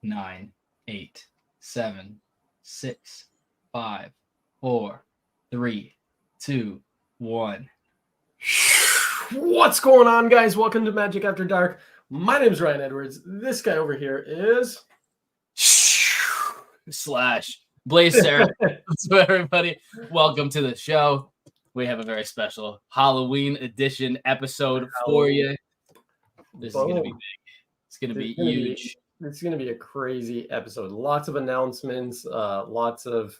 9, 8, 7, 6, 5, 4, 3, 2, 1. What's going on, guys? Welcome to Magic After Dark. My name's Ryan Edwards. This guy over here is Slash Blaze Sarah. So everybody, welcome to the show. We have a very special Halloween edition episode for you. This is going to be big. It's going to be huge. It's going to be a crazy episode. Lots of announcements, lots of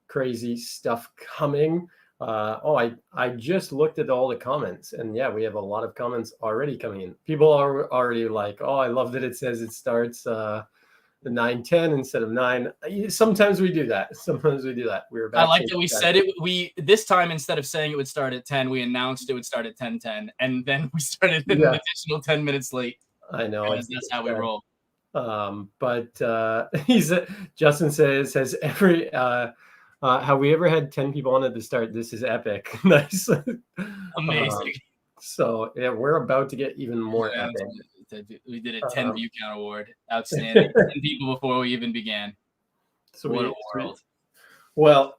crazy stuff coming. I just looked at all the comments, and yeah, we have a lot of comments already coming in. People are already like, "Oh, I love that it says it starts the 9:10 instead of 9." Sometimes we do that. I like that we said it. We this time, instead of saying it would start at 10, we announced it would start at 10:10, and then we started an additional 10 minutes late. I know. That's how we roll. But Justin says, has every have we ever had 10 people on at the start? This is epic. Nice. Amazing. So yeah, we're about to get even more epic. We did a 10 view count award. Outstanding. 10 people before we even began. What a world. Well,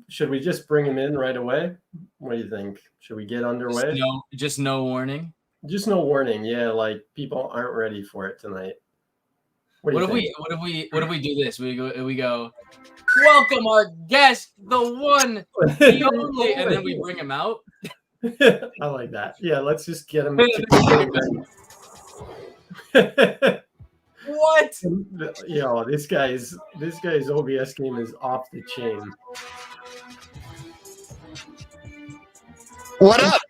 should we just bring him in right away? What do you think? Should we get underway? Just no warning. Just no warning. Yeah, like people aren't ready for it tonight. What if we do this? We go, welcome our guest, the one, the only, and then we bring him out. I like that. Yeah, let's just get him. What? Yo, this guy's OBS game is off the chain. What up?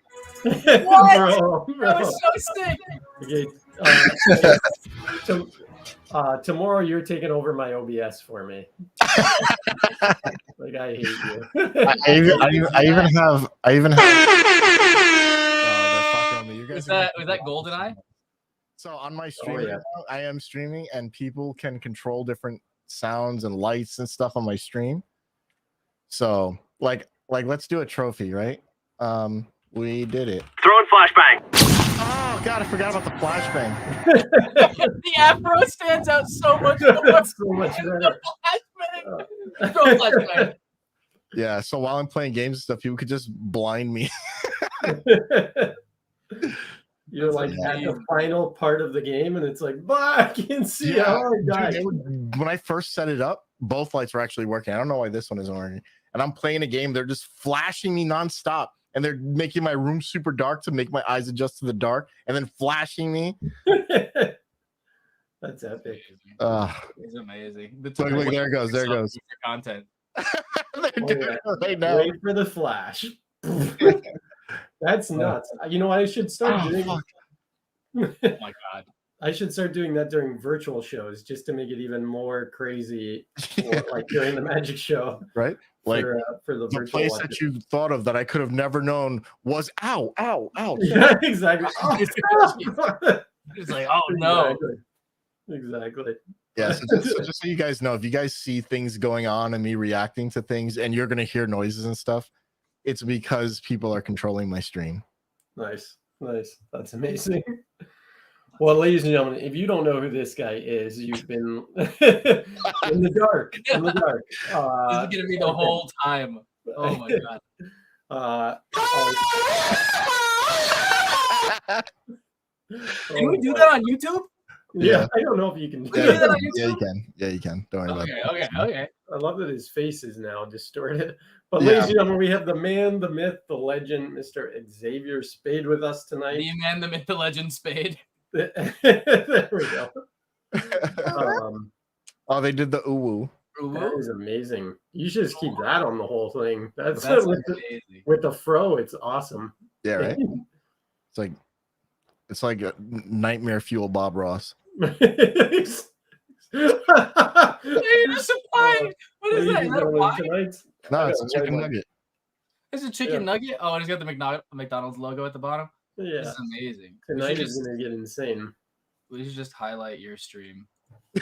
What? That was so sick. Okay. Tomorrow you're taking over my OBS for me. Like, I hate you. I even have. Was that GoldenEye? So on my stream, I am streaming, and people can control different sounds and lights and stuff on my stream. So like let's do a trophy, right? We did it. Throwing flashbang. Oh God, I forgot about the flashbang. The afro stands out so much more. So much better. Flashbang. Yeah, so while I'm playing games and stuff, people could just blind me. You're like at the final part of the game, and it's like, I can see how I died. When I first set it up, both lights were actually working. I don't know why this one isn't working. And I'm playing a game, they're just flashing me nonstop. And they're making my room super dark to make my eyes adjust to the dark, and then flashing me. That's epic. It's amazing. Look, there it goes. There it goes. Content. They're doing it right now. Wait for the flash. That's nuts. You know what I should start doing? Oh my God. I should start doing that during virtual shows just to make it even more crazy, like during the magic show. Right? Like for the virtual place that you thought of that I could have never known was ow. Yeah, exactly. It's like, oh no. Exactly. Yeah, so just so you guys know, if you guys see things going on and me reacting to things and you're gonna hear noises and stuff, it's because people are controlling my stream. Nice. That's amazing. Well, ladies and gentlemen, if you don't know who this guy is, you've been in the dark. This is gonna be the whole time. Oh my God. Can we do that on YouTube? Yeah, I don't know if you can do that on YouTube. Yeah, you can. Yeah, you can. Don't worry about it. Okay. I love that his face is now distorted. But ladies and gentlemen, we have the man, the myth, the legend, Mr. Xavier Spade with us tonight. The man, the myth, the legend, Spade. There we go. They did the uwu. That is amazing. You should just keep that on the whole thing. That's amazing. With the fro, it's awesome. Yeah, right. It's like a nightmare fuel Bob Ross. You're disappointed. What is that? Is that a pie? No, it's a chicken nugget. It's a chicken nugget? Oh, and it's got the McDonald's logo at the bottom? Yeah. This is amazing. Tonight is going to get insane. We should just highlight your stream.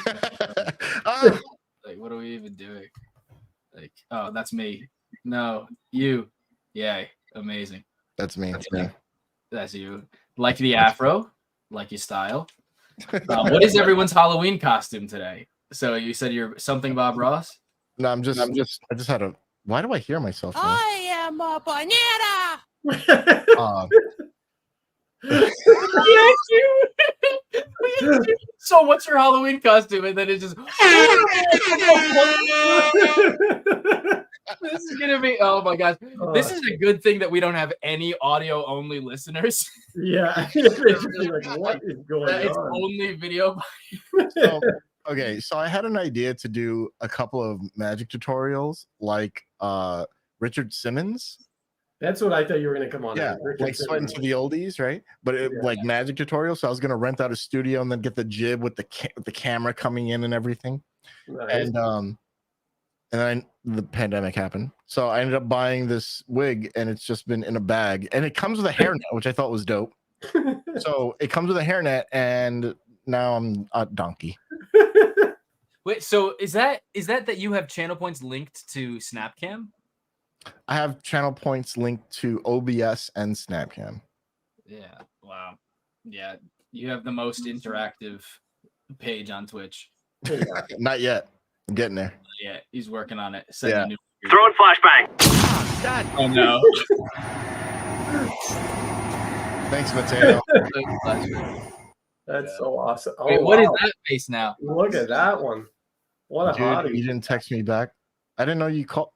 Like, what are we even doing? Like, oh, that's me. No, you. Yay. Amazing. That's me. That's you. Like the afro, like your style. What is everyone's Halloween costume today? So you said you're something Bob Ross? No, I just had a. Why do I hear myself now? I am a banana. So what's your Halloween costume? And then it just this is gonna be, oh my gosh. This is a good thing that we don't have any audio only listeners. Yeah. Like, what is going on? It's only video. Okay, so I had an idea to do a couple of magic tutorials like Richard Simmons. That's what I thought you were going to come on. Yeah, like sweating to the oldies, right? But like magic tutorial. So I was going to rent out a studio and then get the jib with the camera coming in and everything. Nice. And then the pandemic happened. So I ended up buying this wig and it's just been in a bag. And it comes with a hairnet, which I thought was dope. So it comes with a hairnet and now I'm a donkey. Wait, so is that you have channel points linked to Snapcam? I have channel points linked to OBS and Snapcam. Yeah. Wow. Yeah. You have the most interactive page on Twitch. Not yet. I'm getting there. Yeah, he's working on it. Throwing flashbang. Oh no. Thanks, Mateo. That's so awesome. Oh, wait, what is that face now? Look at that one. What a hottie. You didn't text me back. I didn't know you called.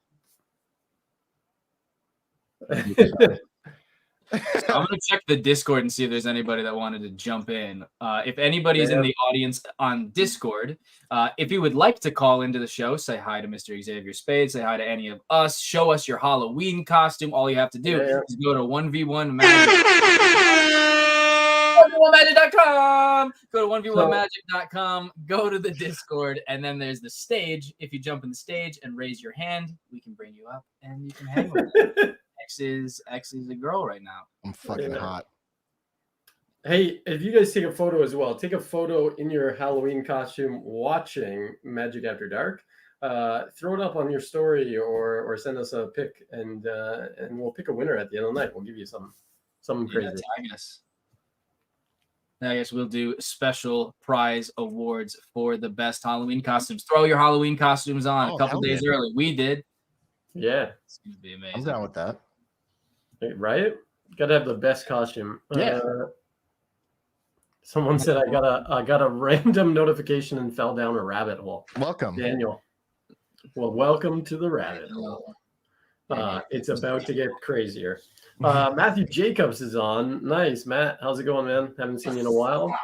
I'm gonna check the Discord and see if there's anybody that wanted to jump in. If anybody's in the audience on Discord, if you would like to call into the show, say hi to Mr. Xavier Spade, say hi to any of us, show us your Halloween costume. All you have to do is go to 1v1 Magic. 1v1magic.com. Go to 1v1magic.com. Go to the Discord, and then there's the stage. If you jump in the stage and raise your hand, we can bring you up and you can hang with us. X is a girl right now. I'm fucking hot. Hey, if you guys take a photo as well, take a photo in your Halloween costume watching Magic After Dark. Throw it up on your story or send us a pic, and we'll pick a winner at the end of the night. We'll give you something crazy. Tag us. I guess we'll do special prize awards for the best Halloween costumes. Throw your Halloween costumes on a couple days early. We did. Yeah. It's going to be amazing. I'm down with that. Right? Got to have the best costume. Yeah. Someone said I got a random notification and fell down a rabbit hole. Welcome, Daniel. Well, welcome to the rabbit hole. It's about to get crazier. Matthew Jacobs is on. Nice, Matt. How's it going, man? Haven't seen you in a while.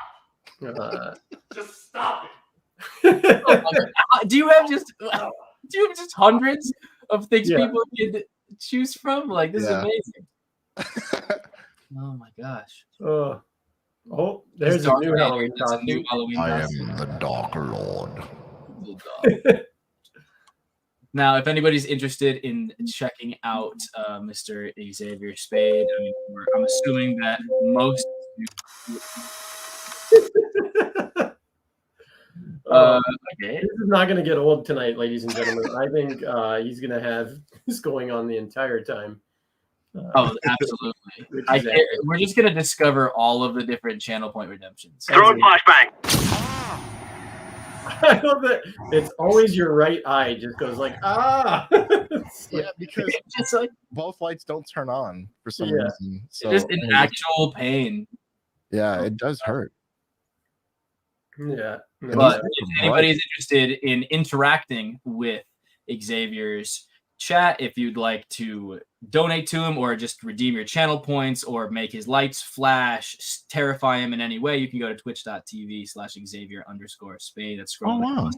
Just stop it. Do you have just hundreds of things people can choose from? Like, this is amazing. Oh my gosh. There's a new Halloween costume. I am the Dark Lord. Now, if anybody's interested in checking out Mr. Xavier Spade, I'm assuming that most. This is not going to get old tonight, ladies and gentlemen. I think he's going to have this going on the entire time. Absolutely. We're just going to discover all of the different channel point redemptions. Throwing flashbang. I love that it's always your right eye just goes like, Yeah, because it's like both lights don't turn on for some reason. So it's just an actual pain. Yeah, it does hurt. Yeah. But if anybody's interested in interacting with Xavier's chat, if you'd like to donate to him or just redeem your channel points or make his lights flash, terrify him in any way, you can go to twitch.tv/Xavier_Spade. That's scrolling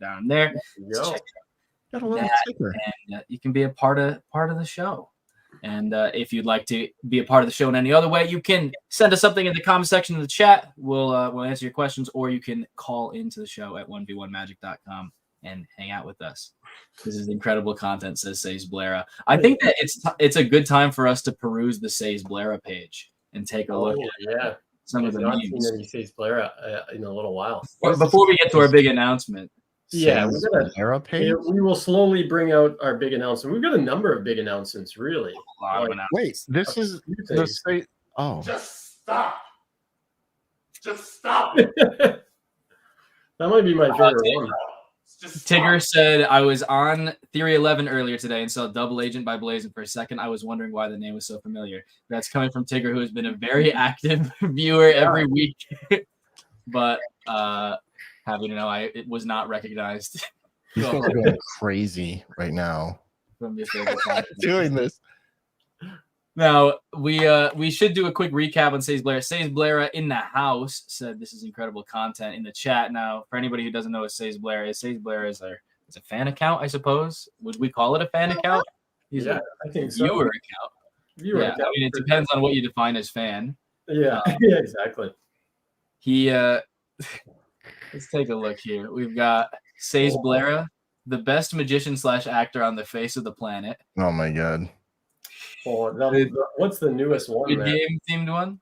down there. Check it out. And you can be a part of the show. And if you'd like to be a part of the show in any other way, you can send us something in the comment section of the chat. We'll answer your questions, or you can call into the show at 1v1magic.com and hang out with us. This is incredible content, says Blaira. I think that it's a good time for us to peruse the Blaira page and take a look at some of the memes. I've not seen any Blaira in a little while. Before we get to our big announcement. Yeah, we will slowly bring out our big announcement. We've got a number of big announcements, really. Wait, this is the state. Oh, just stop. Just stop it. That might be my favorite one. Tigger said, I was on Theory 11 earlier today and saw Double Agent by Blaze, and for a second I was wondering why the name was so familiar. That's coming from Tigger, who has been a very active viewer every week. But happy to know it was not recognized. He's going crazy right now. From your favorite doing this. Now, we should do a quick recap on Says Blair. Says Blair in the house said this is incredible content in the chat. Now, for anybody who doesn't know what Says Blair is a fan account, I suppose. Would we call it a fan account? I think so. Viewer account. Account. I mean, it depends on what you define as fan. Yeah, yeah, exactly. Let's take a look here. We've got Says Blair, the best magician / actor on the face of the planet. Oh my god. What's the newest one? Good game themed one.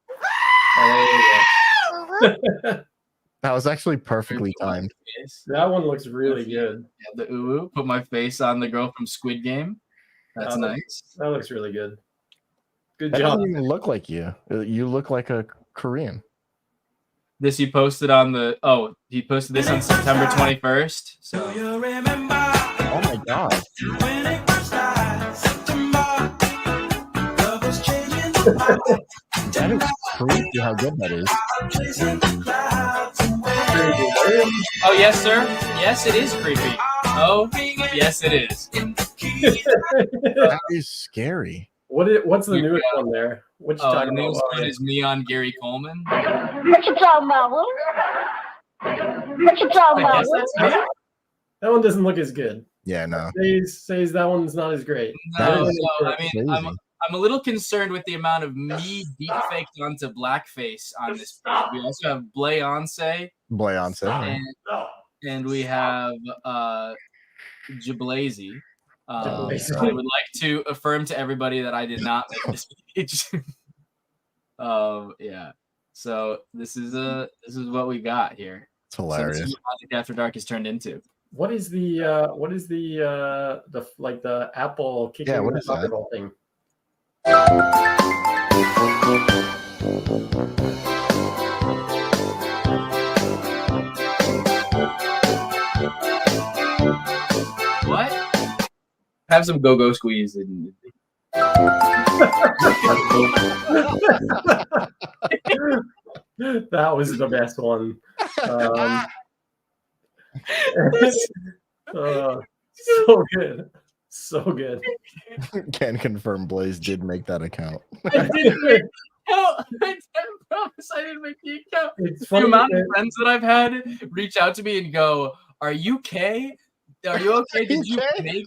Oh, yeah. That was actually perfectly timed. That one looks really good. Yeah, the ooh, put my face on the girl from Squid Game. That's nice. That looks really good. Good That job. doesn't even look like you. You look like a Korean. This he posted he posted this on September 21st. So Oh my god. That is creepy how good that is. Oh yes, sir. Yes, it is creepy. Oh, yes, it is. That is scary. What's the newest one there? Which the newest one is me on Gary Coleman. What you talking about? What you talking I guess that's me. That one doesn't look as good. Yeah, no. Says that one's not as great. No. I mean, I'm a little concerned with the amount of me deepfaked onto blackface on this page. We also have Beyonce. And we have Jablazy. I would like to affirm to everybody that I did not make this page. Yeah. So this is what we got here. It's hilarious. So this is what Magic After Dark has turned into. What is the Apple kicking what is that? Thunderbolt thing? What? Have some go-go squeeze and That was the best one. So good. So good. Can confirm Blaze did make that account. I didn't promise I didn't make the account. It's The amount of friends that I've had reach out to me and go, "Are you okay? Are you okay? Did you make?"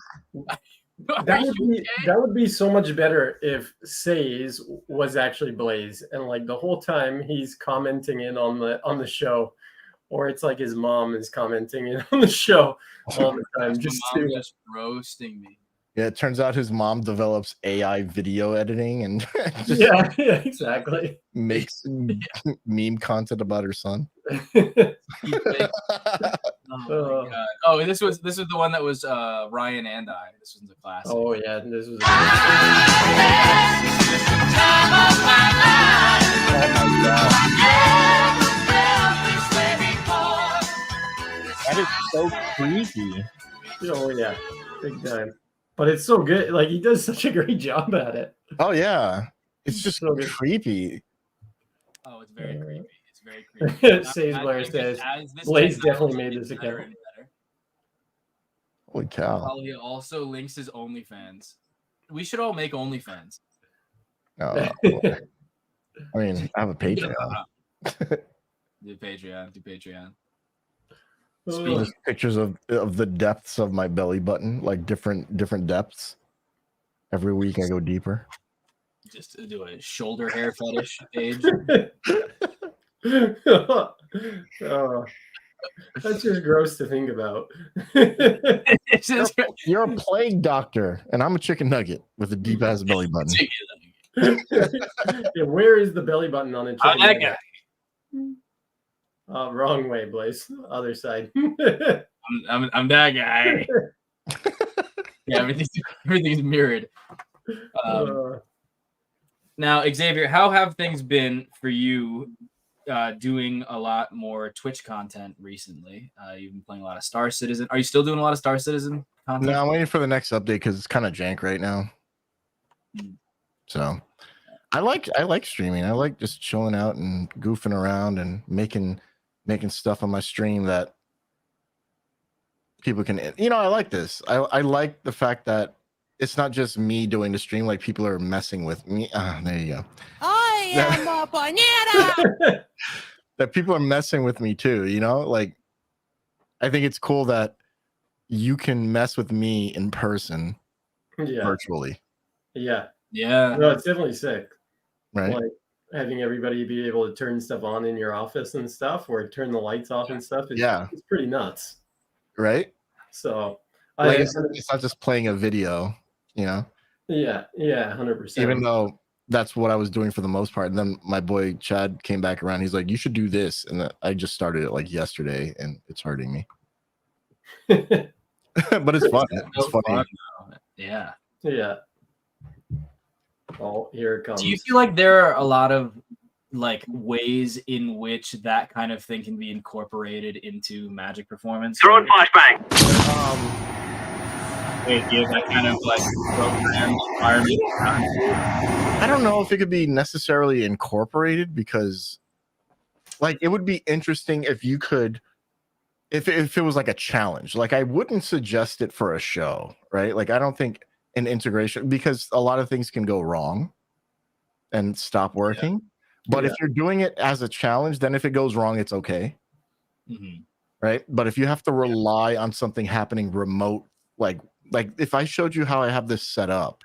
That would be so much better if Says was actually Blaze, and like the whole time he's commenting in on the show, or it's like his mom is commenting in on the show all the time, just roasting me. Yeah, it turns out his mom develops AI video editing and just yeah, exactly. makes meme content about her son. Oh my god! Oh, this was the one that was Ryan and I. This was the classic. Oh yeah, this was. That is so creepy. Oh yeah, big time. But it's so good. Like he does such a great job at it. Oh yeah, it's just so good. Creepy. Oh, it's very creepy. It's very creepy. Says Blair says Blaze definitely made this account. Holy cow! He also links his OnlyFans. We should all make OnlyFans. Oh, I mean, I have a Patreon. Do Patreon. Just pictures of the depths of my belly button, like different depths. Every week I go deeper. Just do a shoulder hair fetish page. That's just gross to think about. You're a plague doctor, and I'm a chicken nugget with a deep ass belly button. Yeah, where is the belly button on a chicken that nugget? Guy. Wrong way, Blaze. Other side. I'm that guy. Yeah, everything's mirrored. Now, Xavier, how have things been for you doing a lot more Twitch content recently. You've been playing a lot of Star Citizen. Are you still doing a lot of Star Citizen content? No, I'm waiting for the next update because it's kind of jank right now. So I like streaming. I like just chilling out and goofing around and making stuff on my stream that people can, I like this. I like the fact that it's not just me doing the stream, like people are messing with me. There you go. I am a banana. That people are messing with me too, like I think it's cool that you can mess with me in person virtually. Yeah. Yeah. No, it's definitely sick. Right. Like having everybody be able to turn stuff on in your office and stuff, or turn the lights off and stuff. It's pretty nuts. Right. So like it's not just playing a video, Yeah, 100%. Even though that's what I was doing for the most part. And then my boy Chad came back around. He's like, you should do this. And I just started it like yesterday and it's hurting me. But it's fun. It's funny. Yeah. Yeah. Oh, here it comes. Do you feel like there are a lot of like ways in which that kind of thing can be incorporated into Magic performance? Throwing flashbang. That kind of like program environment. I don't know if it could be necessarily incorporated because like it would be interesting if you could if it was like a challenge. Like I wouldn't suggest it for a show, right? Like I don't think an integration because a lot of things can go wrong and stop working. But if you're doing it as a challenge, then if it goes wrong, it's okay. Right? But if you have to rely on something happening remote, like if I showed you how I have this set up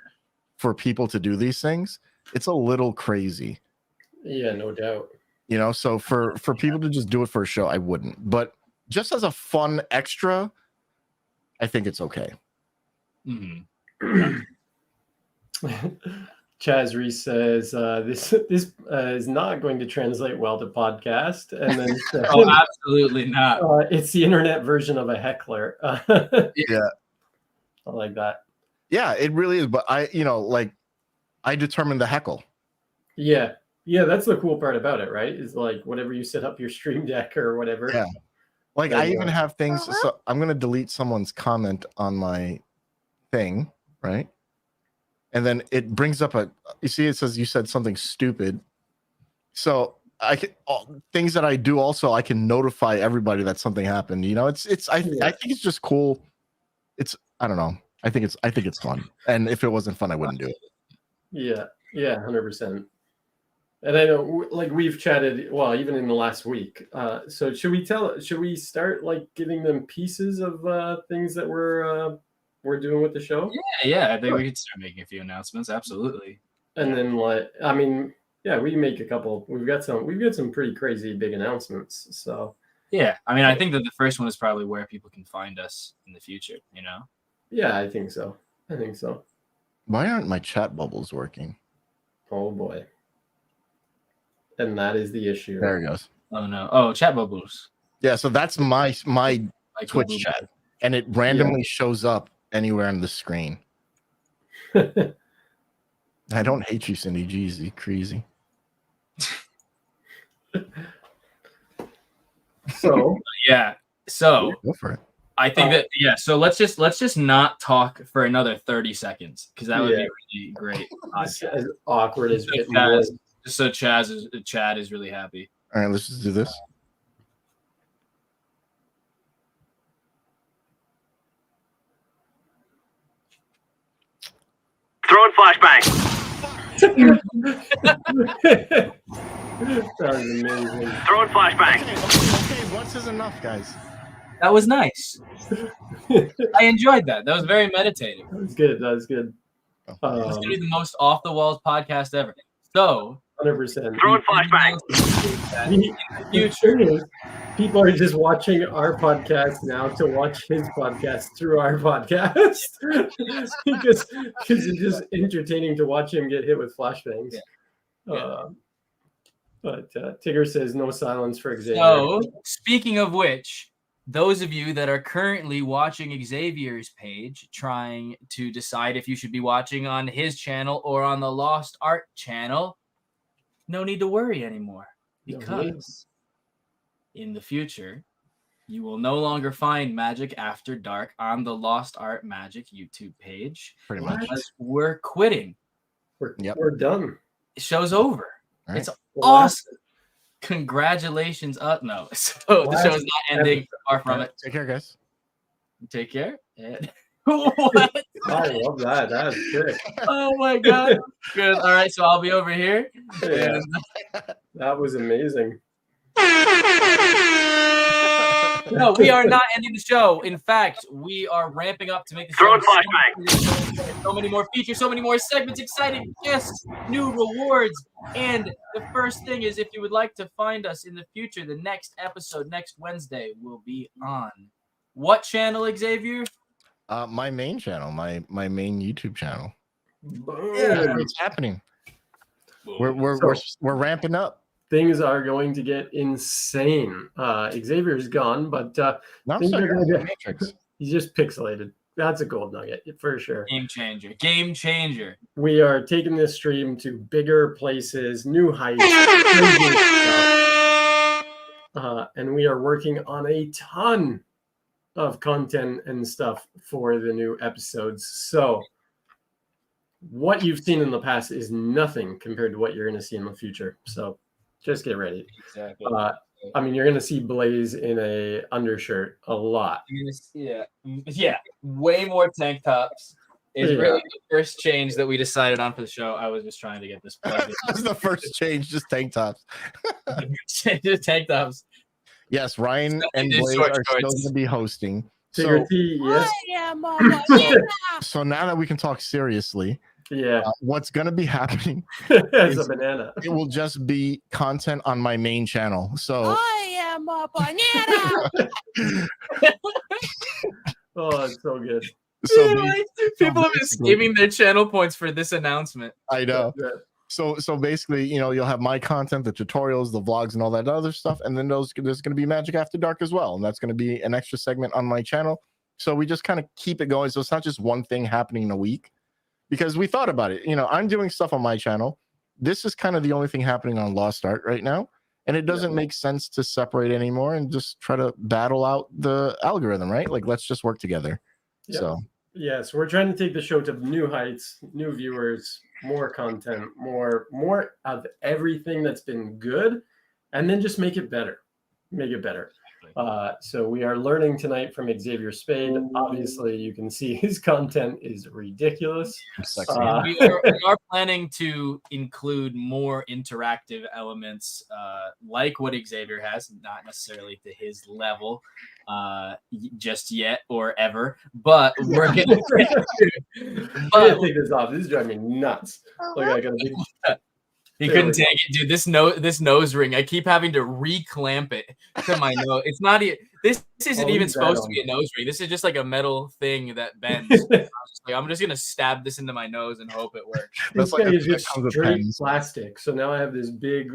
for people to do these things, it's a little crazy. Yeah, no doubt. So for people to just do it for a show, I wouldn't. But just as a fun extra, I think it's okay. Chaz Reese says this is not going to translate well to podcast, and then oh, absolutely not. It's the internet version of a heckler. Yeah, I like that. Yeah, it really is. But I determined the heckle. Yeah, that's the cool part about it, right? Is like whatever you set up your stream deck or whatever. Yeah, like I even have things. So I'm gonna delete someone's comment on my thing, right? And then it brings up you see, it says you said something stupid. So I can things that I do also, I can notify everybody that something happened. I think it's just cool. I don't know. I think it's fun. And if it wasn't fun, I wouldn't do it. Yeah, 100%. And I know, like we've chatted, well, even in the last week. So should we start like giving them pieces of things that we're doing with the show? Yeah. I think we could start making a few announcements. Absolutely. And then we make a couple. We've got some pretty crazy big announcements. So yeah, I think that the first one is probably where people can find us in the future. Yeah, I think so. Why aren't my chat bubbles working? Oh boy. And that is the issue. There it goes. Oh no. Oh, chat bubbles. Yeah, so that's my Twitch chat, and it randomly shows up anywhere on the screen. I don't hate you, Cindy. Jeezy, crazy. So yeah. So go for it. I think that so let's just not talk for another 30 seconds because that would be really great. As awkward as it was. Just so Chad is really happy. All right, let's just do this. Throwing flashbang. That was amazing. Throwing flashbang. Okay, once is enough, guys. That was nice. I enjoyed that. That was very meditative. That was good. It's gonna be the most off the walls podcast ever. So 100%. Throwing flashbang. People are just watching our podcast now to watch his podcast through our podcast because it's just entertaining to watch him get hit with flashbangs. But Tigger says no silence for Xavier. So speaking of which, those of you that are currently watching Xavier's page, trying to decide if you should be watching on his channel or on the Lost Art channel, no need to worry anymore. because in the future, you will no longer find Magic After Dark on the Lost Art Magic YouTube page. Pretty much. Because we're quitting. We're done. The show's over. All right. It's awesome. Congratulations. No. So the show's not ending. Far from it. Take care, guys. Take care. And what? I love that. That's sick. Oh my god. Good. All right. So I'll be over here. Yeah. That was amazing. No, we are not ending the show. In fact, we are ramping up to make the show. Throwing flashbang. So many more features, so many more segments, exciting guests, new rewards. And the first thing is, if you would like to find us in the future, the next episode next Wednesday will be on what channel, Xavier? My main channel, my main YouTube channel. Boom. It's happening. We're ramping up. Things are going to get insane. Xavier's gone, but things are going to get Matrix. He's just pixelated. That's a gold nugget for sure. Game changer. Game changer. We are taking this stream to bigger places, new heights, crazy stuff. And we are working on a ton of content and stuff for the new episodes. So what you've seen in the past is nothing compared to what you're going to see in the future. So just get ready. Exactly. I mean, you're going to see Blaze in a undershirt a lot. Yeah. Way more tank tops. It's really the first change that we decided on for the show. I was just trying to get this plugged in. That's the first change, just tank tops. Just tank tops. Yes, Ryan and Just Blaze short are still shorts. going to be hosting. Tigger T, yes. I am a banana. So now that we can talk seriously, Yeah. what's going to be happening, As a banana. it will just be content on my main channel. So I am a banana. Oh, it's so good. People have been saving their channel points for this announcement. I know. Yeah. So basically, you'll have my content, the tutorials, the vlogs, and all that other stuff, and then there's going to be Magic After Dark as well, and that's going to be an extra segment on my channel. So we just kind of keep it going. So it's not just one thing happening in a week, because we thought about it. I'm doing stuff on my channel. This is kind of the only thing happening on Lost Art right now, and it doesn't make sense to separate anymore and just try to battle out the algorithm, right? Like, let's just work together. Yep. So Yes, we're trying to take the show to new heights, new viewers, more content, more of everything that's been good, and then just make it better. Make it better. So we are learning tonight from Xavier Spade. Obviously, you can see his content is ridiculous. sexy. We are planning to include more interactive elements, like what Xavier has, not necessarily to his level just yet or ever, but we're going to take this off. This is driving me nuts. Look, I got a big... He couldn't take it, dude. This nose ring, I keep having to reclamp it to my nose. It's not even. This isn't even supposed to be a nose ring. This is just like a metal thing that bends. I'm just gonna stab this into my nose and hope it works. This guy is just straight plastic. So now I have this big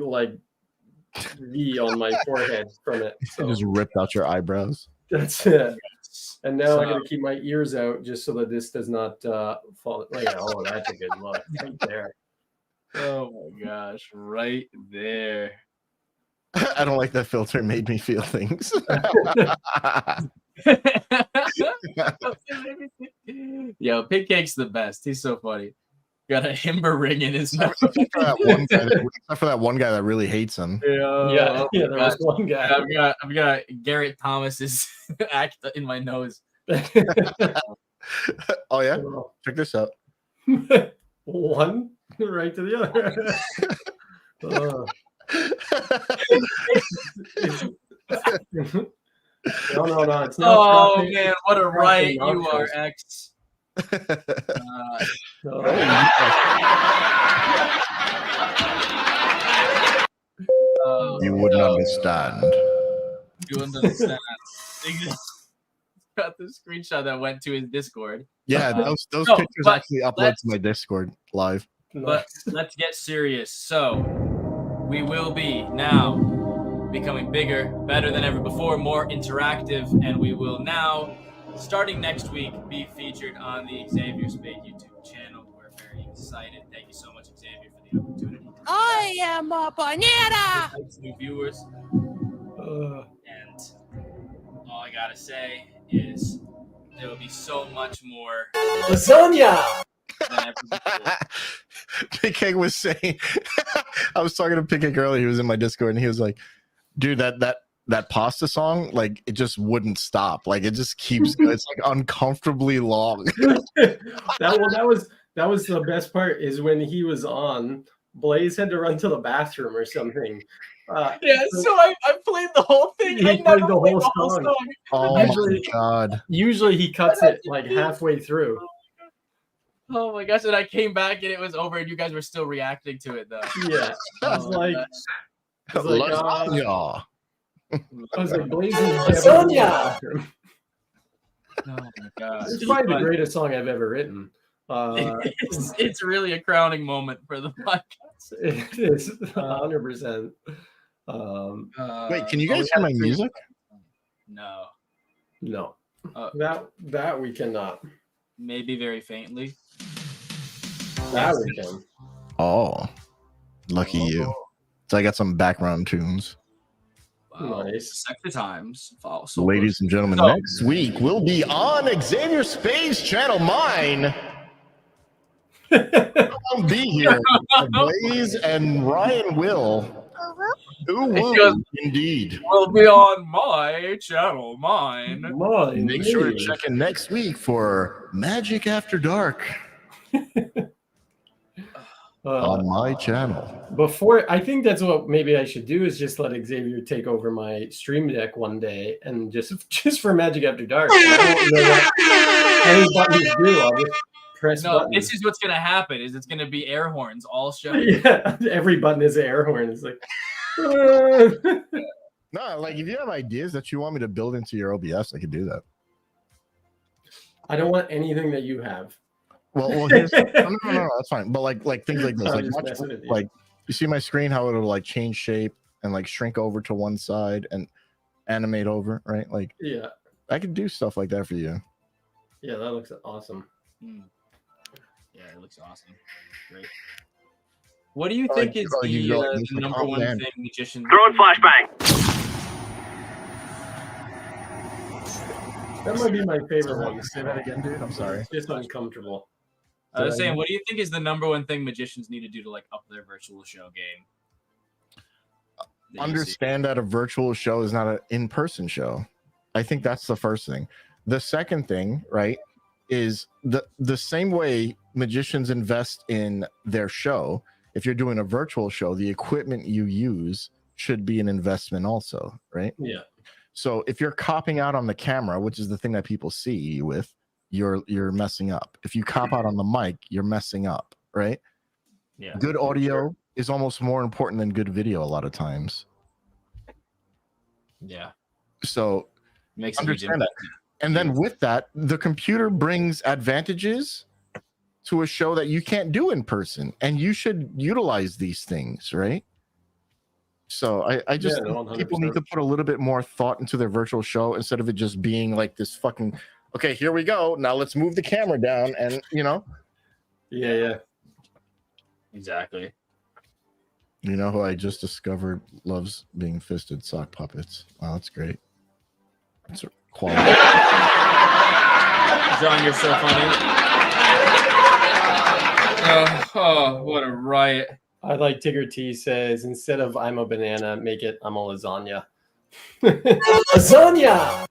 V on my forehead from it. So. Just ripped out your eyebrows. That's it. And now I got to keep my ears out just so that this does not fall. Oh, that's a good look right there. Oh my gosh, right there. I don't like that filter. It made me feel things. Yo, Pig Cake's the best. He's so funny. Got a himber ring in his nose. Except for that one guy that really hates him. Yeah, there was one guy. I've got Garrett Thomas's act in my nose. Oh yeah, check this out. One right to the other. No, it's not. Oh man, what a right you are, X. You wouldn't understand. You wouldn't understand. Got the screenshot that went to his Discord. Yeah, those pictures actually upload to my Discord live. But let's get serious. So we will be now becoming bigger, better than ever before, more interactive, and we will now, starting next week, be featured on the Xavier Spade YouTube channel. We're very excited. Thank you so much, Xavier, for the opportunity. I am a banana. Thanks, new viewers. Uh, And all I gotta say is there will be so much more lasagna. than ever before. Big Egg was saying, I was talking to Big Egg earlier. He was in my Discord, and he was like, "Dude, that pasta song, like, it just wouldn't stop. Like, it just keeps. It's like uncomfortably long." That was the best part is when he was on. Blaze had to run to the bathroom or something. Yeah, so I played the whole thing. He I played never the played whole the whole song. song. Oh Usually- my god! Usually he cuts it like halfway through. Oh my gosh! And I came back and it was over, and you guys were still reacting to it though. Yeah, I was Oh my like, gosh. I was like, Lasagna. I was like, Blaze is never in the bathroom. Oh my gosh! It's probably the greatest song I've ever written. It's really a crowning moment for the podcast. It is 100%. Wait, can you guys hear my music? No. No, Uh, that we cannot. Maybe very faintly. That we can. Oh, lucky you. So I got some background tunes. Wow. Nice. Sector times. Wow, so Ladies and gentlemen, So- next week we'll be on Xavier Spade's channel, mine. I'll be here. Blaze and Ryan will. Ooh, woo, indeed. will be on my channel, mine. Mine, Make sure to me. check in next week for Magic After Dark on my channel. Before, I think that's what maybe I should do is just let Xavier take over my stream deck one day and just for Magic After Dark. I don't know what any buttons do. I'll just press No, buttons. this is what's gonna happen. Is it's gonna be air horns all show. Yeah, every button is an air horn. It's like, No, like if you have ideas that you want me to build into your OBS, I could do that. I don't want anything that you have. Well, here's, no, that's fine. But like things like this, I'm like just watch, messing with you. like you see my screen, how it'll like change shape and like shrink over to one side and animate over, right? Like Yeah, I could do stuff like that for you. yeah, that looks awesome. Hmm. Yeah, it looks awesome. Great. What do you Or think like- is or you the go like this, like, number oh, one man. thing magicians? Throwing flashbang. That might be my favorite one. Say that again, dude. I'm sorry. It's just uncomfortable. I was saying, what do you think is the number one thing magicians need to do to like up their virtual show game? that you see? Understand that a virtual show is not an in-person show. I think that's the first thing. The second thing, right, is the same way magicians invest in their show. If you're doing a virtual show, the equipment you use should be an investment also, right? Yeah. So if you're copping out on the camera, which is the thing that people see you with, you're messing up. If you cop out on the mic, you're messing up, right? Yeah. Good audio is almost more important than good video a lot of times. Yeah. So Makes a huge understand impact. that. And then with that, the computer brings advantages to a show that you can't do in person, and you should utilize these things, right? So I just Yeah, no, think people need 100%. to put a little bit more thought into their virtual show instead of it just being like this fucking, okay, here we go. Now let's move the camera down and, Yeah. Exactly. you know who I just discovered loves being fisted? Sock puppets. Wow, that's great. That's quality. John, you're so funny. Oh, what a riot. I like Tigger T says instead of I'm a banana, make it I'm a lasagna. Lasagna.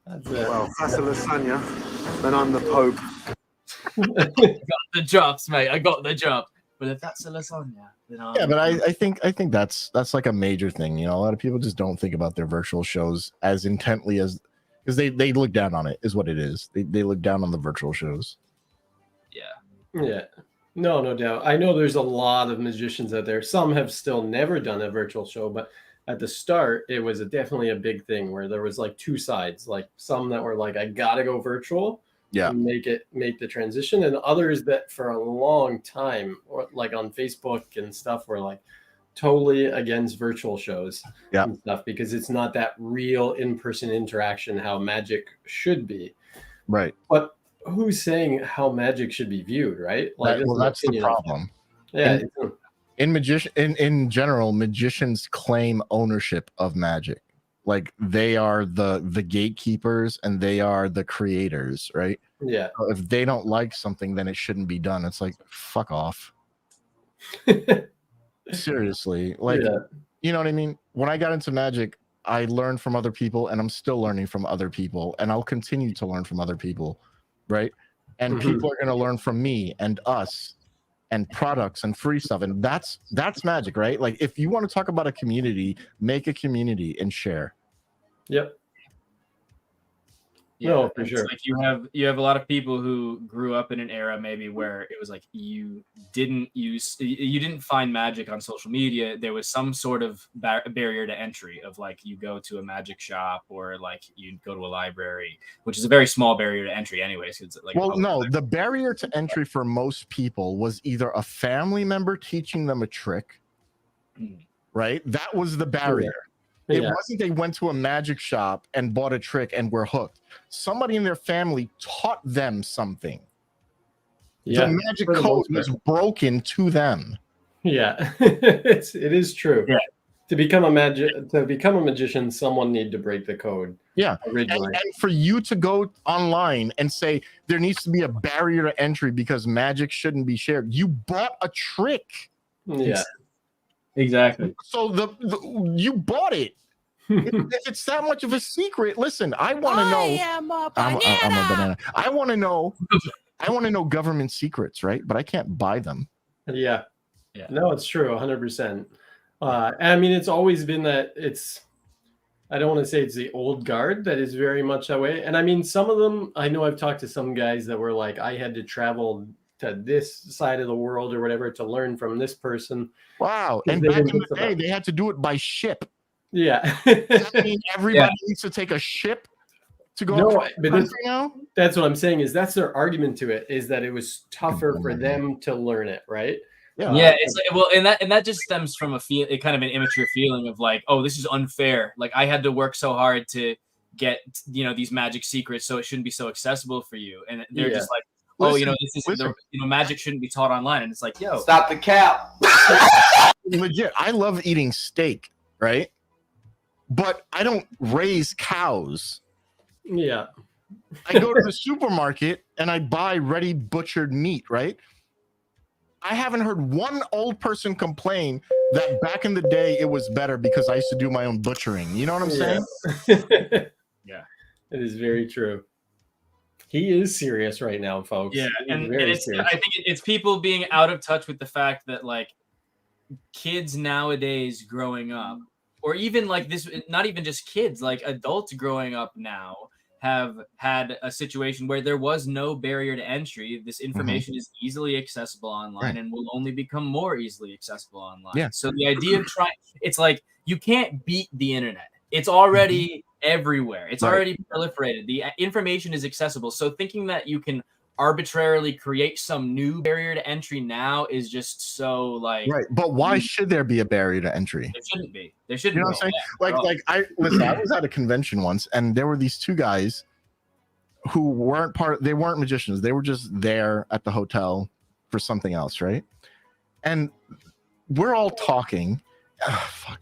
That's it. Well, that's a lasagna, then I'm the Pope. The jobs, mate. I got the job. But if that's a lasagna, then I'm... Yeah, but I think that's like a major thing. You know, a lot of people just don't think about their virtual shows as intently as because they look down on it, is what it is. They look down on the virtual shows. Yeah. Yeah. No doubt. I know there's a lot of magicians out there. Some have still never done a virtual show, but at the start, it was definitely a big thing where there was like two sides, like some that were like, I gotta go virtual, Yeah. and make the transition, and others that for a long time, or like on Facebook and stuff, were like totally against virtual shows Yeah. and stuff because it's not that real in-person interaction how magic should be. Right. But who's saying how magic should be viewed, right? Like, Well, that's the opinion. problem. Yeah, And- it's- in general, magicians claim ownership of magic. Like they are the gatekeepers and they are the creators, right? Yeah. So if they don't like something, then it shouldn't be done. It's like, fuck off. Seriously. Like, Yeah. you know what I mean? When I got into magic, I learned from other people and I'm still learning from other people and I'll continue to learn from other people, right? And people are going to learn from me and us and products and free stuff, and that's magic, right? Like if you want to talk about a community, make a community and share. Yep. Yeah, No, for it's sure. like you have a lot of people who grew up in an era maybe where it was like you didn't find magic on social media. There was some sort of barrier to entry of like you go to a magic shop or like you go to a library, which is a very small barrier to entry anyways. It's like The barrier to entry for most people was either a family member teaching them a trick, right? That was the barrier. It wasn't they went to a magic shop and bought a trick and were hooked. Somebody in their family taught them something. The magic code was broken to them. Yeah, it is true. Yeah. To become a magician, someone need to break the code. Yeah. Originally. And for you to go online and say there needs to be a barrier to entry because magic shouldn't be shared. You bought a trick. Yeah. Exactly. So you bought it. If it's that much of a secret, listen, I want to know. I am a I'm banana. a banana. I want to know government secrets, right? But I can't buy them. Yeah. No, it's true, 100%. I mean, it's always been that I don't want to say it's the old guard that is very much that way. And I mean, some of them, I know I've talked to some guys that were like, I had to travel to this side of the world or whatever to learn from this person. Wow. And back in the day, they had to do it by ship. Yeah. I mean, everybody needs to take a ship to go now? That's what I'm saying is that's their argument to it, is that it was tougher for them to learn it, right? Yeah, it's like, well, and that just stems from kind of an immature feeling of like, oh, this is unfair. Like I had to work so hard to get these magic secrets, so it shouldn't be so accessible for you. And they're just like, oh, this is magic shouldn't be taught online. And it's like, yo, stop the cap. Legit, I love eating steak, right? But I don't raise cows. Yeah. I go to the supermarket and I buy ready butchered meat, right? I haven't heard one old person complain that back in the day it was better because I used to do my own butchering. You know what I'm saying? Yeah. It is very true. He is serious right now, folks. Yeah, and I think it's people being out of touch with the fact that like kids nowadays growing up, or even like this, not even just kids, like adults growing up now have had a situation where there was no barrier to entry. This information is easily accessible online and will only become more easily accessible online. Yeah. So the idea of it's like you can't beat the internet. It's already everywhere. It's already proliferated. The information is accessible. So thinking that you can arbitrarily create some new barrier to entry now is just so like but why should there be a barrier to entry? There shouldn't be. There shouldn't. You know what I'm saying? I was at a convention once and there were these two guys who they weren't magicians. They were just there at the hotel for something else, right? And we're all talking. Fuck.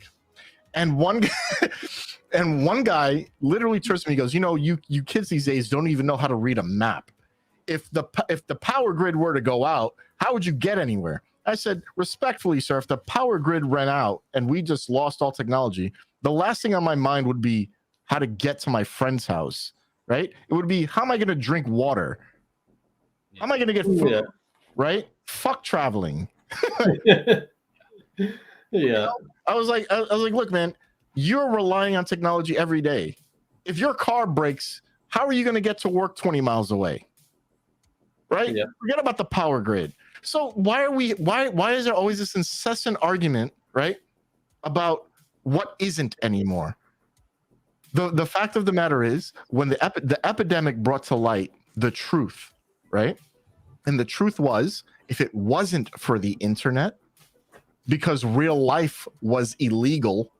And one guy literally turns to me and goes, you kids these days don't even know how to read a map. If the power grid were to go out, how would you get anywhere? I said, respectfully, sir, if the power grid ran out and we just lost all technology, the last thing on my mind would be how to get to my friend's house, right? It would be, how am I going to drink water? How am I going to get food, right? Fuck traveling. Yeah. I was like, look, man, you're relying on technology every day. If your car breaks, how are you going to get to work 20 miles away? Right? Yeah. Forget about the power grid. So why is there always this incessant argument, right, about what isn't anymore? The fact of the matter is, when the epidemic brought to light the truth, right? And the truth was, if it wasn't for the internet, because real life was illegal,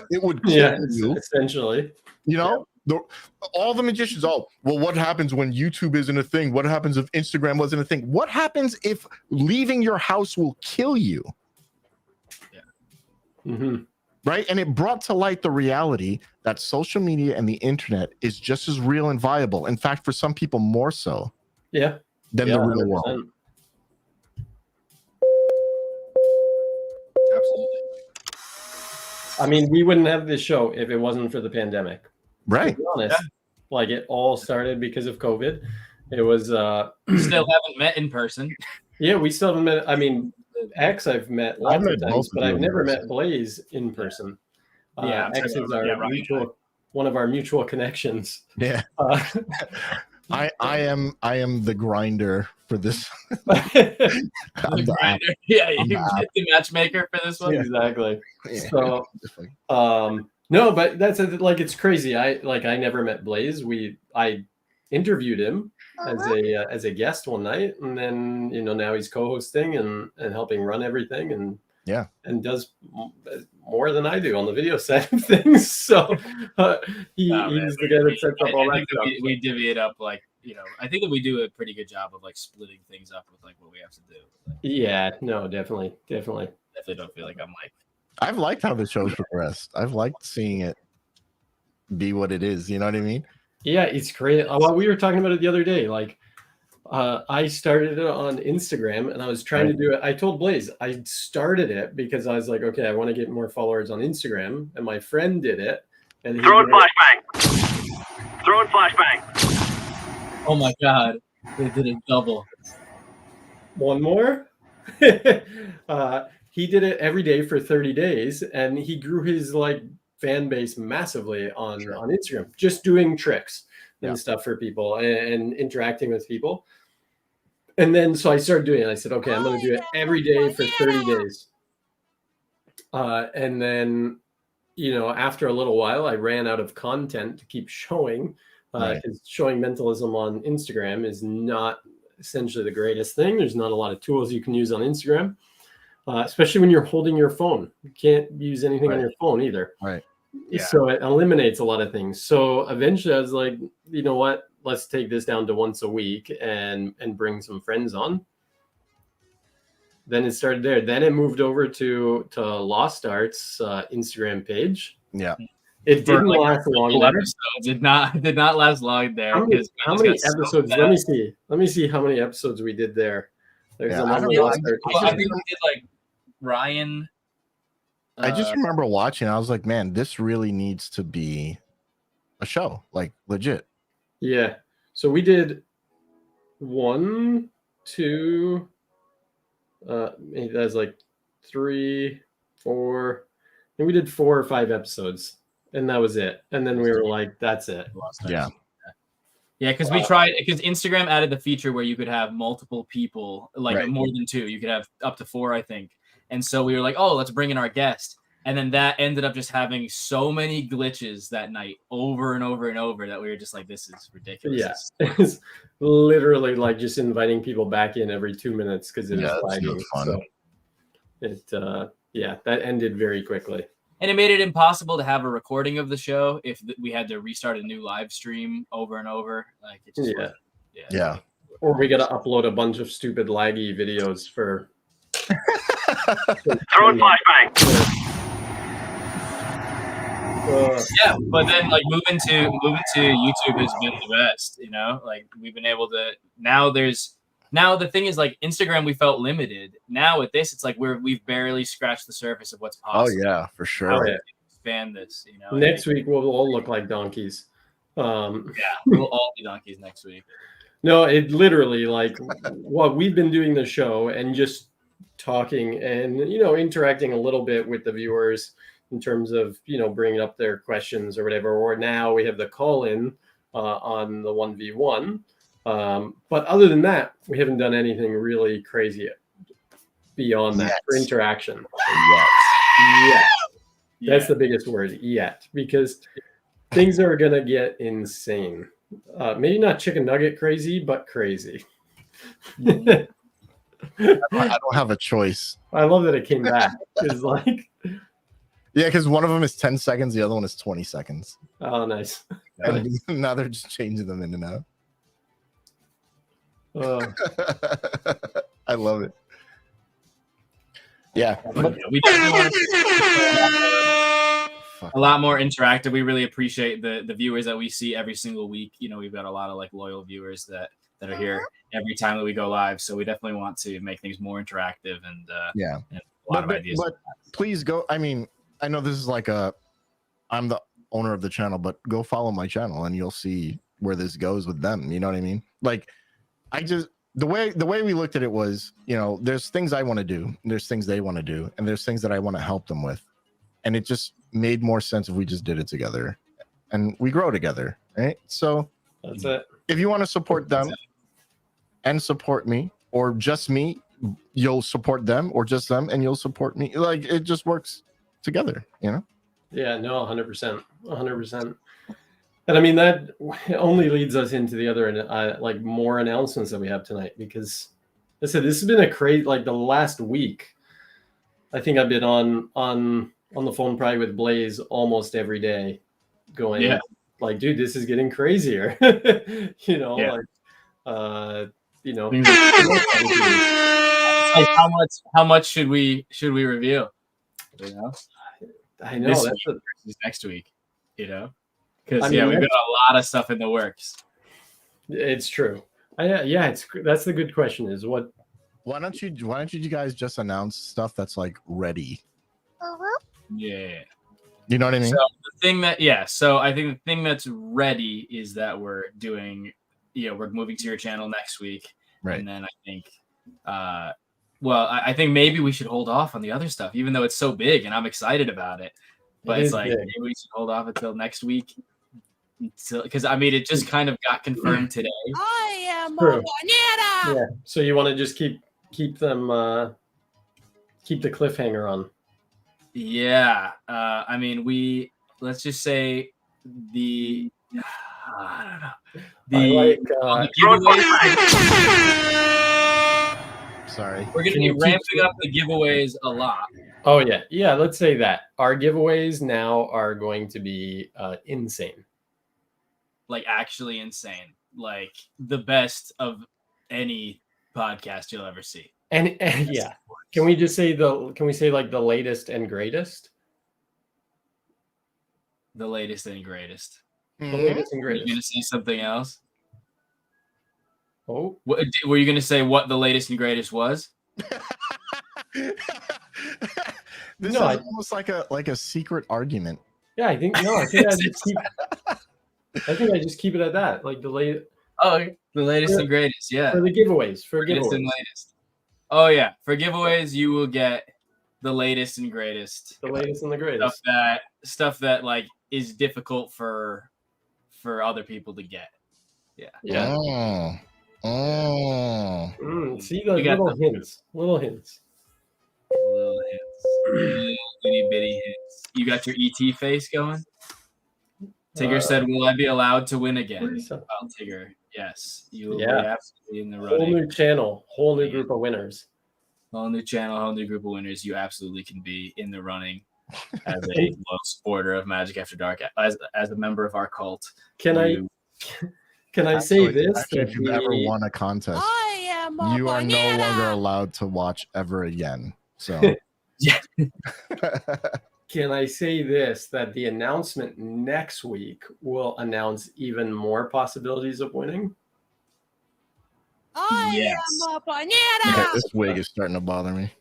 it would kill you. Essentially. All the magicians, well, what happens when YouTube isn't a thing? What happens if Instagram wasn't a thing? What happens if leaving your house will kill you? Right? And it brought to light the reality that social media and the internet is just as real and viable. In fact, for some people, more so. Yeah. Than the real world. Absolutely. I mean, we wouldn't have this show if it wasn't for the pandemic. Right. To be honest, like it all started because of COVID. It was Still haven't met in person. Yeah, we still haven't met. I mean, X I've met lots of times, but I've never met Blaze in person. Yeah, X is our mutual, one of our mutual connections. Yeah. I am the grinder for this. The grinder. Yeah, you get the matchmaker for this one. Yeah. Exactly. Yeah. So no, but that's like it's crazy. I never met Blaze. I interviewed him as a guest one night, and then now he's co-hosting and helping run everything, and does more than I do on the video side of things. So he's the guy that sets up all that stuff. We divvy it up I think that we do a pretty good job of splitting things up with what we have to do. Yeah, no, definitely don't feel like I'm I've liked how the show's progressed. I've liked seeing it be what it is. You know what I mean? Yeah, it's great. Well, we were talking about it the other day. I started it on Instagram, and I was trying to do it. I told Blaze I started it because I was like, okay, I want to get more followers on Instagram, and my friend did it. And throwing flashbang. Throwing flashbang. Oh my God, they did a double. One more. He did it every day for 30 days, and he grew his fan base massively on Instagram, just doing tricks and stuff for people and interacting with people. And then so I started doing it. I said, okay, I'm going to do it every day for 30 days. And then, after a little while, I ran out of content to keep showing, because showing mentalism on Instagram is not essentially the greatest thing. There's not a lot of tools you can use on Instagram, especially when you're holding your phone. You can't use anything on your phone either. Right. Yeah. So it eliminates a lot of things. So eventually I was like, you know what? Let's take this down to once a week and bring some friends on. Then it started there. Then it moved over to Lost Art's Instagram page. Yeah. It didn't last long there. Did not last long there. How many episodes? Let me see how many episodes we did there. There's another Lost Art. I think we did Ryan. I just remember watching. I was like, man, this really needs to be a show, legit. Yeah. So we did 1, 2. That's 3, 4. And we did 4 or 5 episodes, and that was it. And then we were like, that's it. Yeah. Yeah, because we tried, because Instagram added the feature where you could have multiple people, more than 2. You could have up to 4, I think. And so we were like, oh, let's bring in our guest. And then that ended up just having so many glitches that night over and over and over that we were just like, this is ridiculous. Yeah. It's literally just inviting people back in every 2 minutes because it was lagging. So that ended very quickly. And it made it impossible to have a recording of the show if we had to restart a new live stream over and over. It just wasn't. Yeah. Or we got to upload a bunch of stupid laggy videos for throwing flashbang. Yeah, but then moving to YouTube has been the best. We've been able to now the thing is Instagram we felt limited. Now with this it's we've barely scratched the surface of what's possible. Oh yeah, for sure. How to expand this, Next week we'll all look like donkeys. Yeah, we'll all be donkeys next week. No, it literally we've been doing the show and just talking and interacting a little bit with the viewers in terms of bringing up their questions or whatever. Or now we have the call in on the 1v1. But other than that, we haven't done anything really crazy beyond that for interaction. Yet. That's the biggest word, yet, because things are gonna get insane. Maybe not chicken nugget crazy, but crazy. I don't have a choice. I love that it came back. It's Yeah, because one of them is 10 seconds, the other one is 20 seconds. Oh, nice. And now they're just changing them in and out. I love it. Yeah. We definitely want a lot more interactive. We really appreciate the viewers that we see every single week. You know, we've got a lot of like loyal viewers that are here every time that we go live. So we definitely want to make things more interactive and and a lot of ideas. But please go. I mean, I know this is like I'm the owner of the channel, but go follow my channel and you'll see where this goes with them. You know what I mean? Like, the way we looked at it was, you know, there's things I want to do, there's things they want to do, and there's things that I want to help them with. And it just made more sense if we just did it together and we grow together. Right. So that's it. If you want to support them and support me, or just me, you'll support them, or just them and you'll support me. Like, it just works together, you know? Yeah, no, 100%. 100%. And I mean, that only leads us into the other, like, more announcements that we have tonight, because I said this has been a crazy, like, the last week. I think I've been on the phone probably with Blaze almost every day, going, like, dude, this is getting crazier. You know, like, you know, like how much should we review? You know, I know this that's week, next week. You know, because we've got a lot of stuff in the works. It's true. That's the good question. Is what? Why don't you guys just announce stuff that's like ready? Yeah. You know what I mean? So the thing that so I think the thing that's ready is that we're doing, we're moving to your channel next week. Right. And then I think I think maybe we should hold off on the other stuff, even though it's so big and I'm excited about it. But it's like, maybe we should hold off until next week. Because I mean, it just kind of got confirmed today. I am a banana. Yeah. So you want to just keep them keep the cliffhanger on. Yeah. I mean, let's just say I don't know. Sorry. We're going to be ramping up the giveaways a lot. Oh, yeah. Yeah, let's say that. Our giveaways now are going to be insane. Like, actually insane. Like, the best of any podcast you'll ever see. And yeah. Can we say like the latest and greatest? The latest and greatest. The latest and greatest. Are you going to say something else? Oh. Were you going to say what the latest and greatest was? This is almost like a secret argument. Yeah, I think I just keep it at that. Like the latest. Oh, the latest and greatest, yeah. For the giveaways, And latest. Oh yeah, for giveaways you will get the latest and greatest. The latest and the greatest. Stuff that like is difficult for other people to get. Yeah. Yeah. See the little hints. Little hints. Itty bitty hints. You got your ET face going? Tigger said, "Will I be allowed to win again?" Well, Tigger, yes, you will be absolutely in the running. Whole new channel, whole new group of winners. Whole new channel, whole new group of winners. You absolutely can be in the running as a low supporter of Magic After Dark, as a member of our cult. Can I say this? Actually, if you've ever won a contest, you are no longer allowed to watch ever again. So, yeah. Can I say this? That the announcement next week will announce even more possibilities of winning? I am a banana. Okay, this wig is starting to bother me.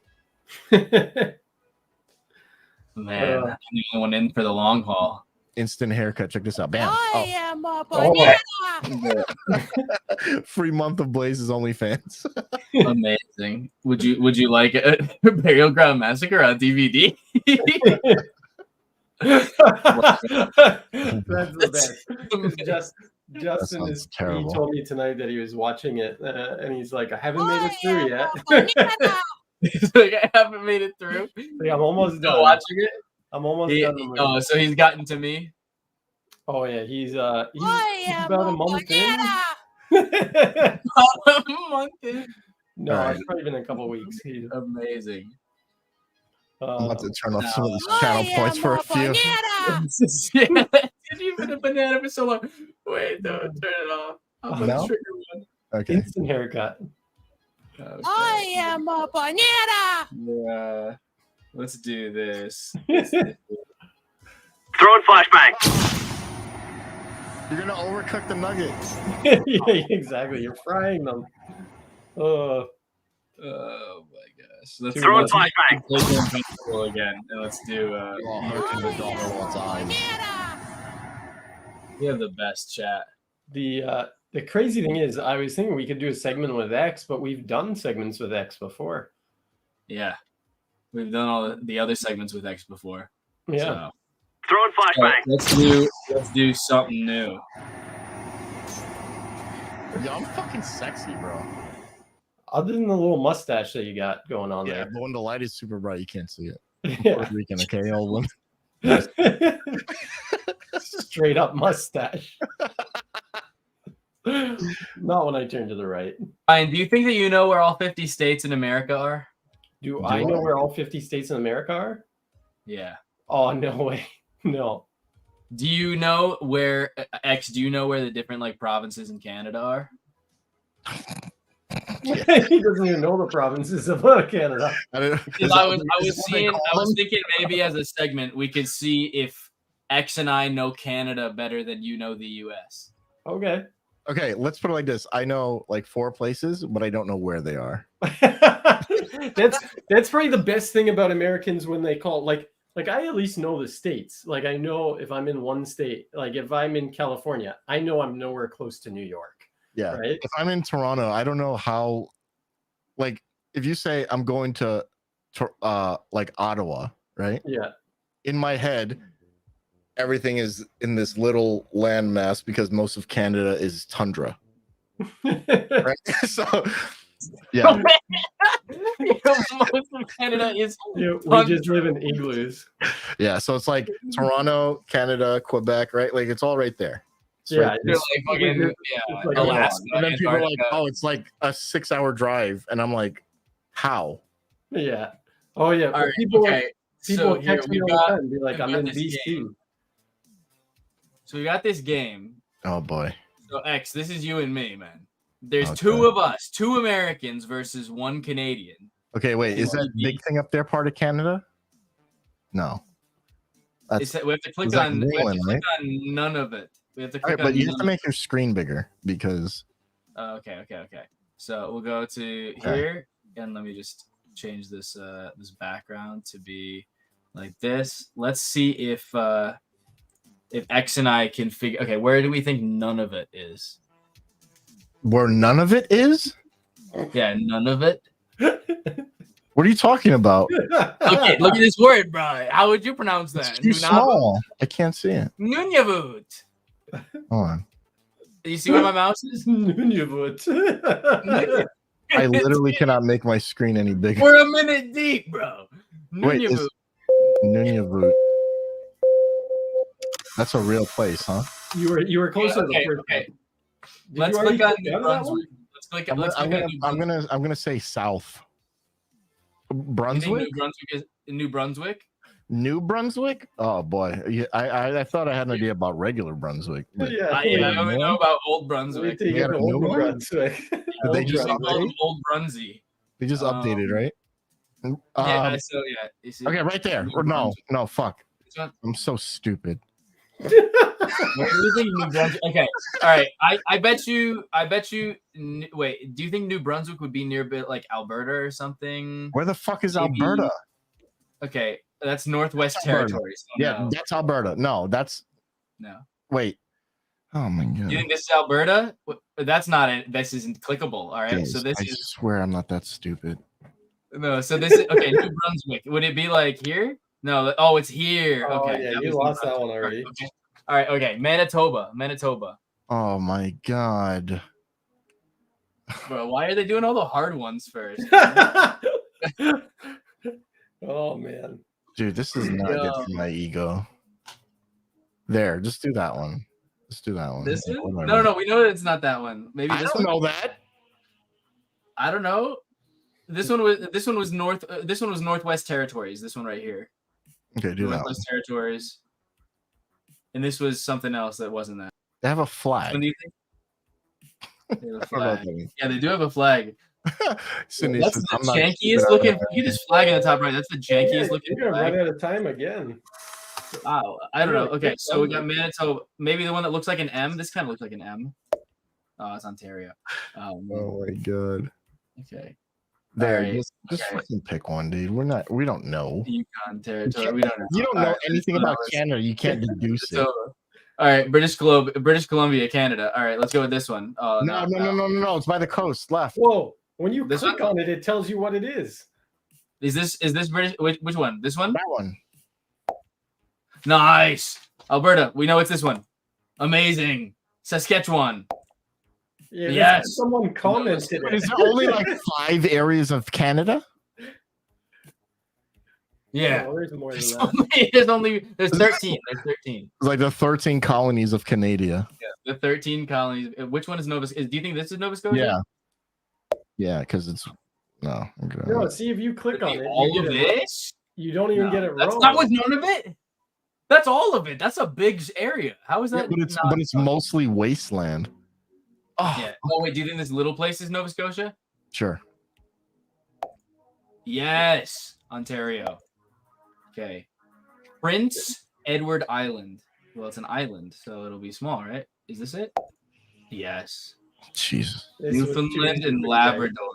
Man, I'm the only one in for the long haul. Instant haircut. Check this out. Bam. I am a banana. Free month of Blaze's OnlyFans. Amazing. Would you like a Burial Ground Massacre on DVD? That's the best. Justin he told me tonight that he was watching it, and he's like, I haven't made it through yet. He's like, I haven't made it through. Like, I'm almost done watching it. I'm almost done. Oh, so he's gotten to me. Oh yeah, he's about a month in. A month in. No, it's probably been a couple weeks. Amazing. I'm about to turn off no. some of these channel points for a few. Yeah, did you put a banana for so long? Wait, no, turn it off. I'll put No? a trigger one. Okay. Instant haircut. Okay. I am a banana. Yeah. Let's do this. Throwing flashbang. You're gonna overcook the nugget. Yeah, exactly. You're frying them. Oh my gosh. Let's Throwing let's make flashbang. it uncomfortable again. And let's do we have the best chat. The crazy thing is, I was thinking we could do a segment with X, but we've done segments with X before. Yeah. We've done all the other segments with X before. Yeah. So. Throwing flashbang. Let's do something new. Yo, I'm fucking sexy, bro. Other than the little mustache that you got going on Yeah, there. but when the light is super bright, you can't see it. Yeah. Puerto Rican, okay, old one. Straight up mustache. Not when I turn to the right. Ryan, do you think that you know where all 50 states in America are? Do I know where all 50 states in America are? Yeah. Oh, no way. No. Do you know where do you know where the different like provinces in Canada are? He doesn't even know the provinces of Canada. Because I was thinking maybe as a segment we could see if X and I know Canada better than you know the US. Okay. Okay, let's put it like this. I know like 4 places, but I don't know where they are. That's probably the best thing about Americans when they call like I at least know the states. Like I know if I'm in one state, like if I'm in California, I know I'm nowhere close to New York. Yeah. Right. If I'm in Toronto, I don't know how. Like, if you say I'm going to like Ottawa, right? Yeah. In my head, everything is in this little landmass because most of Canada is tundra. Right? So, yeah. Most of Canada is we just live in igloos. Yeah. So it's like Toronto, Canada, Quebec, right? Like it's all right there. It's Yeah. right You're like fucking like Alaska. and then people are like, Antarctica. oh, it's like a 6-hour drive. And I'm like, how? Yeah. Oh yeah. All right, People okay. people So here text me we all the got time and be like, we I'm got in this BC. game. So we got this game. Oh boy. So X, this is you and me, man. There's Okay. 2 of us, 2 Americans versus 1 Canadian. Okay, wait. Is that big thing up there part of Canada? No. We have to click is that on Greenland, right? none of it. We have to All right, click on but you have to none make your screen bigger because okay. So we'll go to Okay. here and let me just change this this background to be like this. Let's see if X and I can figure. Okay, where do we think none of it is? where none of it is? Yeah, none of it. What are you talking about? Okay, look at this word, bro. How would you pronounce It's that? too small. I can't see it. Nunavut. Hold on. Do you see where my mouse is? Nunavut. I literally cannot make my screen any bigger. We're a minute deep, bro. Wait, Nunavut. Nunavut. That's a real place, huh? You were closer to the first Okay. one. Did Let's you already click on click New out of that one? Brunswick. Let's click on New Brunswick. I'm gonna say south. You think Brunswick? New Brunswick is New Brunswick? New Brunswick? Oh boy. Yeah, I thought I had an idea about regular Brunswick. but- Yeah. I don't know about Old Brunswick. Wait till you You get got to a new Old one? Brunswick. Did they They just used to call them update? Old Brunsy. They just updated, right? Yeah, so yeah. You see, Okay, right there. New Or no, Brunswick. no, fuck. This one? I'm so stupid. What do you think New Brunswick? Okay, all right. I bet you. Wait, do you think New Brunswick would be near bit like Alberta or something? Where the fuck is Maybe- Alberta? Okay, that's Northwest That's Alberta. Territories. So Yeah, no. that's Alberta. No, that's No. wait. Oh my god. You think this is Alberta? That's not it. This isn't clickable. All right. Guys, So this I is swear I'm not that stupid. no. So this is okay. New Brunswick. Would it be like here? No. Oh, it's here. Oh, Okay. yeah, that you was New lost that one Brunswick. already. Okay. All right. Okay. Manitoba. Oh my god. Bro, why are they doing all the hard ones first? Oh man. Dude, this is not good for my ego. There, just do that one. Just do that one. This Yeah, one? whatever. No. We know that it's not that one. Maybe I this don't one. know that. I don't know. This one was north. This one was Northwest Territories. This one right here. Okay, do that. Northwest Territories. And this was something else that wasn't that. They have a What flag. do you think? They have a I don't know what flag. that means. Yeah, they do have a flag. Sydney That's says, the "I'm not jankiest stupid." looking. Look at this flag in the top right. That's the jankiest looking You're gonna flag. run out of time again. Oh, I don't know. Really? Okay, so we got Manitoba. Maybe the one that looks like an M. This kind of looks like an M. Oh, it's Ontario. Oh my god. Okay. There, Alright, just okay. fucking pick one, dude. We don't know. Yukon Territory. We don't know. You don't know Alright, anything let's about go. Canada. You can't deduce It's it. over. All right, British Columbia, Canada. All right, let's go with this one. Oh, No. It's by the coast, left. Whoa! When you This click one? on it, it tells you what it is. Is this British? Which one? This one? That one. Nice, Alberta. We know it's this one. Amazing, Saskatchewan. Yeah, Yes. someone commented. But is there only like 5 areas of Canada? Yeah. Oh, there's more than There's that. only there's 13. There's 13. It's like the 13 colonies of Canada. The 13 colonies. Which one is Nova? Do you think this is Nova Scotia? Yeah. Yeah, because it's no. Okay. No, see if you click on it. All you of get it- this? You don't even get it That's wrong. not with none of it. That's all of it. That's a big area. How is Yeah, that? but it's mostly wasteland. Oh, Yeah. Oh wait, do you think this little place is Nova Scotia? sure. Yes, Ontario. Okay. Prince Edward Island. Well, it's an island, so it'll be small, right? Is this it? Yes. Jesus. This was Newfoundland too and big. Labrador.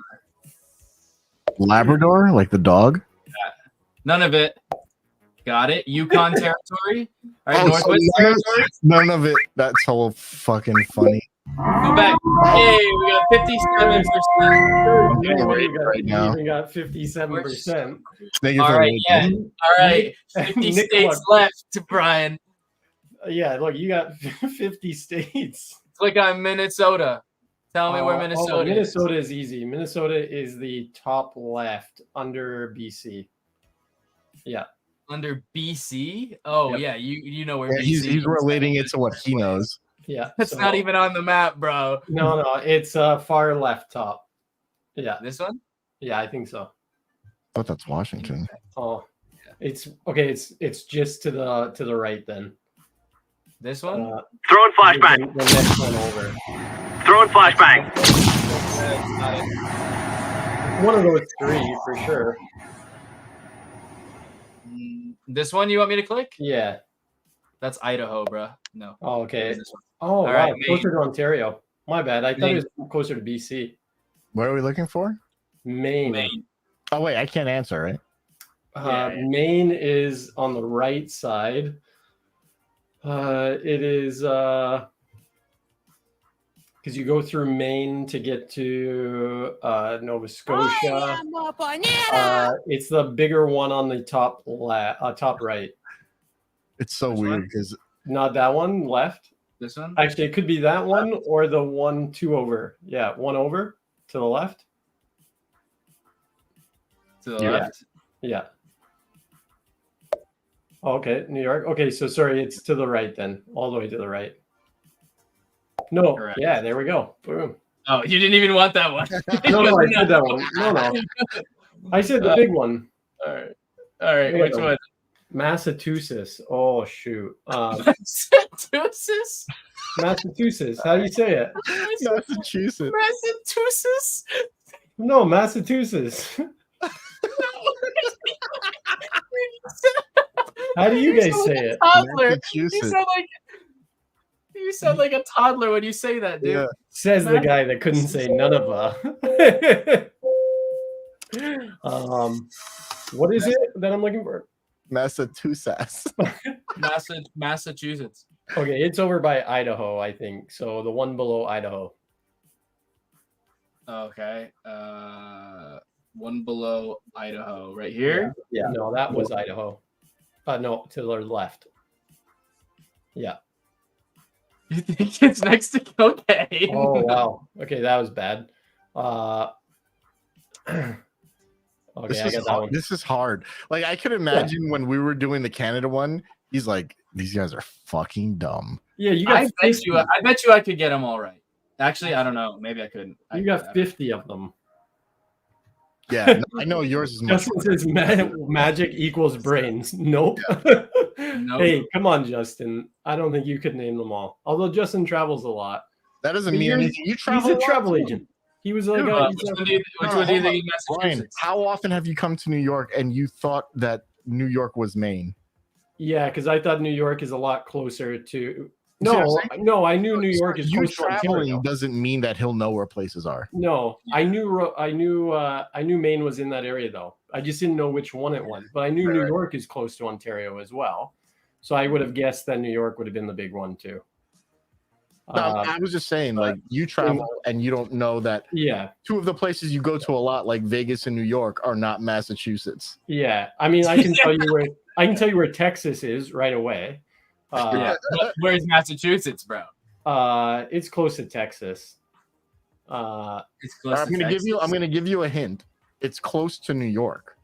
Labrador, like the dog. None of it. Got it. Yukon Territory. All right, Oh, Northwest so Territory. None of it. That's so fucking funny. Go back. Hey, we got 57%. I'm No getting way raped you got, right now. you even got 57%. Thank you All for right, the yeah. All right, 50 Nick states Clark. left, Brian. Yeah, look, you got 50 states. Click on Minnesota. Tell me where Minnesota is. Minnesota is easy. Minnesota is the top left under BC. Yeah. Under BC? Oh, Yep. yeah, you know where Yeah, BC he's is. relating it to what he knows. Yeah. It's so- not even on the map, bro. No, it's far left top. Yeah. This one? Yeah, I think so. I thought that's Washington. Oh. It's okay, it's just to the right then. This one? Throwing flashbang. The next one over. Throwing flashbang. That's not it. One of those 3 for sure. This one you want me to click? Yeah. That's Idaho, bro. No. Oh, It okay. was this one. Oh, All wow. right, Closer to Ontario. My bad. I thought Maine. it was closer to BC. What are we looking for? Maine. Maine. Oh wait, I can't answer, right? Yeah. Maine is on the right side. It is because you go through Maine to get to Nova Scotia. I am a banana. It's the bigger one on the top top right. It's so Which weird one? because Not that one left. This one? Actually, it could be that one or the 1 2 over. Yeah, 1 over to the left. To the Yeah. left. Yeah. Okay, New York. Okay, so sorry, it's to the right then, all the way to the right. No, Correct. yeah, there we go. Boom. Oh, you didn't even want that one. No, I said that one. No. I said the big one. All right. All right. There Which we go. one? Massachusetts. Oh shoot. Massachusetts? Massachusetts. How do you say it? Massachusetts. Massachusetts? No, Massachusetts. How do you guys say it? Toddler. You Massachusetts. sound like a toddler when you say that, dude. Yeah. Says the guy that couldn't say none of what is it that I'm looking for? Massachusetts. Massachusetts. Okay, it's over by Idaho, I think. So the one below Idaho. Okay. One below Idaho, right here. Yeah. No, that was Idaho. No, to the left. Yeah. You think it's next to cocaine? Oh wow. Okay, that was bad. Okay, I got that one. This is hard. Like I could imagine when we were doing the Canada one, he's like, "These guys are fucking dumb." Yeah, you got I bet 50. you. I bet you I could get them all right. Actually, I don't know. Maybe I couldn't. You got 50 of them. Yeah, no, I know yours is much. Justin says magic equals brains. Nope. Nope. Hey, come on, Justin. I don't think you could name them all. Although Justin travels a lot. That doesn't But mean you're- anything. You He's travel a lot, travel too. agent. He was like, Dude, Which one do you think in Brian, Massachusetts? how often have you come to New York and you thought that New York was Maine? yeah, because I thought New York is a lot closer to. You see what No, I'm no, I knew New York is you close to traveling Ontario. doesn't mean that he'll know where places are. No, I knew Maine was in that area though. I just didn't know which one it was, but I knew New York is close to Ontario as well. So I would have guessed that New York would have been the big one too. No, I was just saying, like, you travel and you don't know that Yeah, two of the places you go to a lot, like Vegas and New York, are not Massachusetts. yeah. I mean, I can tell you where Texas is right away. Yeah. Where's Massachusetts, bro? It's close to Texas. It's close. I'm gonna give you a hint. It's close to New York.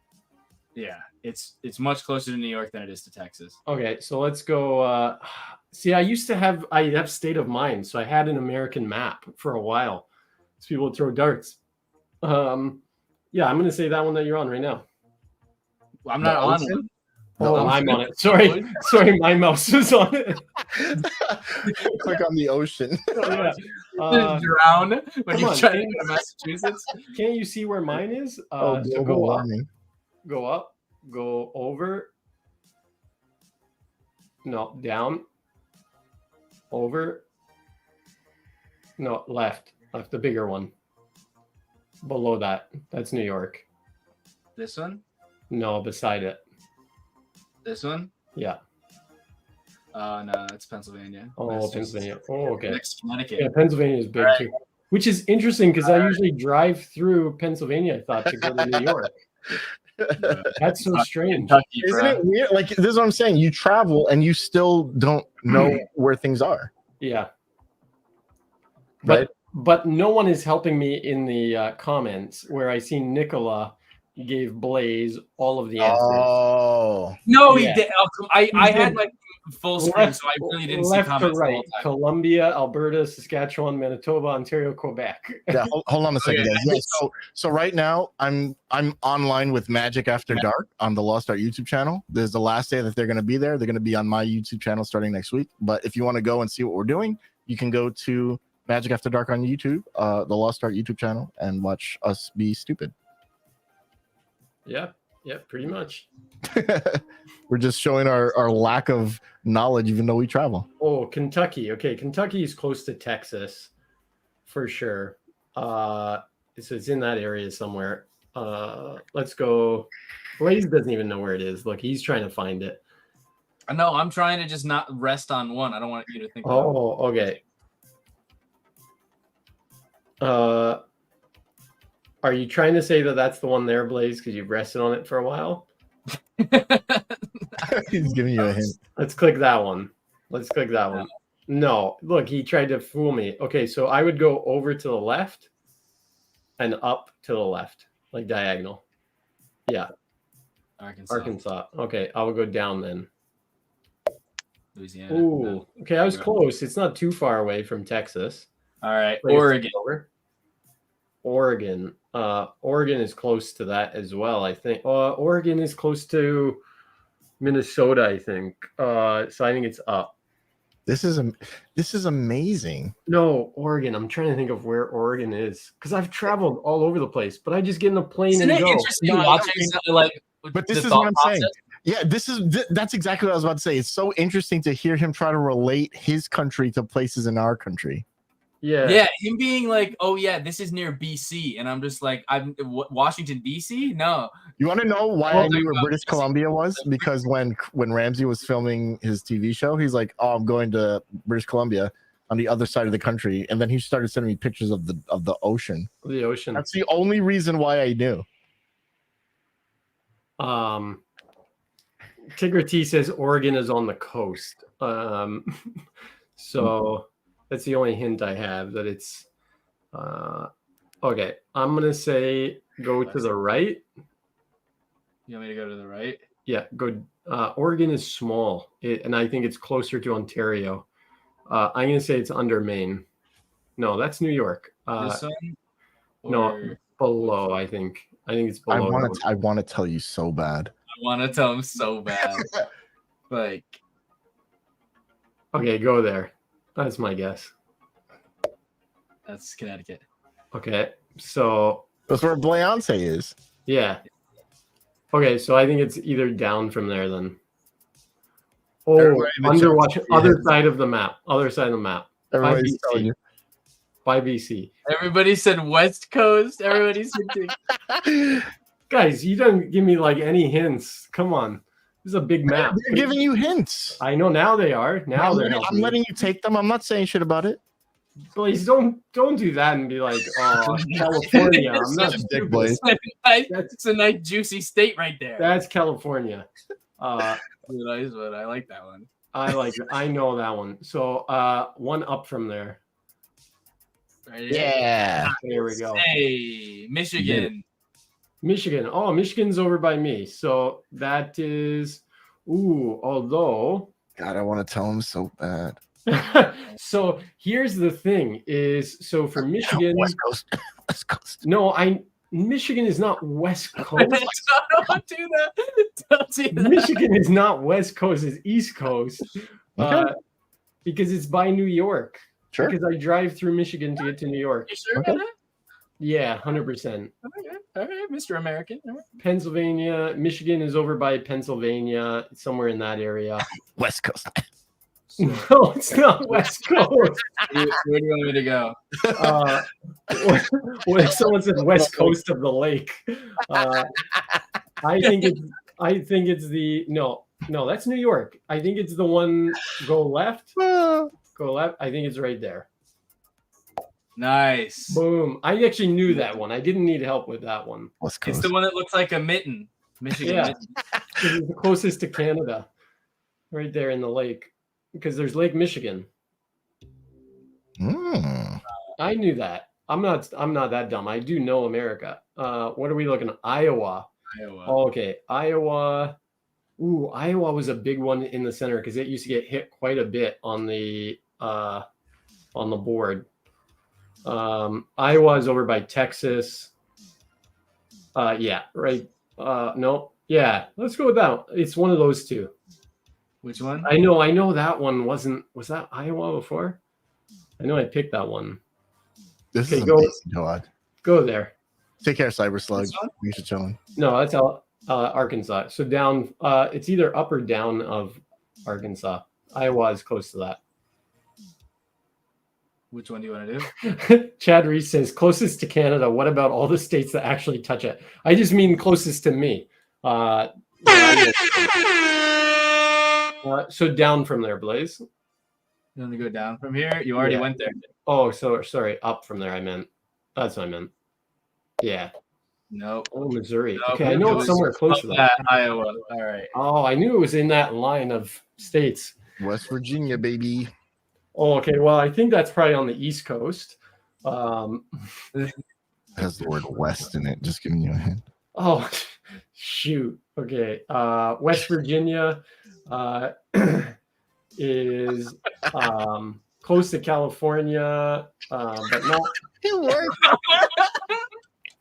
Yeah, it's much closer to New York than it is to Texas. Okay, so let's go. See, I have state of mind, so I had an American map for a while. So people would throw darts. Yeah, I'm gonna say that one that you're on right now. Well, I'm not on it. Oh, I'm on it. Sorry, my mouse was on it. Click on the ocean. Oh, yeah. Drown when you on, try to go to Massachusetts. Can't you see where mine is? Oh, So global go up, warming. go up, go over. No, down. Over. No, left. Left, the bigger one. Below that. That's New York. This one? No, beside it. This one? Yeah. No, it's Pennsylvania. Oh, Massachusetts. Pennsylvania. Oh, okay. Next, Connecticut. Yeah, Pennsylvania is big All right. too. Which is interesting because I usually drive through Pennsylvania, I thought, to go to New York. That's so strange. Kentucky, Isn't bro. it weird? Like, this is what I'm saying. You travel and you still don't know where things are. Yeah. Right? But no one is helping me in the comments where I see Nicola gave Blaze all of the answers. Oh, No, Yeah. he did. I He had did. like full screen, so I really didn't see left to comments the right. whole time. Columbia, Alberta, Saskatchewan, Manitoba, Ontario, Quebec. yeah. Hold on a second, Okay. guys. Yeah, so right now I'm online with Magic After Dark on the Lost Art YouTube channel. There's the last day that they're going to be there. They're going to be on my YouTube channel starting next week. But if you want to go and see what we're doing, you can go to Magic After Dark on YouTube, the Lost Art YouTube channel, and watch us be stupid. Yeah, pretty much. We're just showing our lack of knowledge, even though we travel. Oh, Kentucky. Okay, Kentucky is close to Texas for sure. So it's in that area somewhere. Let's go. Blaze doesn't even know where it is. Look, he's trying to find it. No, I'm trying to just not rest on one. I don't want you to think. about Oh, okay. Are you trying to say that that's the one there, Blaze, because you've rested on it for a while? He's giving you a hint. Let's click that one. Let's click that one. No, look, he tried to fool me. Okay, so I would go over to the left and up to the left, like diagonal. Yeah, Arkansas. Okay, I will go down then. Louisiana. Ooh, No. okay, I was close. It's not too far away from Texas. All right, Wait, Oregon. Oregon. Oregon is close to that as well, I think. Oregon is close to Minnesota, I think. So I think it's up. This is amazing. No, Oregon. I'm trying to think of where Oregon is because I've traveled all over the place, but I just get in a plane Isn't and it go. interesting No, watching like? But this the is thought what I'm saying. process? Yeah, that's exactly what I was about to say. It's so interesting to hear him try to relate his country to places in our country. Yeah. Yeah, him being like, "Oh yeah, this is near BC," and I'm just like, "I'm Washington DC." No, You want to know why Well, I knew where like, British Columbia was? Because when Ramsey was filming his TV show, he's like, "Oh, I'm going to British Columbia on the other side of the country," and then he started sending me pictures of the ocean. The ocean. That's the only reason why I knew. Tigger T says Oregon is on the coast. So that's the only hint I have that it's okay. I'm gonna say go to the right. you want me to go to the right? Yeah, go. Oregon is small, and I think it's closer to Ontario. I'm gonna say it's under Maine. No, that's New York. This one? no, Or- below. I think I think it's below. I want to tell you so bad. I want to tell him so bad. Like, okay, go there. That's my guess. that's Connecticut. Okay, so That's where Beyonce is. yeah. Okay, so I think it's either down from there then. Oh, Everybody in the underwatch, chat- other side of the map. Other side of the map. Everybody's BC. telling you. By BC. Everybody said West Coast. Everybody's hinting. Guys, you don't give me like any hints. Come on. This is a big map. They're giving you hints. I know now they are. Now I'm they're letting, helping I'm letting you take them. I'm not saying shit about it. Please don't do that and be like, oh, California. I'm not Such a dick, stupid. Blaze. It's a nice juicy state right there. That's California. Nice one. I like that one. I know that one. So one up from there. Right. Yeah. There we go. Hey, Michigan. Michigan. Oh, Michigan's over by me. So that is although God, I want to tell him so bad. so here's the thing is so for Michigan West Coast. West Coast. no, Michigan is not West Coast. Don't do that. Don't do that. Michigan is not West Coast, it's East Coast. Okay. Because it's by New York. Sure. Because I drive through Michigan to get to New York. You sure Okay. about that? Yeah, 100%. All right, Mr. American. All right. Pennsylvania, Michigan is over by Pennsylvania, somewhere in that area. West Coast. No, it's not West Coast. Where do you want me to go? When someone said West Coast of the lake, I think it's the no, that's New York. I think it's the one go left. Go left. I think it's right there. Nice. Boom. I actually knew that one. I didn't need help with that one. West Coast. It's the one that looks like a mitten. Michigan. Yeah. Mitten. It's the closest to Canada, right there in the lake, because there's Lake Michigan. I knew that. I'm not that dumb. I do know America. What are we looking at? Iowa. Oh, okay. Iowa. Ooh, Iowa was a big one in the center because it used to get hit quite a bit on the board. Iowa is over by Texas. Yeah, right. No, yeah. Let's go with that. It's one of those two. Which one? I know that one was that Iowa before? I know I picked that one. This Okay, is go- amazing, Todd. Go there. Take care, Cyber Slug. This one? We should chilling. No, that's Arkansas. So down, it's either up or down of Arkansas. Iowa is close to that. Which one do you want to do? Chad Reese says closest to Canada. What about all the states that actually touch it? I just mean closest to me. So down from there, Blaze. You want to go down from here? You already Yeah. went there. Oh, so sorry, up from there. I meant. That's what I meant. Yeah. Nope. Oh, Missouri. Nope. Okay, I know It it's was somewhere close to that. Iowa. All right. Oh, I knew it was in that line of states. West Virginia, baby. Oh, okay. Well, I think that's probably on the East Coast. It has the word West in it. Just giving you a hint. Oh, shoot. Okay. West Virginia is close to California, but not.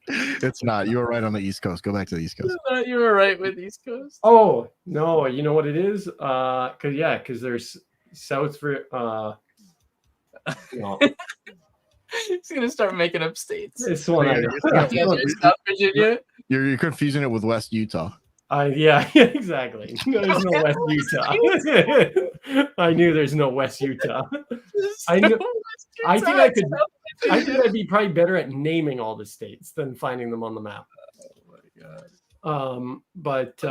It's not. You were right on the East Coast. Go back to the East Coast. You were right with East Coast. Oh no! You know what it is? Because there's South for. No, He's gonna start making up states. this one. South Virginia. You're confusing it with West Utah. Yeah, exactly. No, there's no West Utah. I knew there's no West Utah. I knew. I think I could. I think I'd be probably better at naming all the states than finding them on the map. Oh my god. But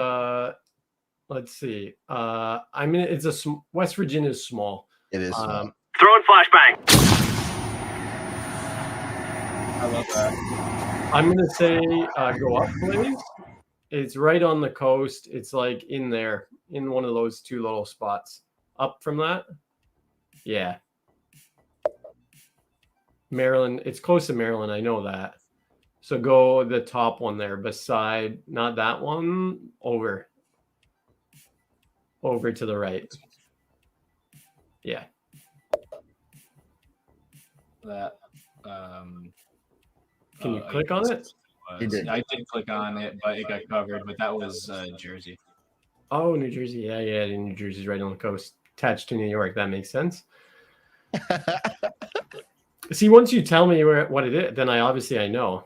let's see. I mean, West Virginia is small. It is. Throwing flashbang. I love that. I'm gonna say go up, please. It's right on the coast. It's like in there, in one of those two little spots. Up from that, yeah. Maryland. It's close to Maryland. I know that. So go the top one there, beside not that one. Over to the right. Yeah. That. Can you click on it? He did. I did click on it, but it got covered. But that was Jersey. Oh, New Jersey. Yeah. New Jersey's right on the coast, attached to New York. That makes sense. See, once you tell me what it is, then I know.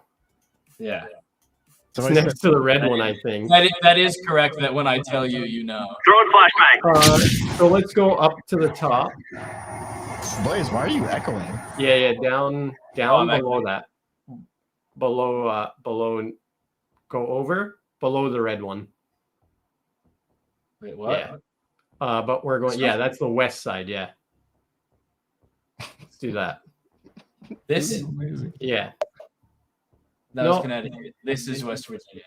Yeah. It's next to the red one, I think. That is correct. That when I tell you, you know. Throwing flashbang. So let's go up to the top. Blaze, why are you echoing? Yeah. Down below that. Below. Go over below the red one. Wait, what? Yeah. But we're going. Yeah, that's the west side. Yeah. Let's do that. This. Yeah. That was Connecticut. This is West Virginia.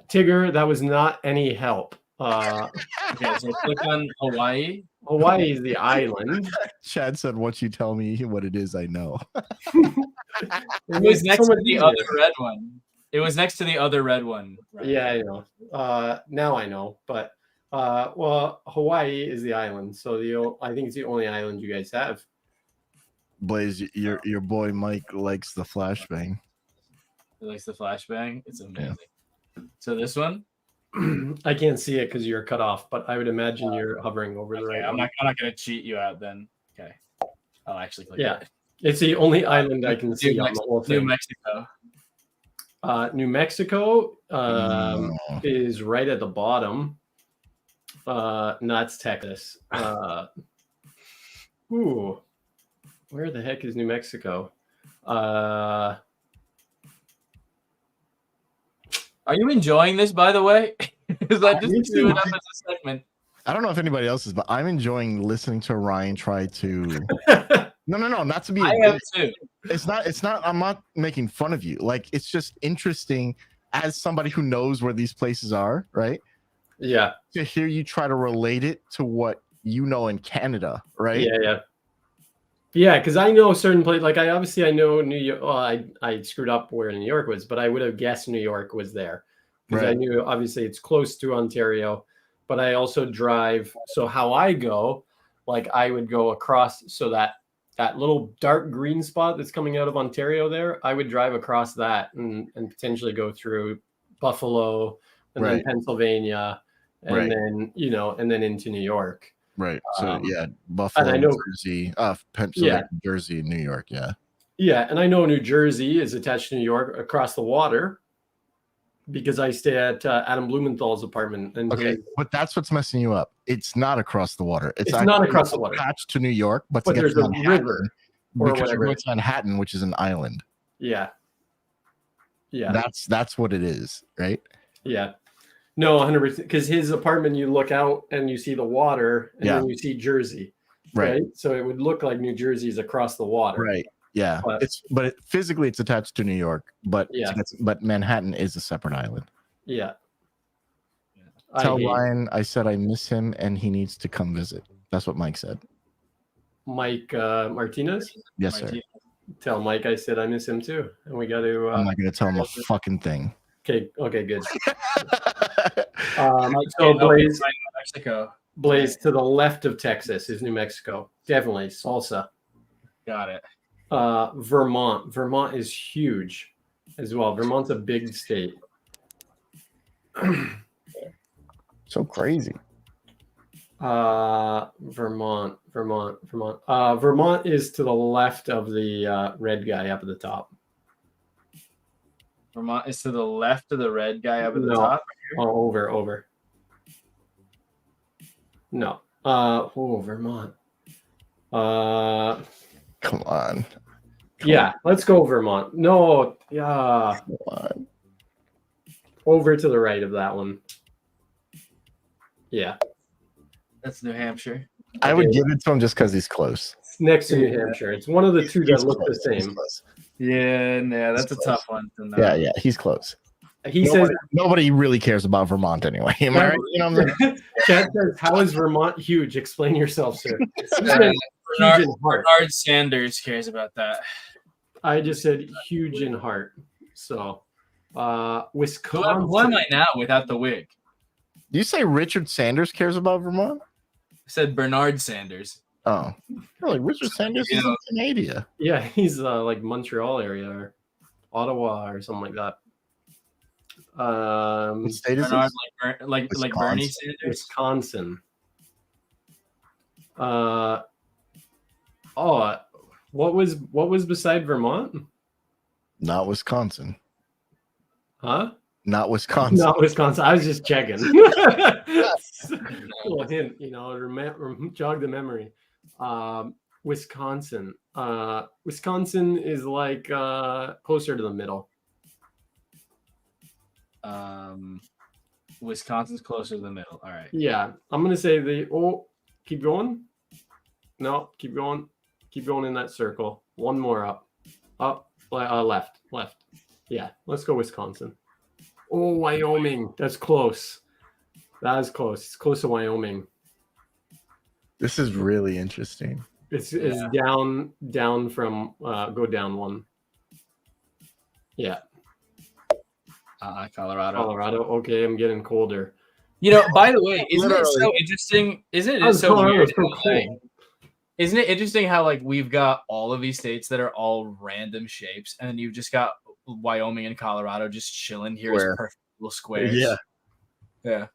Tigger, that was not any help. Okay, so click on Hawaii. Hawaii is the island. Chad said, once you tell me what it is, I know. It was next to the other red one. It was next to the other red one. Right? Yeah, I know. Now I know. But, well, Hawaii is the island. So I think it's the only island you guys have. Blaze, your boy Mike likes the flashbang. He likes the flashbang. It's amazing. Yeah. So this one? I can't see it because you're cut off, but I would imagine you're hovering over the right. I'm not going to cheat you out then. Okay. I'll actually click it. It's the only island I can see on the whole thing. New Mexico. New Mexico is right at the bottom. No, that's Texas. Where the heck is New Mexico? Are you enjoying this, by the way? Is I just do it up as a segment? I don't know if anybody else is, but I'm enjoying listening to Ryan try to. No, not to be. I am too. It's not. I'm not making fun of you. Like, it's just interesting as somebody who knows where these places are, right? Yeah. To hear you try to relate it to what you know in Canada, right? Yeah, because I know certain places. Like, I know New York. Well, I screwed up where New York was, but I would have guessed New York was there because I knew obviously it's close to Ontario. But I also drive. So how I go, like I would go across. So that little dark green spot that's coming out of Ontario there, I would drive across that and potentially go through Buffalo and then Pennsylvania and then and then into New York. Right. So Buffalo, Jersey, Pennsylvania, Jersey, New York. Yeah. Yeah, and I know New Jersey is attached to New York across the water because I stay at Adam Blumenthal's apartment. And but that's what's messing you up. It's not across the water. It's not across the water. Attached to New York, but there's a river or whatever. It's Manhattan, which is an island. Yeah. That's what it is, right? Yeah. No, 100%. Because his apartment, you look out and you see the water, and then you see Jersey, right? So it would look like New Jersey is across the water, right? Yeah, but physically it's attached to New York, but Manhattan is a separate island. Yeah. Tell Ryan I said I miss him and he needs to come visit. That's what Mike said. Mike Martinez. Yes, sir. Tell Mike I said I miss him too, and we got to. I'm not going to tell him a fucking thing. Okay, good. So Blaze to the left of Texas is New Mexico. Definitely salsa. Got it. Vermont is huge as well. Vermont's a big state. So crazy. Vermont. Vermont is to the left of the red guy up at the top. Vermont is to the left of the red guy up at the top. Oh, over. No. Vermont. Come on. Let's go Vermont. No. Yeah. Come on. Over to the right of that one. Yeah. That's New Hampshire. I would give it to him just because he's close. It's next to New Hampshire. It's one of the two that look the same. Yeah, that's a tough one. Yeah, he's close. He says nobody really cares about Vermont anyway. Am I right? Chad says, "How is Vermont huge? Explain yourself, sir." Bernard Sanders cares about that. I just said huge in heart. So, Wisconsin. Who am I now without the wig? You say Richard Sanders cares about Vermont? I said Bernard Sanders. Oh, really? Richard Sanders is in Canada. Yeah, he's like Montreal area or Ottawa or something like that. What state is Bernard, this? like Bernie Sanders. Wisconsin. What was beside Vermont? Not Wisconsin. Huh? Not Wisconsin. Not Wisconsin. I was just checking. Little hint, jog the memory. Wisconsin. Wisconsin is like closer to the middle. Wisconsin's closer to the middle. All right. Yeah, I'm gonna say keep going. No, keep going. Keep going in that circle. One more up. Left. Yeah, let's go Wisconsin. Oh, Wyoming. That's close. That is close. It's close to Wyoming. This is really interesting. It's down from go down one. Yeah. Colorado. Okay, I'm getting colder. By the way, isn't it so interesting? Isn't it so weird? Isn't it interesting how like we've got all of these states that are all random shapes, and then you've just got Wyoming and Colorado just chilling here as perfect little squares. Yeah.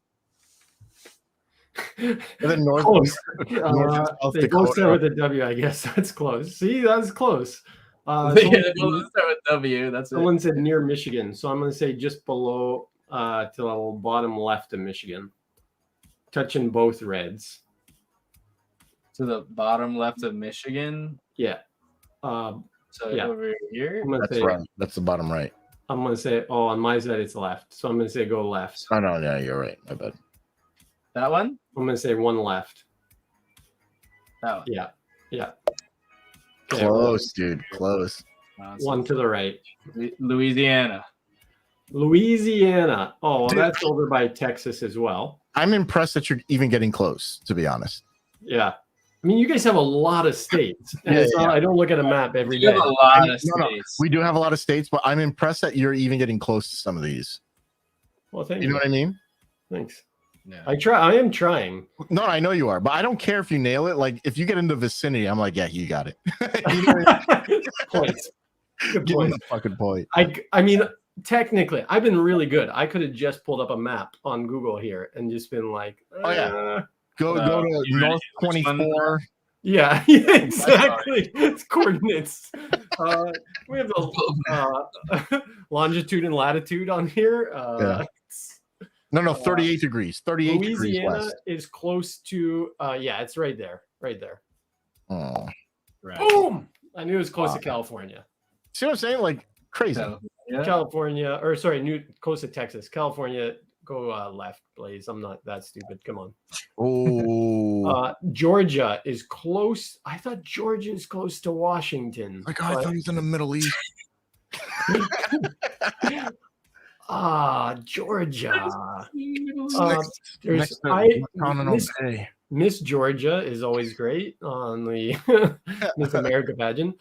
And then North and South they both start with a W, I guess. That's close. See, that's close. Start with W. That's someone said near Michigan, so I'm going to say just below to the bottom left of Michigan, touching both reds. To the bottom left of Michigan. Yeah. Over here. That's right. That's the bottom right. I'm going to say, on my side it's left, so I'm going to say go left. Oh no, yeah, you're right. My bad. That one? I'm going to say one left. That one. Yeah. Close, dude. Close. One to the right. Louisiana. Oh, well, that's over by Texas as well. I'm impressed that you're even getting close, to be honest. Yeah. I mean, you guys have a lot of states. And I don't look at a map every day. We have a lot of states. No, we do have a lot of states, but I'm impressed that you're even getting close to some of these. Well, thank you. You know what I mean? Thanks. Yeah. I am trying. No, I know you are, but I don't care if you nail it. Like, if you get into vicinity, I'm like, yeah, you got it. You know what I mean? Points. Good Give point. me the fucking point. I mean, technically, I've been really good. I could have just pulled up a map on Google here and just been like, oh yeah, go to North 24. Yeah, exactly. It's coordinates. We have the longitude and latitude on here. No, 38 degrees. 38 Louisiana degrees west. is close to. It's right there. Oh, Right. Boom! I knew it was close to California. See what I'm saying? Like crazy. So, yeah. California, close to Texas. California, go left, Blaze. I'm not that stupid. Come on. Oh. Georgia is close. I thought Georgia is close to Washington. I thought he was in the Middle East. Georgia. Miss Georgia is always great on the Miss America pageant.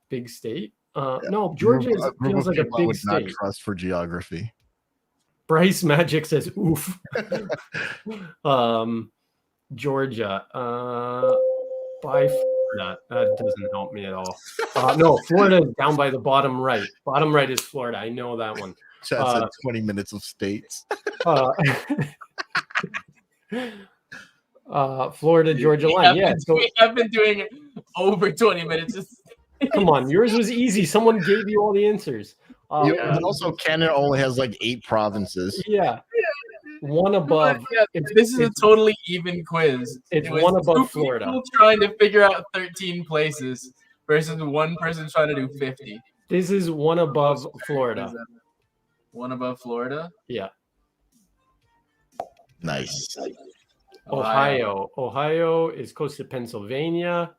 Big state. No, Georgia feels like a big state. Not trust for geography. Bryce Magic says, "Oof." Georgia. By Florida. That doesn't help me at all. No, Florida is down by the bottom right. Bottom right is Florida. I know that one. Chad said 20 minutes of states. Florida, Georgia line. We have been doing over 20 minutes. Come on, yours was easy. Someone gave you all the answers. Also, Canada only has like 8 provinces. Yeah. One above. This is a totally even quiz. It's one above Florida. People trying to figure out 13 places versus one person trying to do 50. This is one above Florida. One above Florida? Yeah. Nice. Ohio. Ohio is close to Pennsylvania.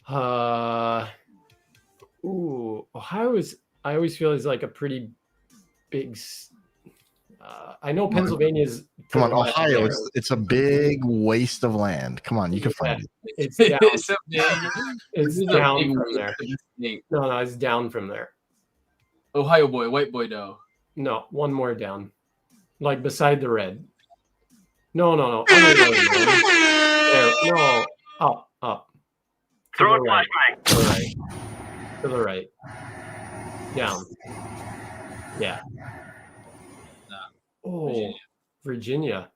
Ohio is, I always feel is like a pretty big. I know Pennsylvania is. Come on, Ohio. It's a big waste of land. Come on, you can find it. It's down. It's down from there. No, it's down from there. Ohio boy, white boy dough. No, one more down, like beside the red. No. There, no, up. Throw it flashbang. To the right. Down. Yeah. Oh, Virginia. Virginia.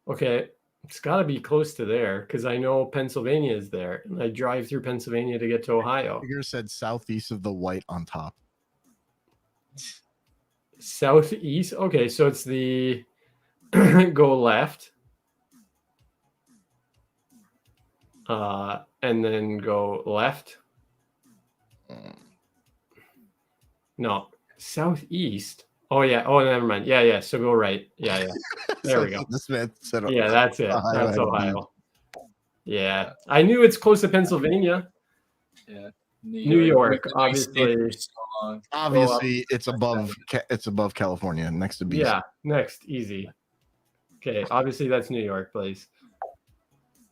Okay. It's got to be close to there because I know Pennsylvania is there. And I drive through Pennsylvania to get to Ohio. Figure said southeast of the white on top. Southeast. Okay. So it's the go left. And then go left. No, southeast. Oh yeah. Oh, never mind. Yeah. So go right. Yeah. There we go. This man said, Yeah, that's it. Ohio That's had Ohio. Yeah, I knew it's close to Pennsylvania. Yeah. New York, We've been obviously. for so long. obviously it's above California, next to BC. Yeah, next, easy. Okay, obviously that's New York, please.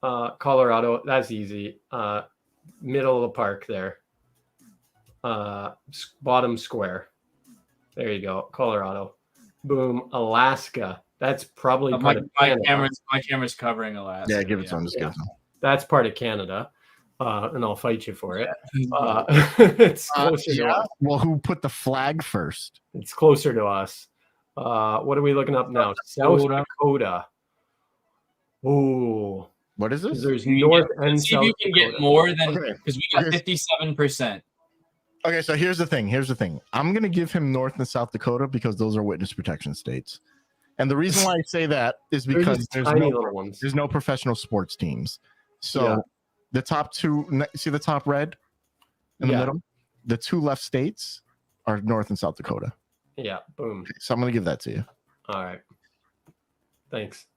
Colorado, that's easy. Middle of the park there. Bottom square. There you go, Colorado. Boom, Alaska. That's probably part of Canada. My camera's covering Alaska. Yeah, give it to him. Just give it to him. That's part of Canada. And I'll fight you for it. It's closer to us. Well, who put the flag first? It's closer to us. What are we looking up now? South Dakota. Oh, What is this? there's North and See if South you can Dakota. get more than Okay. because we got 57%. Okay, so here's the thing. I'm gonna give him North and South Dakota because those are witness protection states. And the reason why I say that is They're because just there's tiny no, little ones. there's no professional sports teams. So Yeah. the top two, see the top red in the Yeah. middle? The two left states are North and South Dakota. Yeah, boom. Okay, so I'm gonna give that to you. All right. Thanks.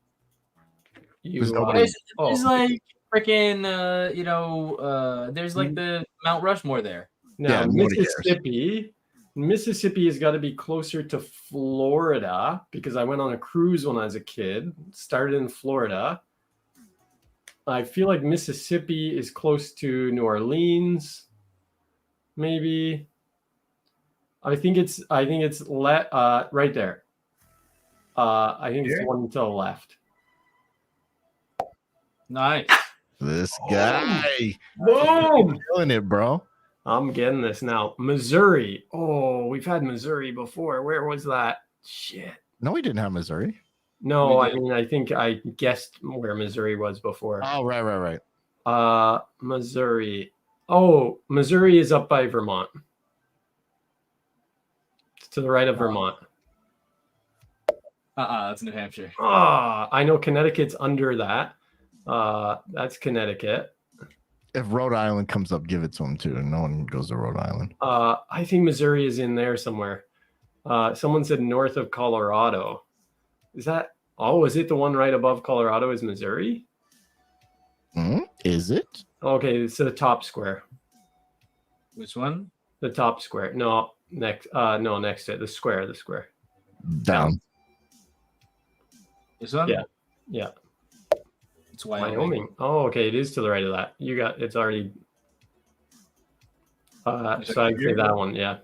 There's nobody- There's like freaking, there's like the Mount Rushmore there. Now, Yeah, nobody cares. Mississippi has got to be closer to Florida because I went on a cruise when I was a kid. Started in Florida. I feel like Mississippi is close to New Orleans. Maybe. I think it's right there. I think it's Here? one to the left. Nice. This guy Boom! killing it, bro. I'm getting this now. Missouri. Oh, we've had Missouri before. Where was that? Shit. No, we didn't have Missouri. No, We I did. mean, I think I guessed where Missouri was before. Oh, right. Missouri. Oh, Missouri is up by Vermont. It's to the right of Vermont. That's New Hampshire. I know Connecticut's under that. That's Connecticut. If Rhode Island comes up, give it to him too. No one goes to Rhode Island. I think Missouri is in there somewhere. Someone said north of Colorado. Is it the one right above Colorado is Missouri? Is it? Okay, it's the top square. Which one? The top square. No, next to it. The square. Down. This one? Yeah. It's Wyoming. Wyoming. Oh, okay. It is to the right of that. It's already. So I'd say that one. Yeah.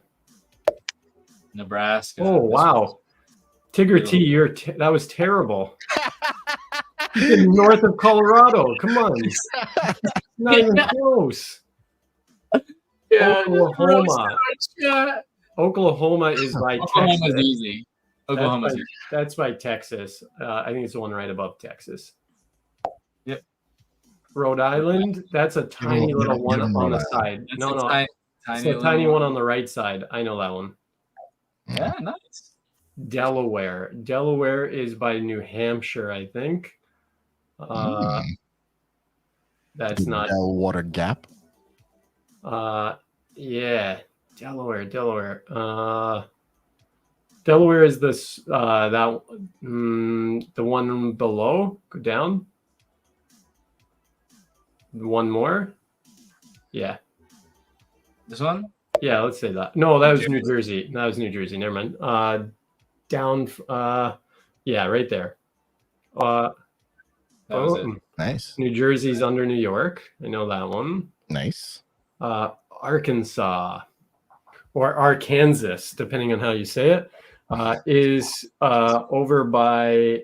Nebraska. Oh, This wow. Tigger T, that was terrible. North of Colorado. Come on. Not even close. Yeah, Oklahoma is by Oklahoma's Texas. easy. Oklahoma's easy. That's by Texas. I think it's the one right above Texas. Yep. Rhode Island, that's a tiny little one Rhode on the Island. side. That's No, a it's a tiny one on the right side. I know that one. Yeah, nice. Delaware. Delaware is by New Hampshire, I think. That's not. Delwater Gap. Yeah, Delaware. Delaware is this the one below. Go down. One more. Yeah. This one? Yeah, let's say that. No, that was New Jersey. Never mind. Down. Yeah, right there. That was it. Nice. New Jersey's under New York. I know that one. Nice. Arkansas or Arkansas, depending on how you say it, is over by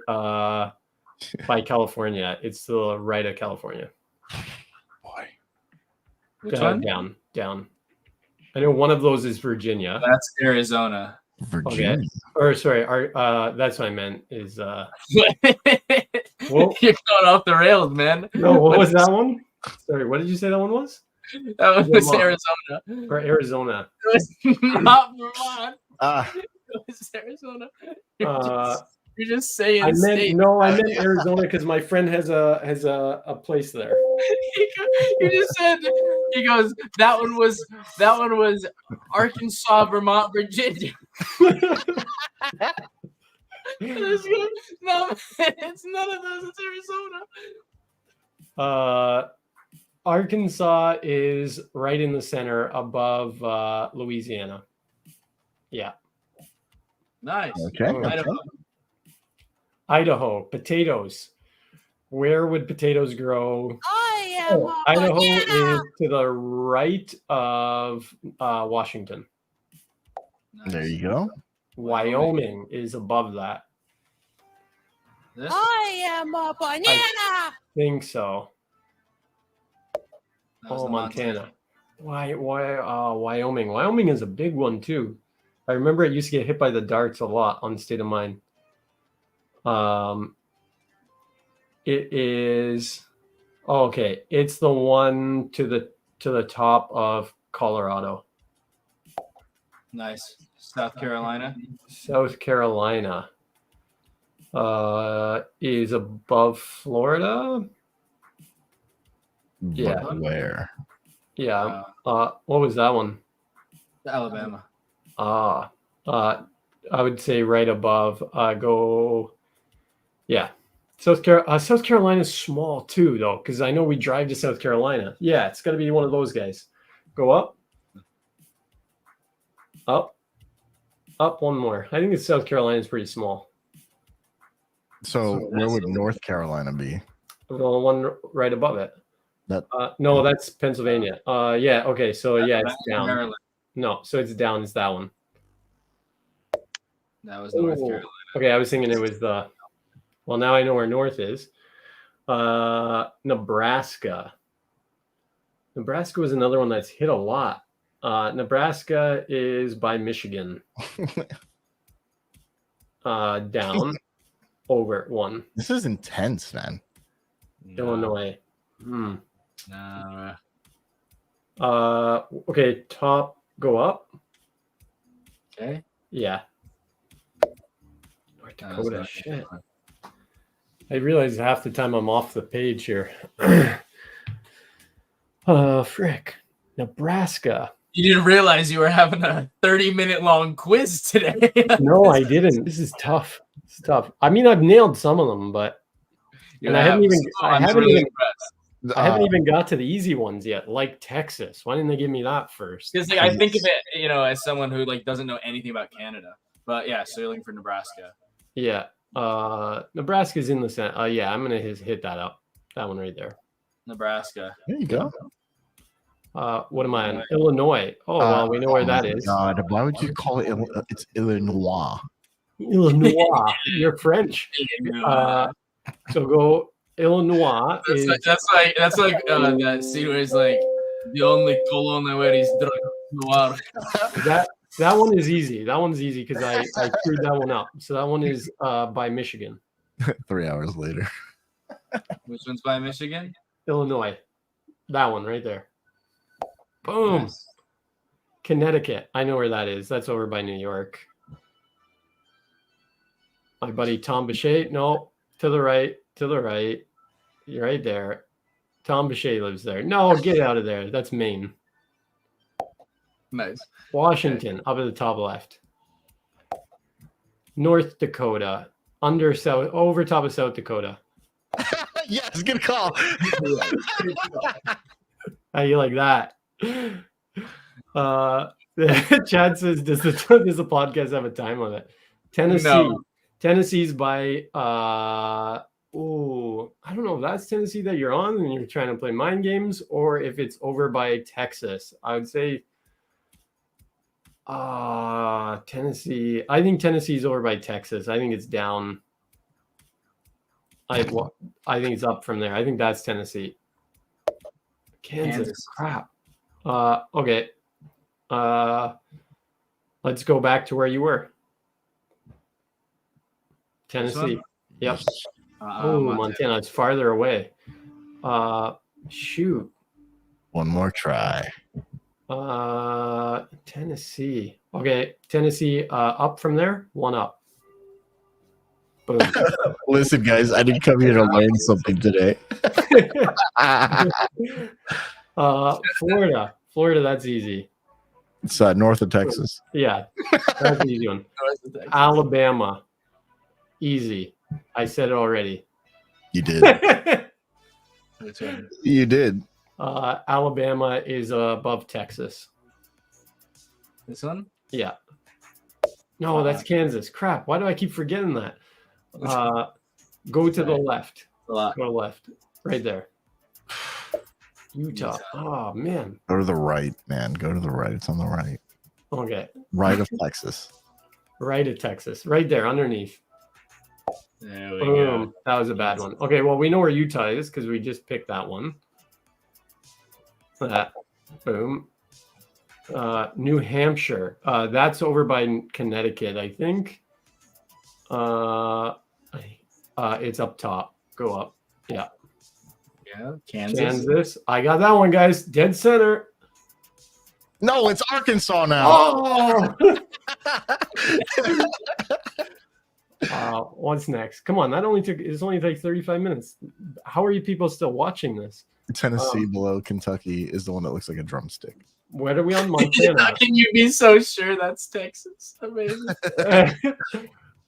California. It's to the right of California. Boy. Which one? Down. I know one of those is Virginia. That's Arizona. Virginia. Okay. Or sorry, that's what I meant is You're going off the rails, man. no, what was that one? Sorry, what did you say that one was? That was Vermont. Arizona. Or Arizona. It was not Vermont. Ah, It was Arizona. Uh, You're just saying I meant state. I meant Arizona because my friend has a place there. You just said, he goes, that one was Arkansas, Vermont, Virginia. No, it's none of those. It's Arizona. Arkansas is right in the center above Louisiana. Yeah. Nice. okay. Idaho, potatoes. Where would potatoes grow? I am a Idaho banana. is to the right of Washington. Nice. There you go. Wyoming is above that. This? I am a banana. Think so. That was Oh, the Montana. Why Wyoming? Wyoming is a big one too. I remember it used to get hit by the darts a lot on State of Mind. It is okay. It's the one to the top of Colorado. Nice. South Carolina. South Carolina is above Florida. But Yeah. where? Yeah. What was that one? Alabama. I would say right above. Yeah. South Carolina is small too, though, because I know we drive to South Carolina. Yeah, it's got to be one of those guys. Go up. Up one more. I think it's South Carolina is pretty small. So where would North Carolina be? The one right above it. That No, that's Pennsylvania. Yeah. Okay. So yeah, it's down. Maryland. No, so it's down. It's that one. That was North Ooh. Carolina. Okay, I was thinking it was the. Well, now I know where North is. Nebraska. Nebraska was another one that's hit a lot. Nebraska is by Michigan. Down. Over one. This is intense, man. Illinois. No. Okay, top go up. Okay. Yeah. North That was Dakota. North Shit. Carolina. I realize half the time I'm off the page here. Frick. Nebraska. You didn't realize you were having a 30-minute long quiz today. No, I didn't. This is tough. It's tough. I mean, I've nailed some of them, but I haven't even got to the easy ones yet, like Texas. Why didn't they give me that first? Because I think of it, as someone who doesn't know anything about Canada. But yeah, so you're looking for Nebraska. Yeah. Nebraska's in the center. Yeah, I'm gonna hit that up. That one right there. Nebraska. There you go. What am I on? Illinois. Oh well, we know where that is. God, why would you call it? It's Illinois. Illinois. You're French. So go Illinois. That's like that scene where it's like the only cologne where is noir. That one is easy. That one's easy because I screwed that one up. So that one is by Michigan. 3 hours later. Which one's by Michigan? Illinois. That one right there. Boom. Nice. Connecticut. I know where that is. That's over by New York. My buddy Tom Bechet. No, to the right. To the right. You're right there. Tom Bechet lives there. No, get out of there. That's Maine. Nice. Washington, up at the top left. North Dakota, over top of South Dakota. Yes, good call. How you like that? Chad says, does the podcast have a time limit? Tennessee. No. Tennessee's by I don't know if that's Tennessee that you're on and you're trying to play mind games, or if it's over by Texas. I would say Tennessee. I think Tennessee's over by Texas. I think it's down. I think it's up from there. I think that's Tennessee. Kansas. Crap. Okay. Let's go back to where you were. This Tennessee. one? Yep. Oh, Montana. It's farther away. Shoot. One more try. Tennessee. Okay, Tennessee. Up from there. One up. Boom. Listen, guys, I didn't come here to learn something today. Florida. Florida. That's easy. It's north of Texas. Yeah, that's an easy one. Alabama. Easy. I said it already. You did. You did. Alabama is above Texas. This one? Yeah. No, that's Kansas. Crap. Why do I keep forgetting that? Go to the left. Go to the left. Right there. Utah. Oh, man. Go to the right, man. Go to the right. It's on the right. Okay. Right of Texas. Right of Texas. Right there underneath. There we Boom. go. That was a bad one. Okay, well, we know where Utah is because we just picked that one. Boom. New Hampshire. That's over by Connecticut, I think. It's up top. Go up. Yeah. Yeah. Kansas. Kansas. I got that one, guys. Dead center. No, it's Arkansas now. Oh! What's next? Come on, it's only like 35 minutes. How are you people still watching this? Tennessee below Kentucky is the one that looks like a drumstick. What are we on? Montana. How can you be so sure that's Texas? Amazing.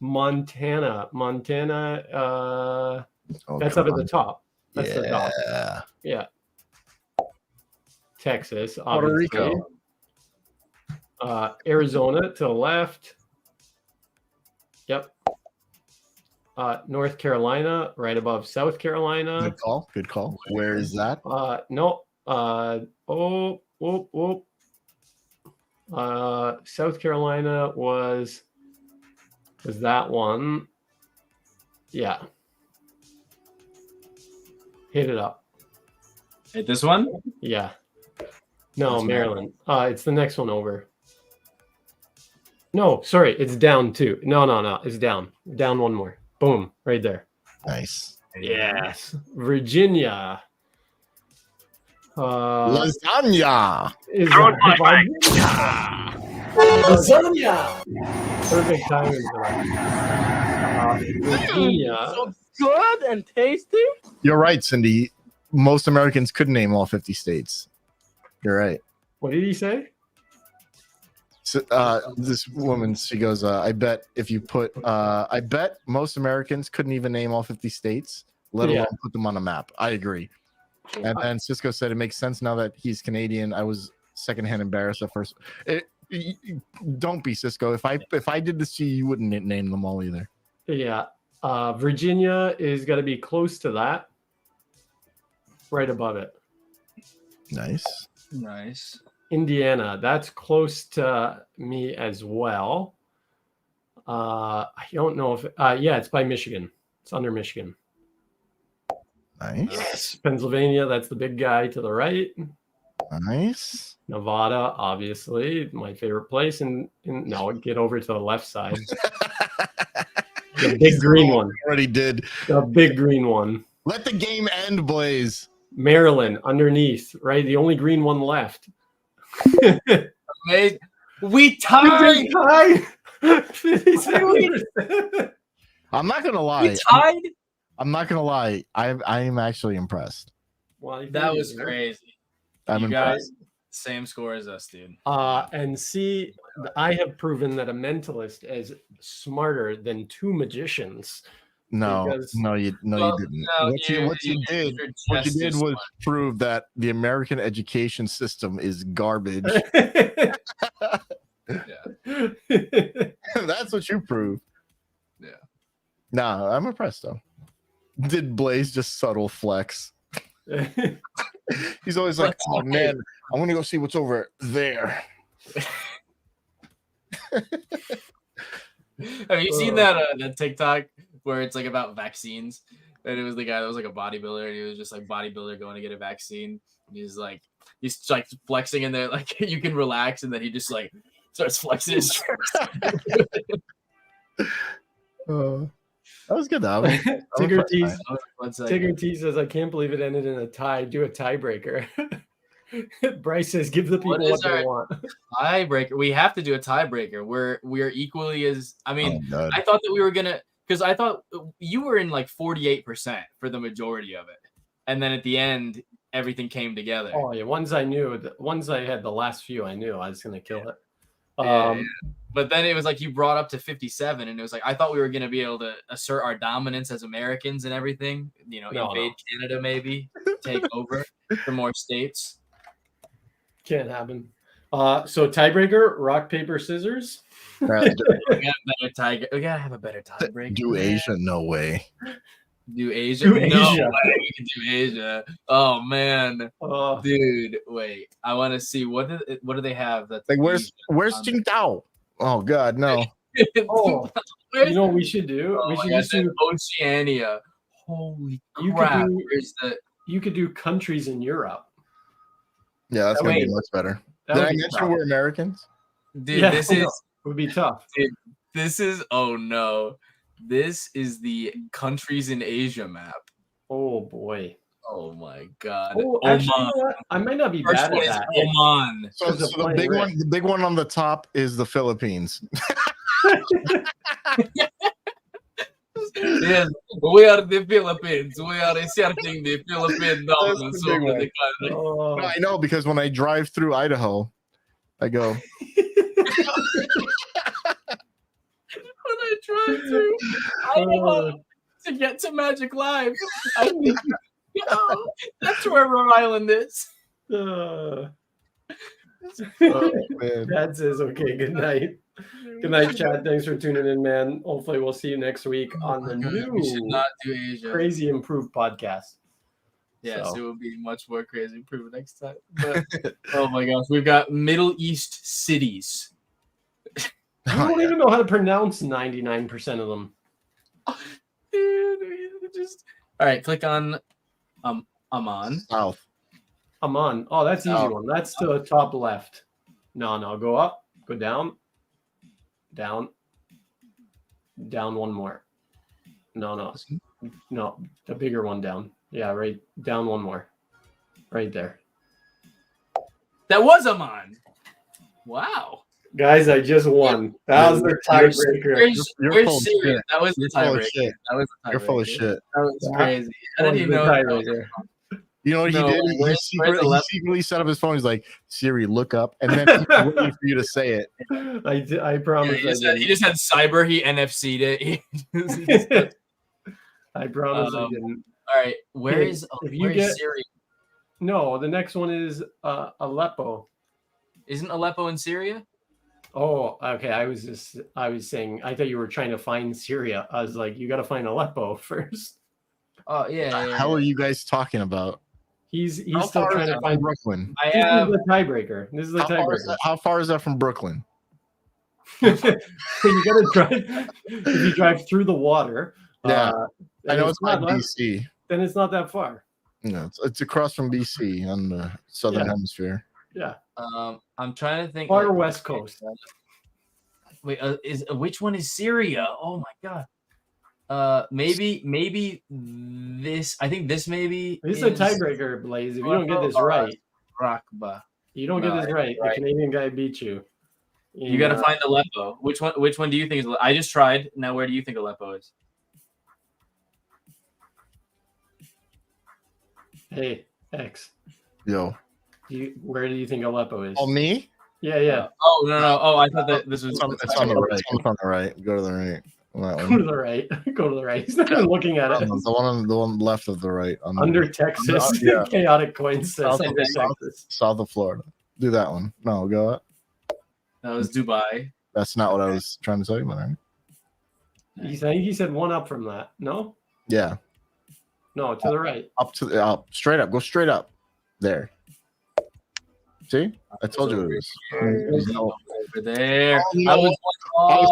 Montana. That's up at the top. That's the top. Yeah. Texas, obviously. Puerto Rico. Arizona to the left. Yep. North Carolina, right above South Carolina. Good call. Good call. Where is that? No. South Carolina was that one. Yeah. Hit it up. Hit this one? Yeah. No, That's Maryland. It's the next one over. No, sorry, it's down two. No. It's down. Down one more. Boom. Right there. Nice. Yes. Virginia. Lasagna. Is Lasagna. Perfect timing for that. Virginia. So good and tasty. You're right, Cindy. Most Americans couldn't name all 50 states. You're right. What did he say? So, this woman, she goes, I bet most Americans couldn't even name all 50 states, let alone put them on a map. I agree. And then Cisco said it makes sense now that he's Canadian. I was secondhand embarrassed at first. Don't be, Cisco. If I did this to you, you wouldn't name them all either. Yeah. Virginia is going to be close to that. Right above it. Nice. Indiana, that's close to me as well. I don't know if it's by Michigan. It's under Michigan. Nice. Yes. Pennsylvania, that's the big guy to the right. Nice. Nevada, obviously, my favorite place. And no, get over to the left side. The big green one. Already did. The big green one. Let the game end, Blaze. Maryland, underneath, right? The only green one left. Amazing. We tied. I'm not gonna lie. We tied. I'm not gonna lie. I am actually impressed. Well, That was crazy. I'm You impressed. guys, same score as us, dude. And see, I have proven that a mentalist is smarter than two magicians. No, because- you didn't. What you did was prove that the American education system is garbage. That's what you proved. Yeah. Nah, I'm impressed though. Did Blaze just subtle flex? He's always like, "Oh man, I'm gonna go see what's over there." Have you seen that TikTok where it's like about vaccines? And it was the guy that was like a bodybuilder, and he was just like bodybuilder going to get a vaccine. And he's like flexing in there, like you can relax, and then he just like Starts flexing his tricks. That was good though. Tigger T says, I can't believe it ended in a tie. Do a tiebreaker. Bryce says, give the people what they want. Tiebreaker. We have to do a tiebreaker. We're equally as. I mean, I thought that we were gonna, because I thought you were in like 48% for the majority of it, and then at the end everything came together. Oh yeah, ones I knew. The ones I had the last few, I knew I was gonna kill it. Yeah. But then it was like you brought up to 57, and it was like I thought we were gonna be able to assert our dominance as Americans and everything. You know, invade Canada, maybe take over for more states. Can't happen. So tiebreaker, rock paper scissors. We gotta have a better tiebreaker. Do Asia? No way. Do Asia? No way we can do Asia. Oh man, dude, wait. I want to see what do they have? That's like where's Qingdao? Oh God, no. You know what we should do? We should just do Oceania. Holy crap! You could do countries in Europe. Yeah, that's gonna be much better. Did I mention we're Americans? Dude, yeah, this would be tough. Dude, this is This is the countries in Asia map. Oh boy. Oh my God. Oh, actually, I might not be bad at that. Oman. So the big one on the top is the Philippines. Yes, we are the Philippines. We are asserting the Philippine dominance over the country. No, I know, because when I drive through Idaho, I go. When I drive through Idaho to get to Magic Live, I think that's where Rhode Island is. Dad says, okay, good night. Good night, Chad. Thanks for tuning in, man. Hopefully we'll see you next week on the new Crazy Improved podcast. Yes, it will be much more crazy improved next time. But, oh my gosh, we've got Middle East cities. I don't even know how to pronounce 99% of them. Dude, all right, click on Amman. South. Amman. Oh, that's easy one. That's to the top left. No, go up, go down, down one more. No, the bigger one down. Yeah, right down one more. Right there. That was Amman. Wow. Guys, I just won. That was the tiebreaker. Where's Syria? That was the tiebreaker. You're full of shit. That was crazy. I didn't even know. You know what he did? He secretly set up his phone. He's like, Siri, look up. And then he's waiting for you to say it. I promise. He just had cyber. He NFC'd it. I promise I didn't. All right. Where is Syria? No, the next one is Aleppo. Isn't Aleppo in Syria? Oh, okay. I was saying, I thought you were trying to find Syria. I was like, you got to find Aleppo first. Oh, yeah. What the hell are you guys talking about? He's still trying to find Brooklyn. This is the tiebreaker. This is the tiebreaker. How far is that from Brooklyn? You got to drive. If you drive through the water, I know it's not BC. Then it's not that far. No, it's across from BC on the southern hemisphere. Yeah. I'm trying to think. Far west coast. Wait, which one is Syria? Oh my God. Maybe this. I think this maybe. This is a tiebreaker, Blaze. If you don't get this right, Rakba. You don't get this right. The Canadian guy beat you. You got to find Aleppo. Which one do you think is? I just tried. Now, where do you think Aleppo is? Hey, X. Yo. Where do you think Aleppo is? Oh, me? Yeah. Oh no. Oh, I thought that this was. It's on the right. It's on the right. Go to the right. Go to the right. Go to the right. He's not even looking at it. The one left of the right. Under Texas. Chaotic coin says under Texas. South of Florida. Do that one. No, go up. That was Dubai. That's not what I was trying to say, but right. He said one up from that. No? Yeah. No, to the right. Up straight up. Go straight up. There. See? I told you it was. Over there. I was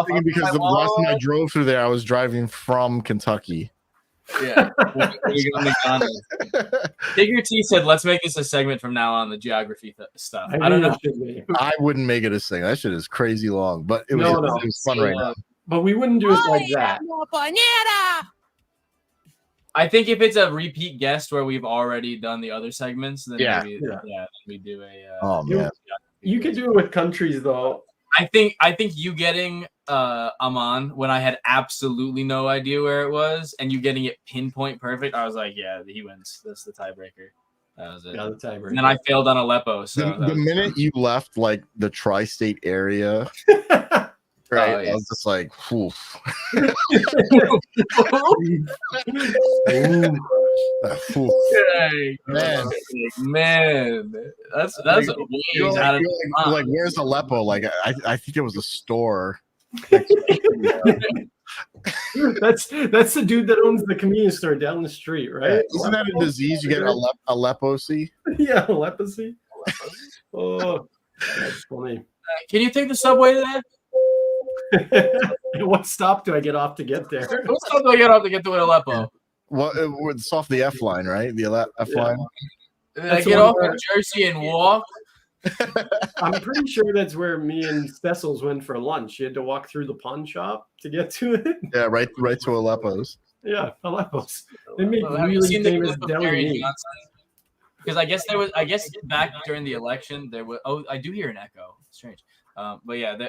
thinking because the last time I drove through there, I was driving from Kentucky. Yeah. We got McDonald's. Figure T said, let's make this a segment from now on, the geography stuff. I don't know. It should be. I wouldn't make it a thing. That shit is crazy long, but it was, No, it was fun right now. But we wouldn't do it like that. am a banana. I think if it's a repeat guest where we've already done the other segments, then maybe we do a. Oh man, you could do it with countries though. I think you getting Aman when I had absolutely no idea where it was, and you getting it pinpoint perfect. I was like, yeah, he wins. That's the tiebreaker. That was it. Yeah, the tiebreaker. And then I failed on Aleppo. So the minute you left like the tri-state area, right? Yeah. I was just like, oof. Man, that's like, ways out of like where's Aleppo? Like I think it was a store. That's the dude that owns the convenience store down the street, right? Yeah. Isn't that a disease? You get Aleppo-see? Yeah, leprosy. Oh, that's funny. Can you take the subway there? What stop do I get off to get there? What stop do I get off to get to Aleppo? Well, it's off the F line, right? The F line. I get off at Jersey and walk. I'm pretty sure that's where me and Cecil's went for lunch. You had to walk through the pawn shop to get to it. Yeah, right to Aleppo's. Yeah, Aleppo's. They make Have you really seen the famous clip of deli Gary meat. Johnson? Because I guess back during the election there was. Oh, I do hear an echo. Strange. But yeah,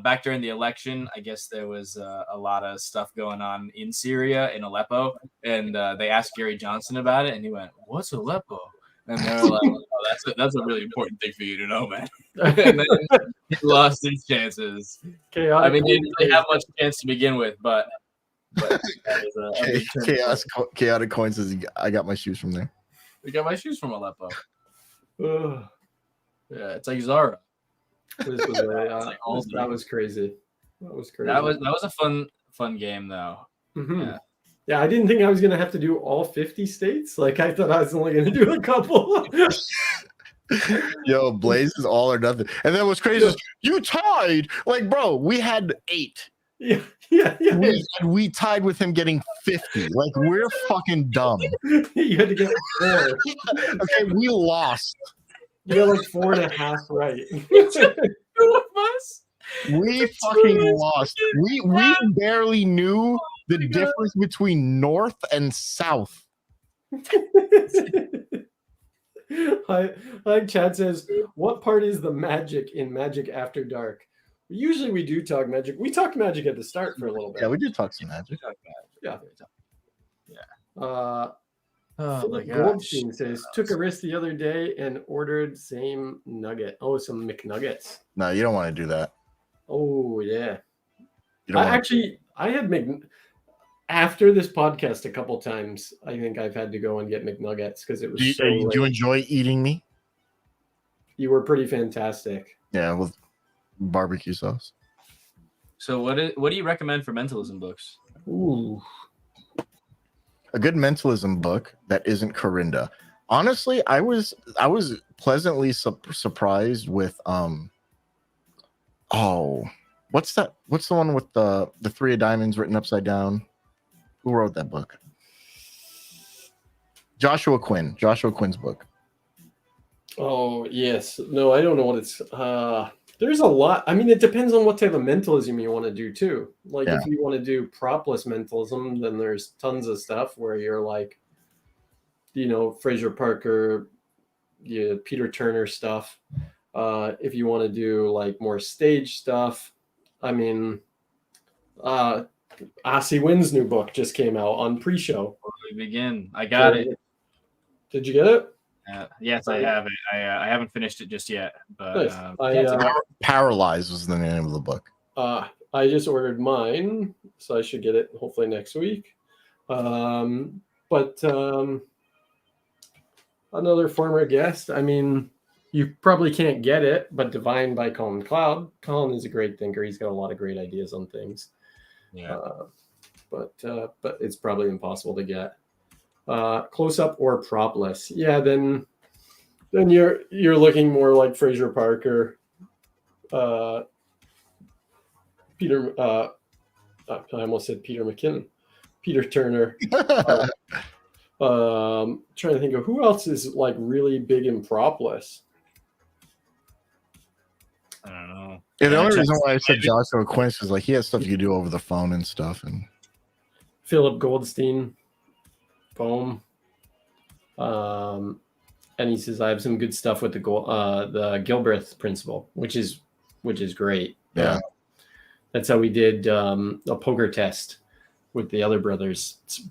back during the election, I guess there was a lot of stuff going on in Syria, in Aleppo, and they asked Gary Johnson about it, and he went, "What's Aleppo?" And they were like, "Oh, that's a really important thing for you to know, man." And then he lost his chances. I mean, he didn't really have much chance to begin with, but that was a big turn. Chaotic Coin says, I got my shoes from there. We got my shoes from Aleppo. Ugh. Yeah, it's like Zara. That was crazy. That was a fun game though. Mm-hmm. Yeah, I didn't think I was gonna have to do all 50 states. Like I thought I was only gonna do a couple. Yo, Blaze is all or nothing. And then what's crazy is you tied. Like, bro, we had 8. Yeah. We tied with him getting 50. Like, we're fucking dumb. You had to get 4. Okay, we lost. You got like 4.5 right. We fucking lost. We barely knew the difference between north and south. Like Chad says, what part is the magic in Magic After Dark? Usually we do talk magic. We talked magic at the start for a little bit. Yeah, we did talk some magic. Yeah. Oh my Philip gosh. Goldstein says, took a risk the other day and ordered same nugget. Oh, some McNuggets. No, you don't want to do that. Oh, yeah. I had after this podcast a couple times, I think I've had to go and get McNuggets because it was do you enjoy eating me? You were pretty fantastic. Yeah, with barbecue sauce. So what do you recommend for mentalism books? Ooh. A good mentalism book that isn't Corinda. Honestly, I was pleasantly surprised with what's that? What's the one with the 3 of diamonds written upside down? Who wrote that book? Joshua Quinn's book. Oh, yes. No, I don't know what it's there's a lot. I mean, it depends on what type of mentalism you want to do too. Like if you want to do propless mentalism, then there's tons of stuff where you're like, Fraser Parker, Peter Turner stuff. If you want to do like more stage stuff, I mean, Ossie Wynn's new book just came out on pre-show. We begin. I got it. Did you get it? Yes, I have it. I haven't finished it just yet, but nice. Paralyzed was the name of the book. I just ordered mine, so I should get it hopefully next week. But another former guest. I mean, you probably can't get it, but Divine by Colin Cloud. Colin is a great thinker. He's got a lot of great ideas on things. Yeah. But it's probably impossible to get. Close up or propless. Yeah, then you're looking more like Fraser Parker, Peter. I almost said Peter McKinnon. Peter Turner. Trying to think of who else is like really big in propless. I don't know. Yeah, the only reason why I said Joshua Quince is like he has stuff you do over the phone and stuff. And Philip Goldstein, Bohm. And he says I have some good stuff with the Gilbreth principle, which is great. yeah, that's how we did a poker test with the other brothers. It's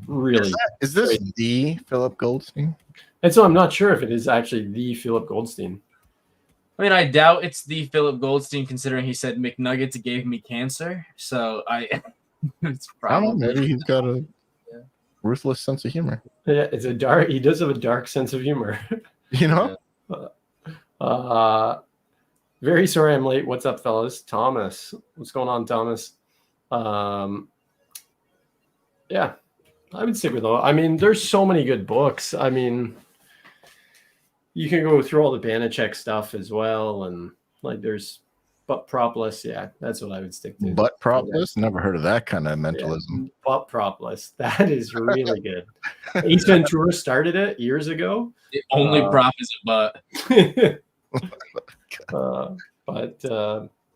really is this great. the Philip Goldstein? And so I'm not sure if it is actually the Philip Goldstein. I mean, I doubt it's the Philip Goldstein, considering he said McNuggets gave me cancer. So it's probably. I don't know. Maybe he's got a ruthless sense of humor. Yeah, it's a dark. He does have a dark sense of humor. You know. Very sorry I'm late. What's up, fellas? Thomas, what's going on, Thomas? Yeah, I would stick with all. I mean, there's so many good books. I mean, you can go through all the Banachek stuff as well, and like there's butt propless. Yeah, that's what I would stick to. Butt propless? Never heard of that kind of mentalism. Yeah, butt propless. That is really good. Ace Ventura started it years ago. The only prop is a butt.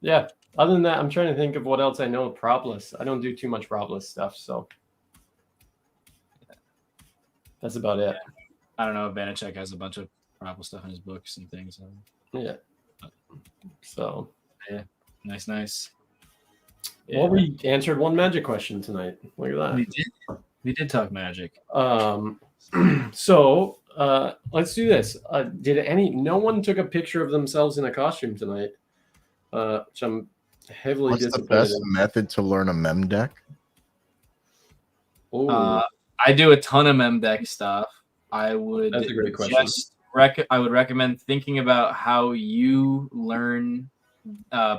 Yeah. Other than that, I'm trying to think of what else I know. Propless. I don't do too much propless stuff, so that's about it. I don't know if Banachek has a bunch of propless stuff in his books and things. Yeah. So yeah, nice. Yeah. Well, we answered one magic question tonight. Look at that. We did talk magic. So let's do this. No one took a picture of themselves in a costume tonight, which I'm heavily disappointed. What's the best method to learn a mem deck? I do a ton of mem deck stuff. That's a great question. I would recommend thinking about how you learn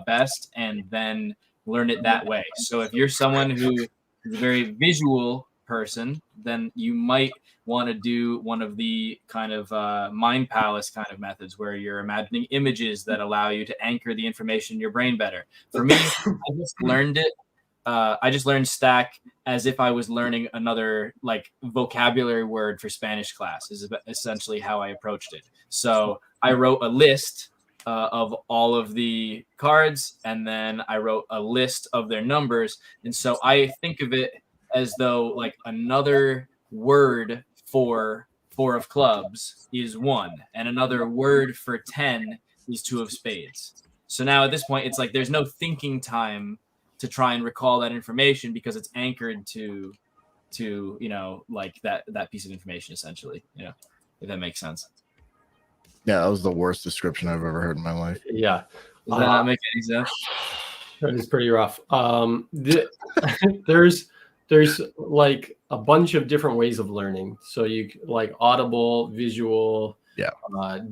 best and then learn it that way. So if you're someone who is a very visual person, then you might want to do one of the kind of mind palace kind of methods where you're imagining images that allow you to anchor the information in your brain better. For me, I just learned it. I just learned stack as if I was learning another like vocabulary word for Spanish class is essentially how I approached it. So I wrote a list of all of the cards, and then I wrote a list of their numbers. And so I think of it as though like another word for 4 of clubs is 1, and another word for 10 is 2 of spades. So now at this point, it's like there's no thinking time to try and recall that information because it's anchored to like that piece of information essentially, if that makes sense. Yeah, that was the worst description I've ever heard in my life. Yeah. Does that not make any sense? That is pretty rough. There's like a bunch of different ways of learning. So you like audible, visual,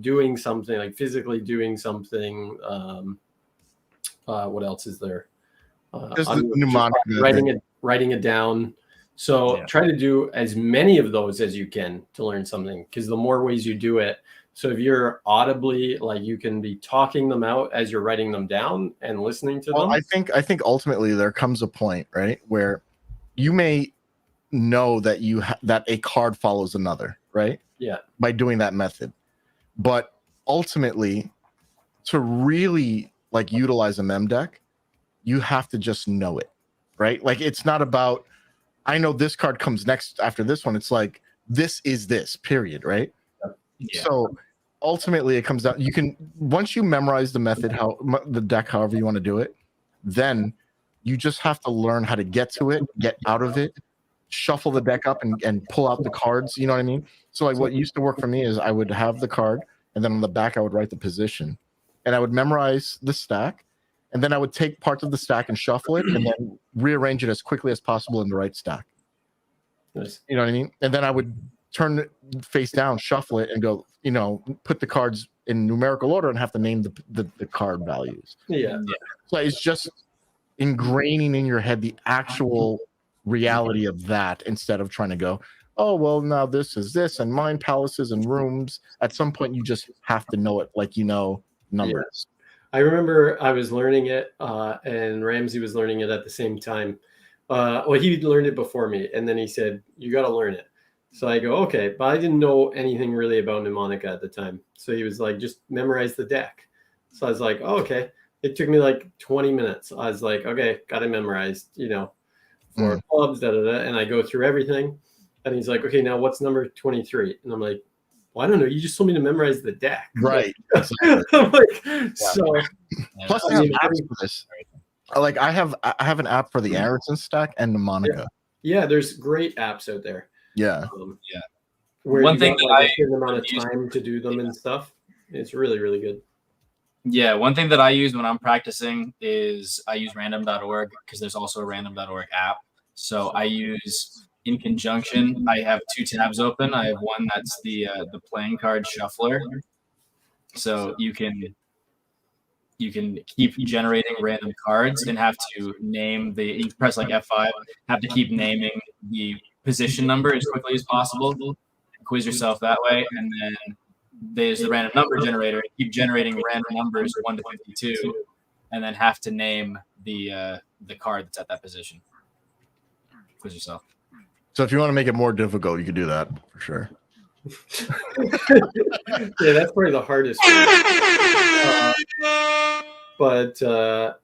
doing something, like physically doing something. What else is there? Writing it down. So try to do as many of those as you can to learn something, because the more ways you do it. So if you're audibly, like you can be talking them out as you're writing them down and listening to them. I think ultimately there comes a point, right, where you may know that that a card follows another, right? Yeah. By doing that method. But ultimately, to really like utilize a mem deck, you have to just know it, right? Like it's not about, I know this card comes next after this one. It's like, this is this, period, right? Yeah. So ultimately it comes down, you can, once you memorize the method, the deck, however you want to do it, then you just have to learn how to get to it, get out of it, shuffle the deck up and pull out the cards. You know what I mean? So like what used to work for me is I would have the card, and then on the back I would write the position, and I would memorize the stack, and then I would take parts of the stack and shuffle it and then rearrange it as quickly as possible in the right stack. Nice. You know what I mean? And then I would turn it face down, shuffle it, and go, put the cards in numerical order and have to name the card values. Yeah. So it's just ingraining in your head the actual reality of that, instead of trying to go, oh, well, now this is this, and mind palaces and rooms. At some point, you just have to know it, like numbers. I remember I was learning it, and Ramsey was learning it at the same time. Well, he learned it before me, and then he said, "You got to learn it." So I go, "Okay," but I didn't know anything really about mnemonica at the time. So he was like, "Just memorize the deck." So I was like, "Oh, okay." It took me like 20 minutes. I was like, "Okay, got it memorized." For clubs, and I go through everything, and he's like, "Okay, now what's number 23?" And I'm like, "Well, I don't know. You just told me to memorize the deck." Right. I'm like, so. Plus, I have apps for this. Like I have an app for the Aronson stack and mnemonica. Yeah, there's great apps out there. Yeah. Where One you thing got that like a certain amount of time to do them and stuff. It's really, really good. Yeah, one thing that I use when I'm practicing is I use random.org because there's also a random.org app. So I use in conjunction, I have 2 tabs open. I have one that's the playing card shuffler. So you can keep generating random cards and have to name you press like F5, have to keep naming the position number as quickly as possible. Quiz yourself that way, and then there's the random number generator. Keep generating random numbers 1 to 52, and then have to name the card that's at that position. Quiz yourself. So if you want to make it more difficult, you could do that for sure. Yeah, that's probably the hardest one. Well, the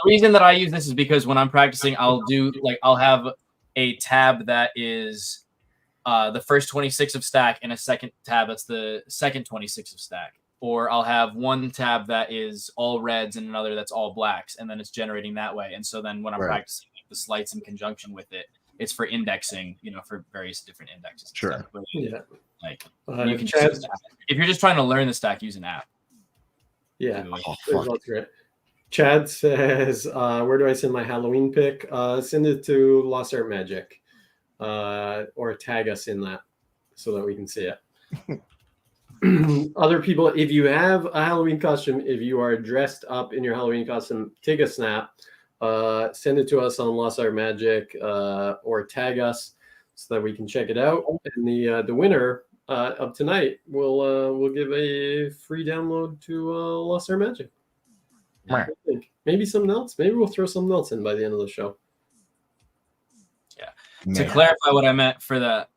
reason that I use this is because when I'm practicing, I'll have a tab that is the first 26 of stack and a second tab that's the second 26 of stack. Or I'll have one tab that is all reds and another that's all blacks, and then it's generating that way. And so then when I'm practicing the sleights in conjunction with it, it's for indexing, for various different indexes. Sure. But, yeah. Like you can choose if you're just trying to learn the stack, use an app. Yeah. Oh, great. Chad says, where do I send my Halloween pick? Send it to Lost Art Magic. Or tag us in that so that we can see it. Other people, if you have a Halloween costume, if you are dressed up in your Halloween costume, take a snap, send it to us on Lost Art Magic, or tag us so that we can check it out. And the winner of tonight will give a free download to Lost Art Magic. I think maybe something else. Maybe we'll throw something else in by the end of the show. Yeah. To clarify what I meant for the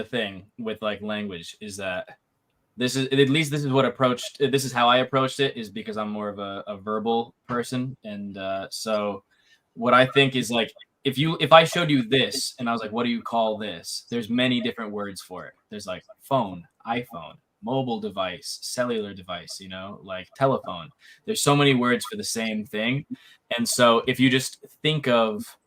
thing with like language is that this is how I approached it, is because I'm more of a verbal person. And so what I think is like, if I showed you this and I was like, what do you call this? There's many different words for it. There's like phone, iPhone, mobile device, cellular device, like telephone. There's so many words for the same thing. And so if you just think of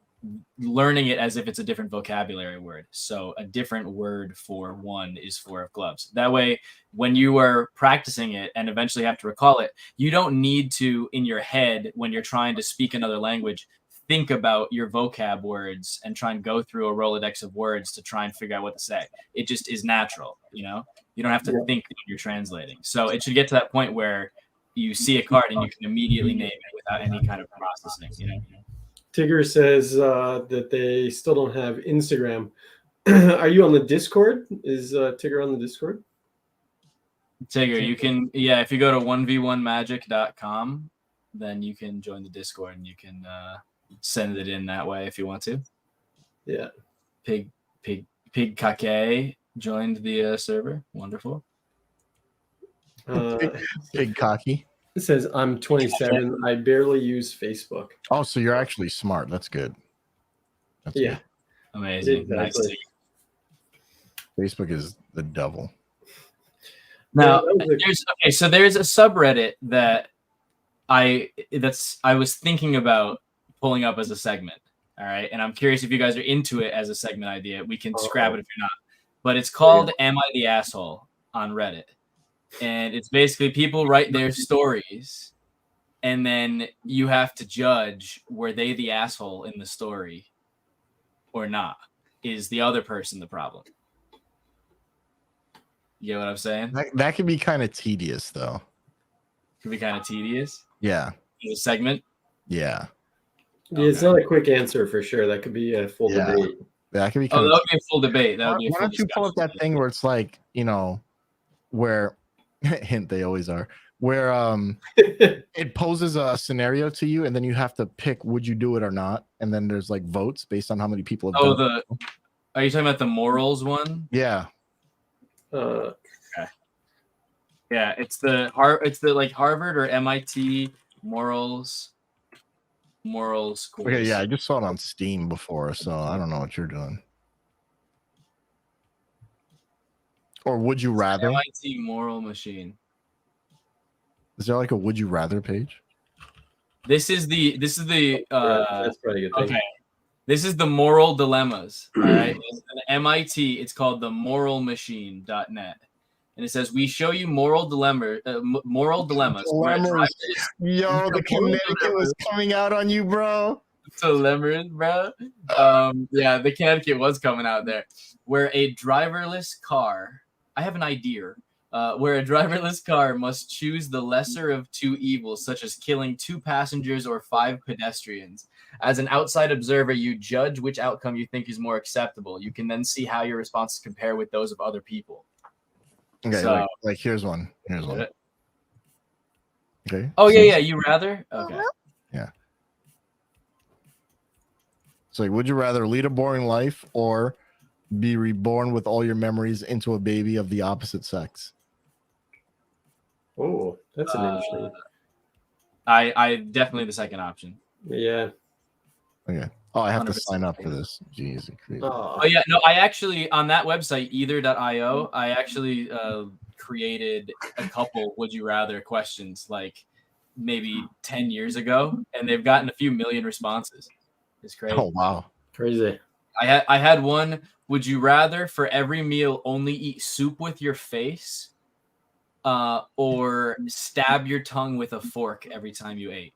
learning it as if it's a different vocabulary word. So a different word for one is for gloves. That way, when you are practicing it and eventually have to recall it, you don't need to, in your head, when you're trying to speak another language, think about your vocab words and try and go through a Rolodex of words to try and figure out what to say. It just is natural, You don't have to think when you're translating. So it should get to that point where you see a card and you can immediately name it without any kind of processing, Tigger says that they still don't have Instagram. Are you on the Discord? Is Tigger on the Discord? Tigger, you can, if you go to 1v1magic.com, then you can join the Discord and you can send it in that way if you want to. Yeah. Pig Kake joined the server. Wonderful. Big cocky. It says, I'm 27. I barely use Facebook. Oh, so you're actually smart. That's good. That's yeah. good. Amazing. Nice. Facebook is the devil. Now, there's a subreddit that I was thinking about pulling up as a segment. All right. And I'm curious if you guys are into it as a segment idea. We can scrap it if you're not. But it's called Am I the Asshole on Reddit. And it's basically people write their stories and then you have to judge, were they the asshole in the story or not? Is the other person the problem? You get what I'm saying? That could be kind of tedious, though. Could be kind of tedious. Yeah. The segment. Yeah. Yeah, it's not a quick answer for sure. That could be a full debate. That could be. That would be a full debate. That would be a full Why don't you pull up that thing where it's like, where hint they always are, where it poses a scenario to you, and then you have to pick would you do it or not, and then there's like votes based on how many people have done it. Are you talking about the morals one? Yeah. Yeah, it's the like Harvard or MIT morals quiz. Okay, yeah, I just saw it on Steam before, so I don't know what you're doing. Or would you rather? MIT moral machine. Is there like a would you rather page? This is the that's probably a good thing. okay. This is the moral dilemmas. All right. It's an MIT, it's called the moralmachine.net. And it says we show you moral dilemmas. Yo, the Connecticut was coming out on you, bro. Dilemmas, bro. Yeah, the Connecticut was coming out there. Where a driverless car, I have an idea. Where a driverless car must choose the lesser of two evils, such as killing 2 passengers or 5 pedestrians. As an outside observer, you judge which outcome you think is more acceptable. You can then see how your responses compare with those of other people. Okay, So, like here's one. Okay. Oh yeah, you rather? Okay. Yeah. So would you rather lead a boring life or be reborn with all your memories into a baby of the opposite sex? Oh, that's an interesting. I definitely the second option. Yeah. Okay. Oh, I have to 100%. sign up for this. Jeez. Oh yeah, no, I actually on that website either.io, I actually created a couple would you rather questions like maybe 10 years ago, and they've gotten a few million responses. It's crazy. Oh wow. Crazy. I had one, would you rather for every meal only eat soup with your face or stab your tongue with a fork every time you ate?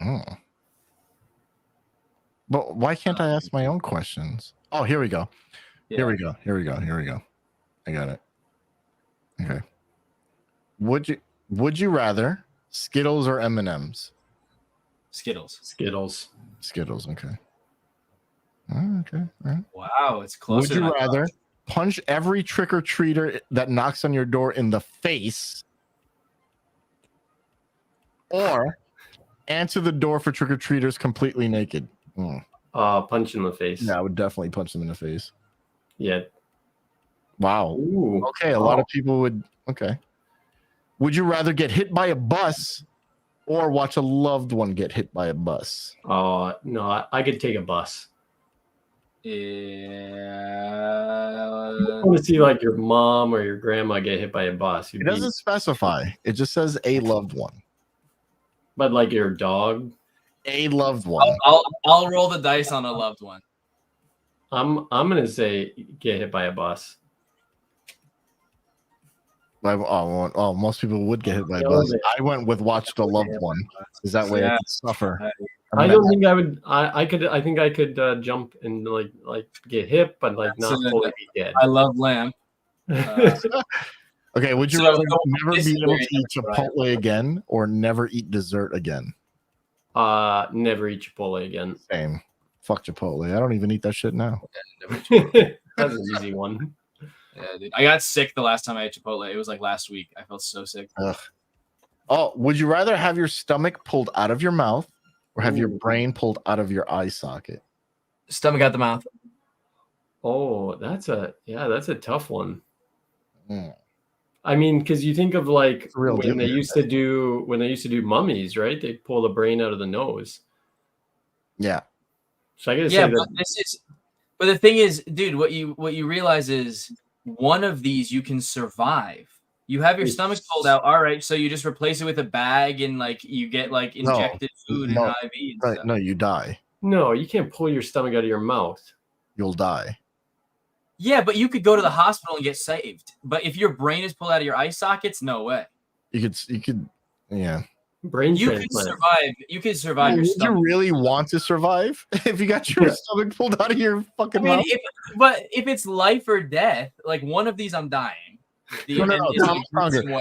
Oh. But why can't I ask my own questions? Oh, here we go. Yeah. Here we go. I got it. Okay. Would you rather Skittles or M&Ms? Skittles. Skittles. Okay. Oh, okay. All right. Wow, it's closer. Would you rather punch every trick-or-treater that knocks on your door in the face or answer the door for trick-or-treaters completely naked? Punch in the face. Yeah, I would definitely punch them in the face. Yeah. Wow. Ooh. Okay, a lot of people would. Okay. Would you rather get hit by a bus or watch a loved one get hit by a bus? No, I could take a bus. Yeah. I want to see like your mom or your grandma get hit by a bus. It doesn't specify. It just says a loved one. But like your dog. A loved one. I'll roll the dice on a loved one. I'm gonna say get hit by a bus. Most people would get hit by a bus. I went with watch the loved one. Is that way I could suffer? I don't think I would. I think I could jump and like get hit, but like not fully be dead. I love lamb. Okay, would you rather never be able to eat Chipotle again or never eat dessert again? Never eat Chipotle again. Same. Fuck Chipotle. I don't even eat that shit now. That's an easy one. Yeah, dude. I got sick the last time I ate Chipotle. It was like last week. I felt so sick. Ugh. Oh, would you rather have your stomach pulled out of your mouth or have your brain pulled out of your eye socket? Stomach out the mouth. Oh, that's a tough one. Mm. I mean, because you think of like Real when they used to do mummies, right? They pull the brain out of the nose. Yeah. So I gotta say that. But the thing is, dude, what you realize is one of these you can survive. You have your stomach pulled out, all right. So you just replace it with a bag and like you get like injected food and IV. And right, stuff. no, you die. No, you can't pull your stomach out of your mouth. You'll die. Yeah, but you could go to the hospital and get saved. But if your brain is pulled out of your eye sockets, no way. You could, yeah. Brain transplant. You can survive. Would you really want to survive if you got your stomach pulled out of your fucking mouth? If it's life or death, like one of these, I'm dying. No,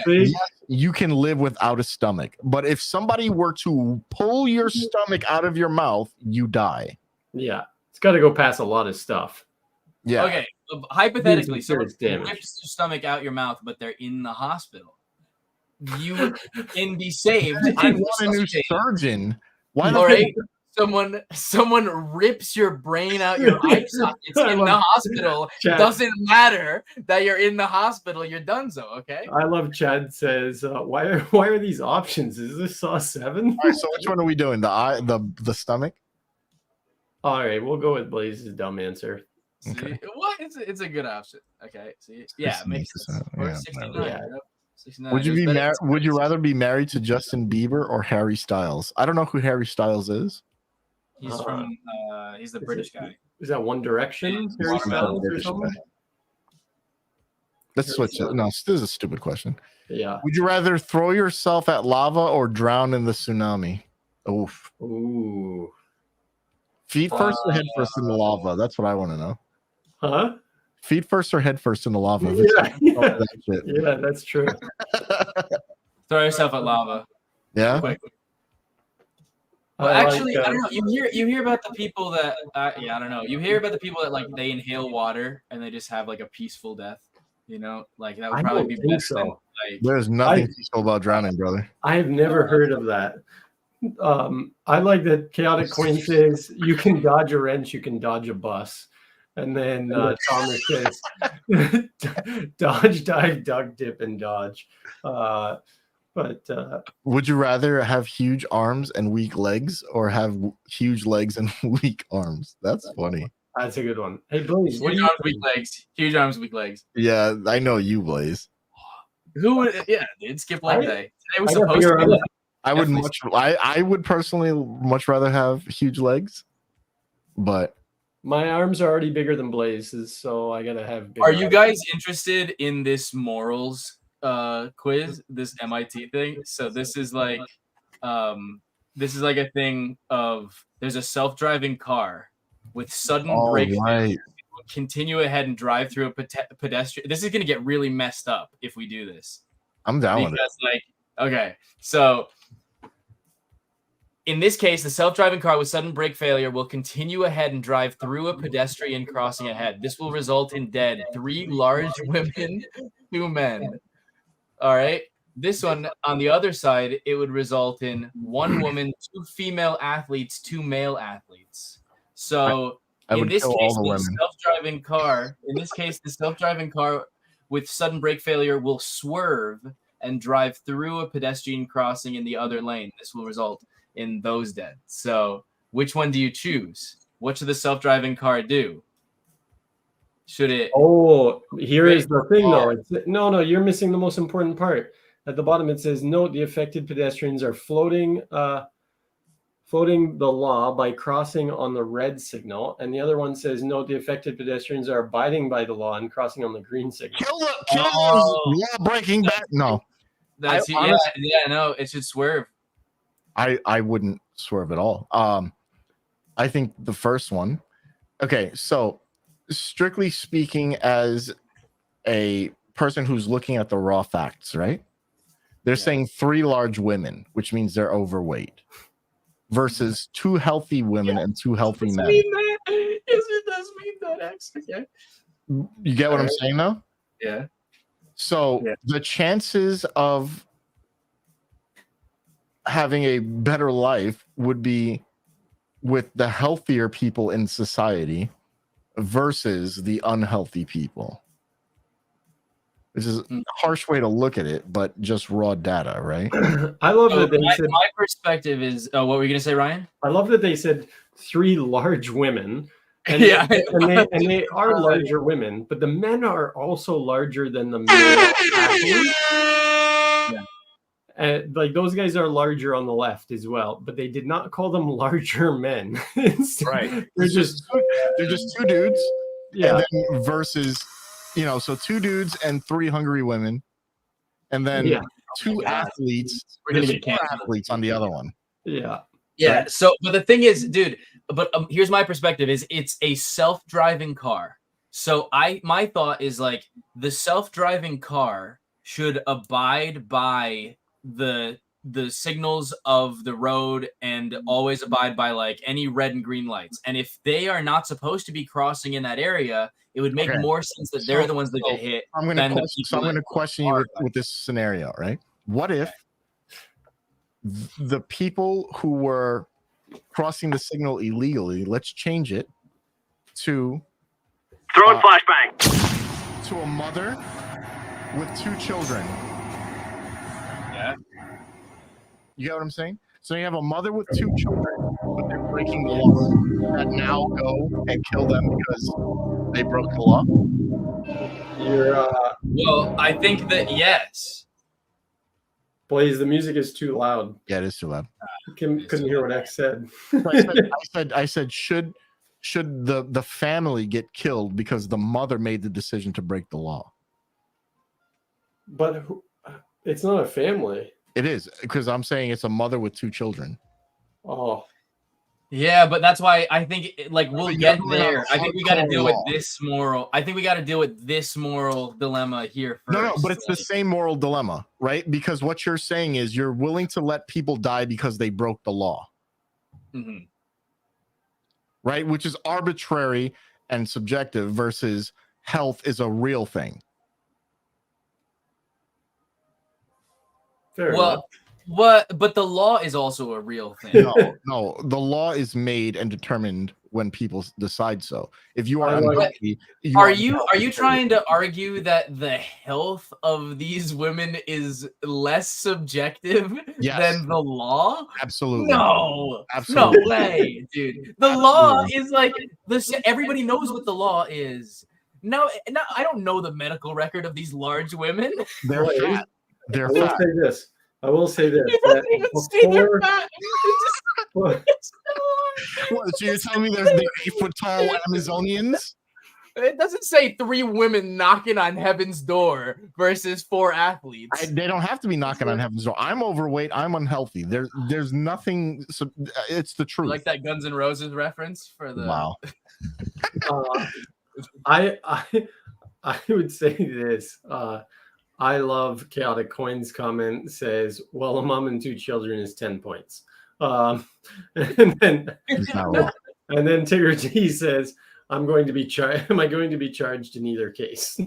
yes, you can live without a stomach, but if somebody were to pull your stomach out of your mouth, you die. Yeah, it's got to go past a lot of stuff. Yeah. Okay. Hypothetically, someone lifts your stomach out your mouth, but they're in the hospital. you can be saved. I and want a new resuscitated. surgeon. Why the All right. Someone rips your brain out your eye sockets in the hospital. Chad. Doesn't matter that you're in the hospital. You're donezo, okay? I love Chad says, why are these options? Is this Saw 7? All right, so which one are we doing? The eye, the stomach? All right, we'll go with Blaze's dumb answer. Okay. See, what? It's a good option. Okay. See, yeah, it makes sense. 69%, Or yeah, 69. yeah. Yep. 69. Would you It was be better than would you 66. rather be married to Justin Bieber or Harry Styles? I don't know who Harry Styles is. He's from he's the British guy. Is that One Direction? Yeah, Harry Watermelon Styles or British something? guy. Let's Harry switch it. Styles. No, this is a stupid question. Yeah. Would you rather throw yourself at lava or drown in the tsunami? Oof. Ooh. Feet first or head first in the lava? That's what I want to know. Huh? Feet first or head first in the lava? Yeah. That shit. Yeah, that's true. Throw yourself at lava. Yeah. Quick. Well, actually, I don't know. You hear about the people that I don't know. You hear about the people that like they inhale water and they just have like a peaceful death. You know, like that would I probably don't be think best. so. Than, like, There's nothing peaceful about drowning, brother. I have never heard of that. I like that Chaotic Queen says you can dodge a wrench, you can dodge a bus. And then Thomas says dodge, dive, duck, dip, and dodge. Would you rather have huge arms and weak legs or have huge legs and weak arms? That's funny. That's a good one. Hey, Blaze, what do huge you arms, weak legs. Huge arms, weak legs. Yeah, I know you, Blaze. Who would? Yeah, dude, skip leg day. Today was I gotta supposed to figure be. out- I would Definitely. I would personally much rather have huge legs, but My arms are already bigger than Blaze's, so I gotta have. Are you guys interested in this morals quiz? This MIT thing. So this is like a thing of there's a self-driving car with sudden brake failure. Continue ahead and drive through a pedestrian. This is going to get really messed up if we do this. I'm down with it. Like, okay, so in this case, the self-driving car with sudden brake failure will continue ahead and drive through a pedestrian crossing ahead. This will result in dead 3 large women, 2 men. All right. This one on the other side, it would result in 1 woman, 2 female athletes, 2 male athletes. So in this case, the self-driving car with sudden brake failure will swerve and drive through a pedestrian crossing in the other lane. This will result in those dead. So which one do you choose? What should the self-driving car do? Should it? Oh, here is the thing, though. No, you're missing the most important part. At the bottom, it says, note the affected pedestrians are floating the law by crossing on the red signal. And the other one says, note the affected pedestrians are abiding by the law and crossing on the green signal. Kill law breaking back. No. That's no, it should swerve. I wouldn't swerve at all. I think the first one. Okay, so strictly speaking, as a person who's looking at the raw facts, right? They're saying 3 large women, which means they're overweight, versus 2 healthy women and 2 healthy men. Yes, it does mean that. Actually, yeah. You get what I'm saying, though? Yeah. So the chances of having a better life would be with the healthier people in society versus the unhealthy people. Which is a harsh way to look at it, but just raw data, right? I love that they said. My perspective is. What were you gonna say, Ryan? I love that they said 3 large women. And, Yeah. and they are larger women, but the men are also larger than the male athletes. Yeah. And like those guys are larger on the left as well, but they did not call them larger men. Right. They're just 2 dudes. Yeah. And then versus, so 2 dudes and 3 hungry women, and then 2 athletes. We're gonna There's get 4 athletes on the other one. Yeah. Yeah. So, but the thing is, dude. But here's my perspective: is it's a self-driving car. So my thought is like the self-driving car should abide by the signals of the road and always abide by like any red and green lights. And if they are not supposed to be crossing in that area, it would make more sense that they're the ones that get hit. I'm going to question you with this scenario, right? What if the people who were crossing the signal illegally, let's change it to Throwing flashbang. to a mother with 2 children. Yeah. You get what I'm saying? So you have a mother with 2 children, but they're breaking the law, that now go and kill them because they broke the law. You're Well, I think that yes. Blaze, the music is too loud. Yeah, it is too loud. Couldn't hear what X said. I said should the family get killed because the mother made the decision to break the law? But it's not a family. It is, because I'm saying it's a mother with 2 children. Oh, Yeah, but that's why I think we'll But get you're going there. on I think we got to hardcore deal with law. this moral. I think we got to deal with this moral dilemma here first. No, but it's the same moral dilemma, right? Because what you're saying is you're willing to let people die because they broke the law, Mhm. right? Which is arbitrary and subjective versus health is a real thing. fair enough. Well, but the law is also a real thing. No, the law is made and determined when people decide so. If you are I like- unhealthy, Are you trying to argue that the health of these women is less subjective Yes. than the law? Absolutely. No, Absolutely. no way, dude. The law is like this. Everybody knows what the law is. No, I don't know the medical record of these large women. They're Blaze, fat. They're I will fat. say this. I will say this. It That doesn't even say they're before, fat. It's What, so you're telling me there's the 8-foot tall Amazonians? It doesn't say 3 women knocking on heaven's door versus 4 athletes. They don't have to be knocking on heaven's door. I'm overweight. I'm unhealthy. There's nothing. So it's the You truth. like that Guns N' Roses reference for the Wow. I would say this. I love Chaotic Coins comment says, well, a mom and 2 children is 10 points. And then It's not wrong. Tigger T says, am I going to be charged in either case?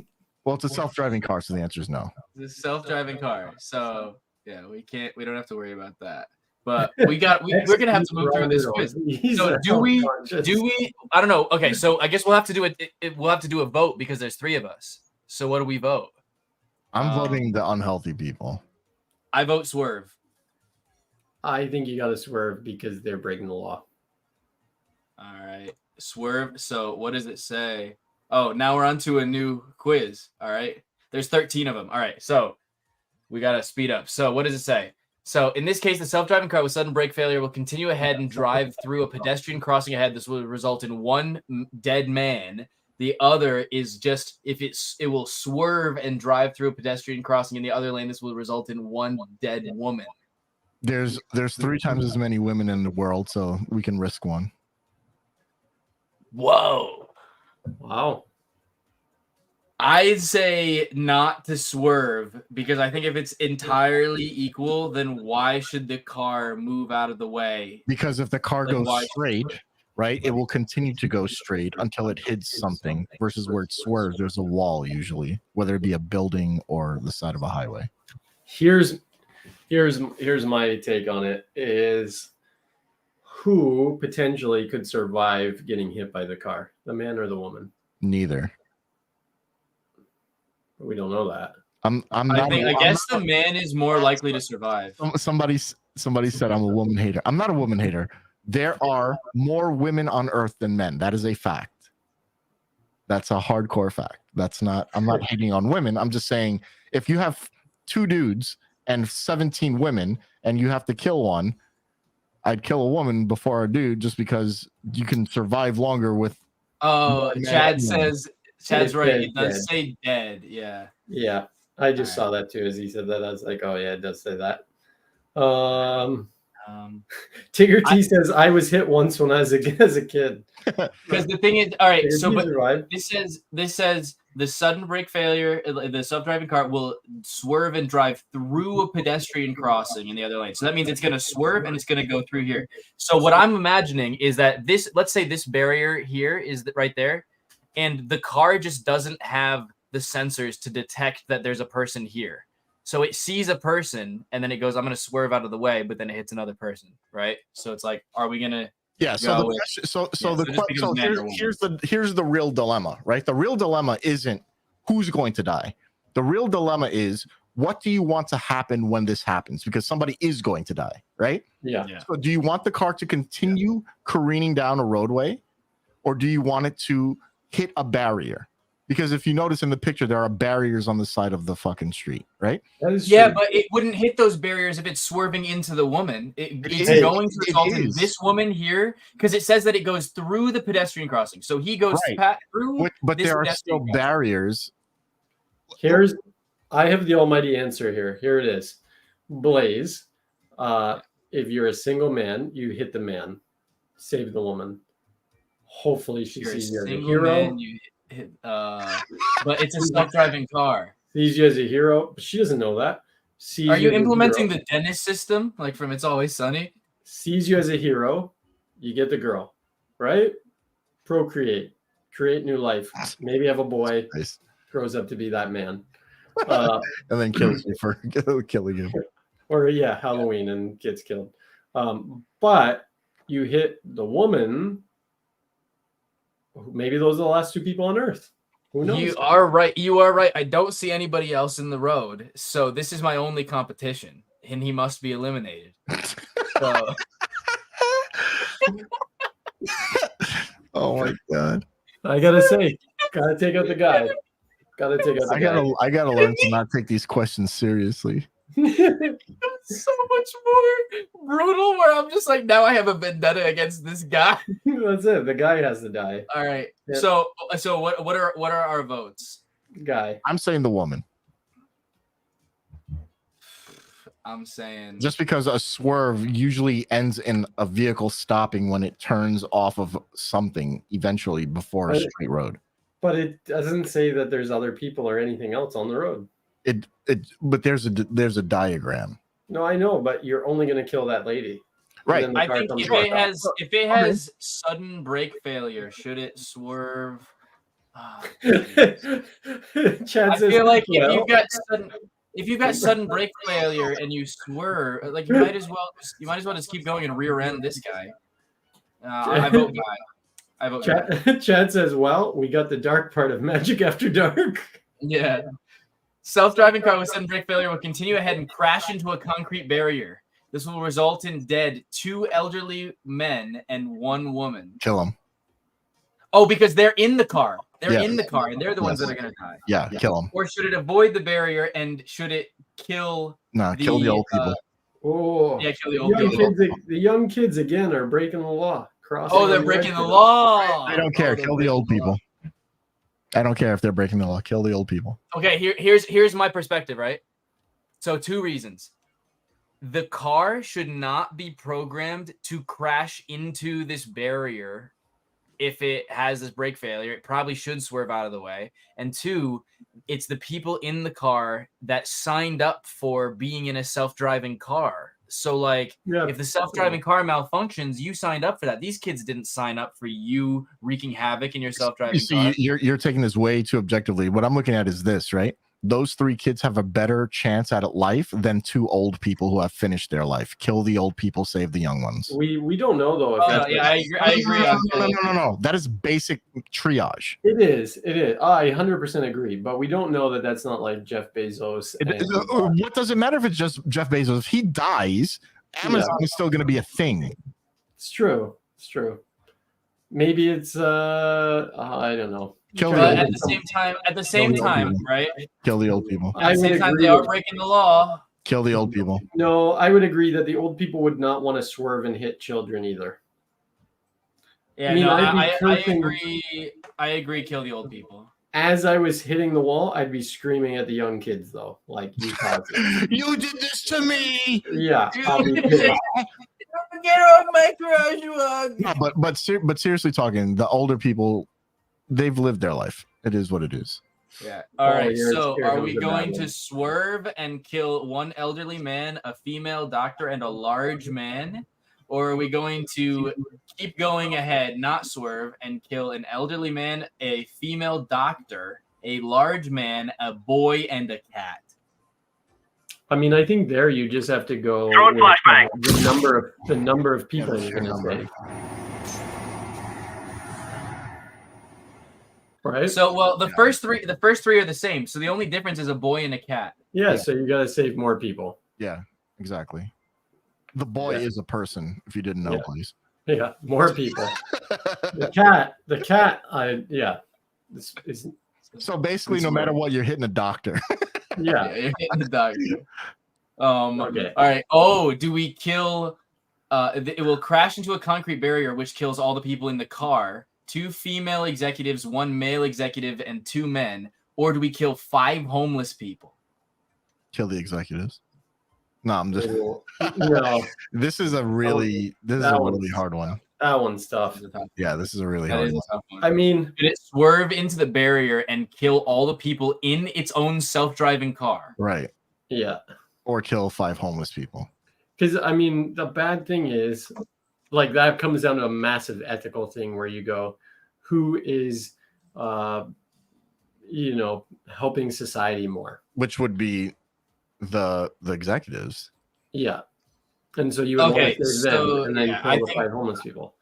Well, it's a self-driving car, so the answer is no. the self-driving car. So yeah, we don't have to worry about that. But we're gonna have to move through this quiz. So do we? I don't know. Okay, so I guess we'll have to do it. We'll have to do a vote because there's 3 of us. So what do we vote? I'm voting the unhealthy people. I vote swerve. I think you got to swerve because they're breaking the law. All right, swerve. So what does it say? Oh, now we're on to a new quiz. All right, there's 13 of them. All right, so we gotta speed up. So what does it say? So in this case, the self-driving car with sudden brake failure will continue ahead and drive through a pedestrian crossing ahead. This will result in 1 dead man. The other is just if it will swerve and drive through a pedestrian crossing in the other lane. This will result in 1 dead woman. There's 3 times as many women in the world, so we can risk one. Whoa. Wow. I'd say not to swerve because I think if it's entirely equal, then why should the car move out of the way? Because if the car Like, goes why- straight, right, it will continue to go straight until it hits something. Versus where it swerves, there's a wall usually, whether it be a building or the side of a highway. Here's my take on it is who potentially could survive getting hit by the car, the man or the woman? Neither. We don't know that. I guess the man is more likely to survive. Somebody said I'm a woman hater. I'm not a woman hater. There are more women on earth than men. That is a fact. That's a hardcore fact. I'm not hating on women. I'm just saying if you have 2 dudes and 17 women and you have to kill one, I'd kill a woman before a dude just because you can survive longer with. Oh, Chad's right. It Dead. does say dead. Yeah. Yeah, I just saw that too as he said that. I was like, oh yeah, it does say that. Tigger T says I was hit once when I was as a kid. Because the thing is, all right. Tigger So, T but survived. this says the sudden brake failure, the self-driving car will swerve and drive through a pedestrian crossing in the other lane. So that means it's going to swerve and it's going to go through here. So what I'm imagining is that let's say this barrier here is right there, and the car just doesn't have the sensors to detect that there's a person here. So it sees a person and then it goes, I'm going to swerve out of the way, but then it hits another person, right? So it's like, are we going to Yeah. So here's the real dilemma, right? The real dilemma isn't who's going to die. The real dilemma is, what do you want to happen when this happens? Because somebody is going to die, right? Yeah. So do you want the car to continue careening down a roadway, or do you want it to hit a barrier? Because if you notice in the picture, there are barriers on the side of the fucking street, right? That is Yeah, true. but it wouldn't hit those barriers if it's swerving into the woman. It's is. going to It result in is. this woman here, because it says that it goes through the pedestrian crossing. So he goes Right. through. But this there are pedestrian still crossing. barriers. I have the almighty answer here. Here it is. Blaze, if you're a single man, you hit the man, save the woman. Hopefully she You're a sees you as a single hero. man, you hit, but it's a self-driving car. Sees you as a hero, but she doesn't know that. Are you as a implementing hero. the Dennis system, like from It's Always Sunny? Sees you as a hero, you get the girl, right? Procreate, create new life. Maybe have a boy, Nice. grows up to be that man. And then kills you for killing him. Or Halloween and gets killed. But you hit the woman. Maybe those are the last two people on Earth. Who knows? You are right. You are right. I don't see anybody else in the road, so this is my only competition, and he must be eliminated. So. Oh my god! I gotta say, gotta take out the guy. Gotta take out the guy. I gotta learn to not take these questions seriously. So much more brutal, where I'm just like, now I have a vendetta against this guy. That's it. The guy has to die. All right. Yeah. So what are our votes? Guy. I'm saying the woman, I'm saying just because a swerve usually ends in a vehicle stopping when it turns off of something eventually before a straight road. But it doesn't say that there's other people or anything else on the road. But there's a diagram. No, I know, but you're only going to kill that lady. Right. And then the I car think comes if back. it has sudden brake failure, should it swerve? Chad I says, feel like well, if you've got sudden brake failure and you swerve, like you might as well just keep going and rear end this guy. I vote guy. I vote guy. Chad says, well, we got the dark part of Magic After Dark. Yeah. Self-driving car with sudden brake failure will continue ahead and crash into a concrete barrier. This will result in dead 2 elderly men and 1 woman. Kill them. Oh, because they're in the car. They're Yes. in the car, and they're the ones that are going to die. Yeah, kill them. Or should it avoid the barrier, and should it kill? No, kill the old people. Yeah, kill the old people. The young kids again are breaking the law. Oh, they're breaking the law. I don't care. Kill the old people. I don't care if they're breaking the law. Kill the old people. Okay, here's my perspective, right? So 2 reasons. The car should not be programmed to crash into this barrier if it has this brake failure. It probably should swerve out of the way. And 2, it's the people in the car that signed up for being in a self-driving car. So, like, if the self-driving car malfunctions, you signed up for that. These kids didn't sign up for you wreaking havoc in your self-driving car. You're taking this way too objectively. What I'm looking at is this, right? Those 3 kids have a better chance at life than 2 old people who have finished their life. Kill the old people, save the young ones. We don't know though. If I agree. No. That is basic triage. It is. I 100% agree. But we don't know that that's not like Jeff Bezos. What does it matter if it's just Jeff Bezos? If he dies, Amazon is still going to be a thing. It's true. Maybe it's I don't know. At the same time, right? Kill the old people. At the same time, they are breaking the law. Kill the old people. No, I would agree that the old people would not want to swerve and hit children either. Yeah, I agree. I agree. Kill the old people. As I was hitting the wall, I'd be screaming at the young kids, though. Like, you caused it. You did this to me. Yeah. I'll be pissed. Get off my garage rug. No, but seriously talking, the older people, they've lived their life. It is what it is. Yeah. All right. So are we going to swerve and kill 1 elderly man, a female doctor, and a large man? Or are we going to keep going ahead, not swerve, and kill an elderly man, a female doctor, a large man, a boy, and a cat? I mean, I think there you just have to go Throwing with, flashbang. the number of people the you're sheer going to number. save. Right? So, well, the first three are the same. So the only difference is a boy and a cat. Yeah, Yeah. so you got to save more people. Yeah, exactly. The boy is a person. If you didn't know, Yeah. please. Yeah, more people. The cat. This is So basically, It's no matter weird. what, you're hitting a doctor. yeah. You're hitting the doctor. Okay. All right. Oh, do we kill? It will crash into a concrete barrier, which kills all the people in the car. 2 female executives, 1 male executive, and 2 men. Or do we kill 5 homeless people? Kill the executives. No, I'm just. No, This is a really hard one. that one's tough. Yeah, this is a really That hard is one. a tough one. I mean, Did it swerve into the barrier and kill all the people in its own self-driving car? Right. yeah. Or kill 5 homeless people. Because I mean, the bad thing is, like, that comes down to a massive ethical thing where you go, who is, helping society more? Which would be the executives. Yeah, and so you would Okay, want to save so, them and then yeah, kill I the think- 5 homeless people.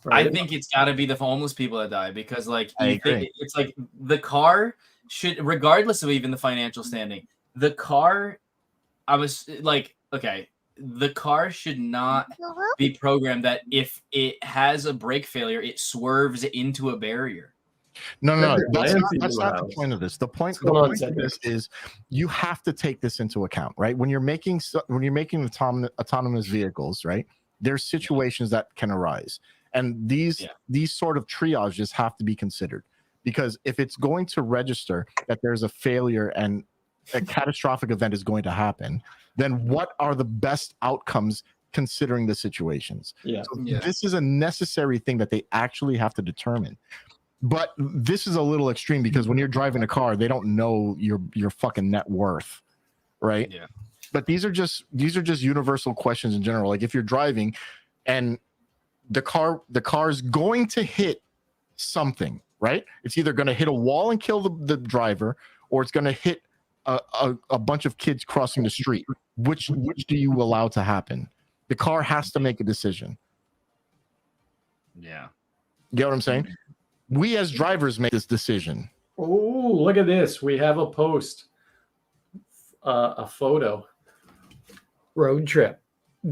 I Right? think it's got to be the homeless people that die because, like, I you think agree. it's like the car should, regardless of even the financial standing, the car. I was like, okay, the car should not be programmed that if it has a brake failure, it swerves into a barrier. No, Cedric, that's I not, am that's seeing not the the house. point of this. The point going on, of Cedric? this is you have to take this into account, right? When you're making autonomous vehicles, right? There's situations that can arise, and these sort of triages have to be considered because if it's going to register that there's a failure and a catastrophic event is going to happen, then what are the best outcomes considering the situations? Yeah. So this is a necessary thing that they actually have to determine. But this is a little extreme because when you're driving a car, they don't know your fucking net worth, right? Yeah. But these are just universal questions in general. Like if you're driving and the car's going to hit something, right? It's either going to hit a wall and kill the driver, or it's going to hit a bunch of kids crossing the street. Which do you allow to happen? The car has to make a decision. Yeah. You get what I'm saying? We as drivers make this decision. Oh, look at this. We have a post, a photo. Road trip,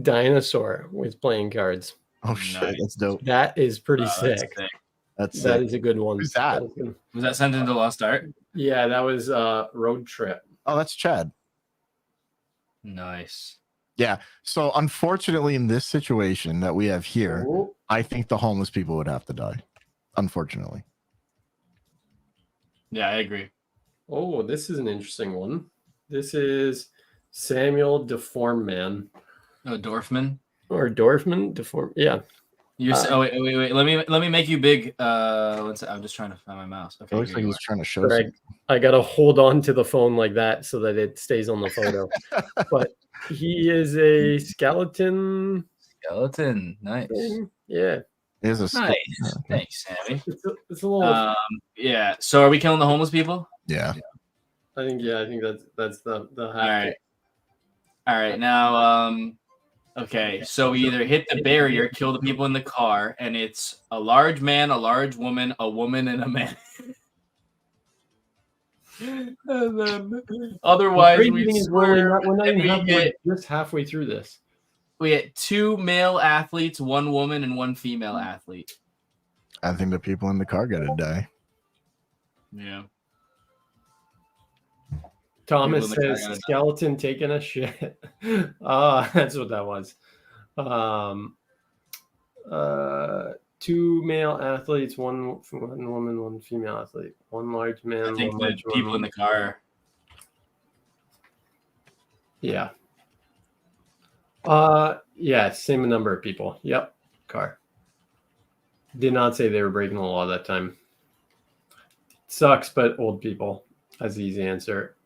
dinosaur with playing cards. Oh shit, Nice. that's dope. That is pretty That's sick. sick. That's That sick. is a good one. Who's that? is good. Was that sent into Lost Art? Yeah, that was road trip. Oh, that's Chad. Nice. Yeah. So unfortunately, in this situation that we have here, Oh, I think the homeless people would have to die. Unfortunately. Yeah, I agree. oh, this is an interesting one. This is Samuel Deform Man Oh, Dorfman. or Dorfman Deform. Yeah. You're oh wait. Let me make you big. I'm just trying to find my mouse. Okay. It looks here like you he's are. trying to show But something. I gotta hold on to the phone like that so that it stays on the photo. But he is a skeleton Skeleton. Nice. thing. Yeah. It is a Nice. Okay. Thanks, Sammy. It's a little. Yeah. So are we killing the homeless people? Yeah. I think that's the All right. Now, okay. So we either hit the barrier, kill the people in the car, and it's a large man, a large woman, a woman, and a man. And then, otherwise, crazy we thing is we're not and even just halfway through this. we get 2 male athletes, 1 woman, and 1 female athlete. I think the people in the car gotta die. Yeah. Thomas People in the car says gotta die. skeleton taking a shit. That's what that was. 2 male athletes, 1 woman, 1 female athlete, 1 large man. I think 1 the large people in woman. the car. Yeah. Yeah, same number of people. Yep. Car. Did not say they were breaking the law that time. Sucks, but old people. That's the easy answer.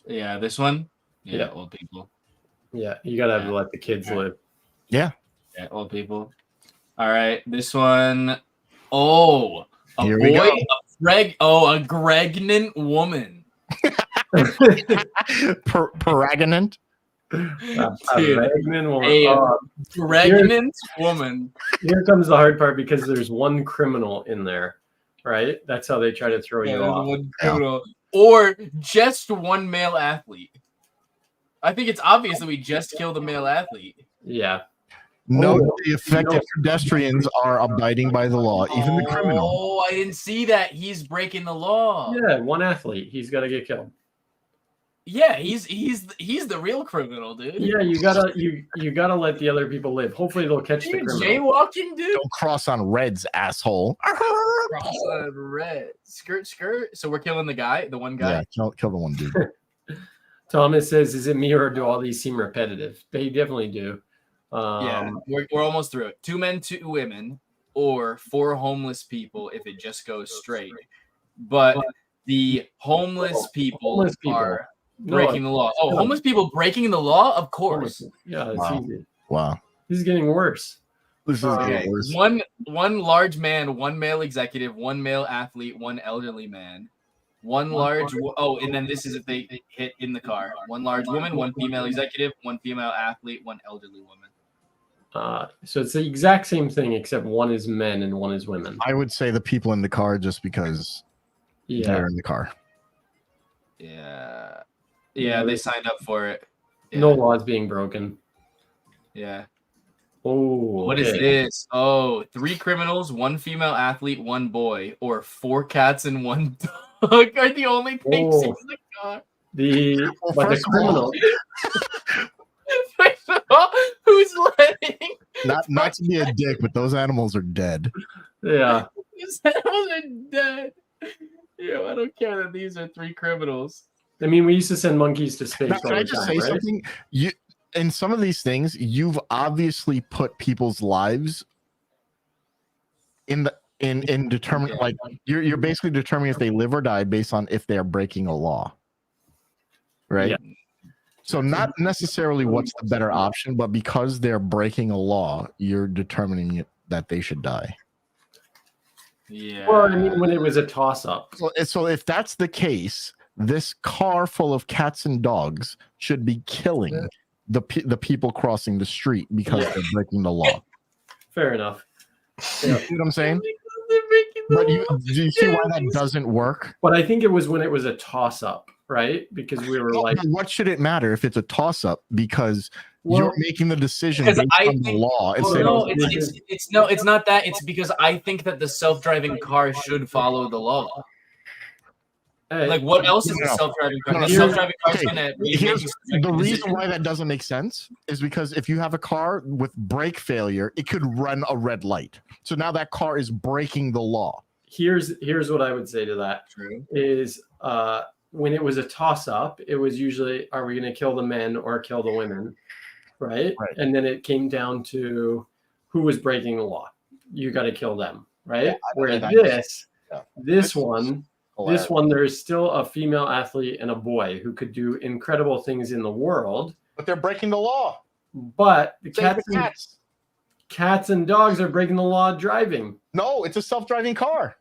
Yeah, this one. Yeah, Yeah. old people. Yeah, you gotta have Yeah. to let the kids All right. live. Yeah, old people. All right, this one. Oh, a Here we boy, go. a pregnant woman. Pregnant. A Dude, pregnant woman. a pregnant woman. Here comes the hard part because there's one criminal in there, right? That's how they try to throw Yeah, you there's off. one criminal. Or just one male athlete. I think it's obvious that we just killed a male athlete. Yeah. No, Oh, the affected pedestrians are abiding by the law, even the criminal. Oh, I didn't see that. He's breaking the law. Yeah, one athlete. He's got to get killed. Yeah, he's the real criminal, dude. Yeah, you gotta let the other people live. Hopefully they'll catch the You criminal. jaywalking, dude. Don't cross on reds, asshole. Cross on red. Skirt. So we're killing the guy, the one guy. Yeah, kill the one dude. Thomas says, "Is it me or do all these seem repetitive?" They definitely do. Yeah, we're almost through it. 2 men, 2 women, or 4 homeless people if it just goes straight. But the homeless people are breaking the law. Oh, homeless people breaking the law? Of course. Yeah, it's Wow. easy. Wow. This is getting worse. This is Okay. getting worse. One large man, 1 male executive, 1 male athlete, 1 elderly man. 1 large and then this is if they hit in the car. 1 large woman, 1 female executive, 1 female athlete, 1 elderly woman. So it's the exact same thing except one is men and one is women. I would say the people in the car just because they're in the car. Yeah. Yeah, they signed up for it. Yeah. No laws being broken. Yeah. Oh, What is this? Oh, 3 criminals, 1 female athlete, 1 boy, or 4 cats and 1 dog are the only things in the car. But the criminal. First of all, who's letting? Not to be a dick, but those animals are dead. Yeah. These animals are dead. Yeah, I don't care that these are 3 criminals. I mean, we used to send monkeys to space. Now, can I just say something? In some of these things, you've obviously put people's lives in determining, like you're basically determining if they live or die based on if they are breaking a law, right? Yeah. So not necessarily what's the better option, but because they're breaking a law, you're determining that they should die. Yeah. Well, I mean, when it was a toss-up. So if that's the case, this car full of cats and dogs should be killing the people crossing the street because they're breaking the law. Fair enough. You see what I'm saying? But do you see why that doesn't work? But I think it was when it was a toss-up, right? Because we were like, what should it matter if it's a toss-up? Because you're making the decision based on the law. It's not that. It's because I think that the self-driving car should follow the law. Like, what else is the self-driving car? The self-driving car is going to be the reason why that doesn't make sense is because if you have a car with brake failure, it could run a red light. So now that car is breaking the law. Here's what I would say to that. Is when it was a toss-up, it was usually, are we going to kill the men or kill the women? Right? And then it came down to who was breaking the law. You got to kill them, right? Yeah, Where this one, there's still a female athlete and a boy who could do incredible things in the world. But they're breaking the law. But the cats and dogs are breaking the law driving. No, it's a self-driving car.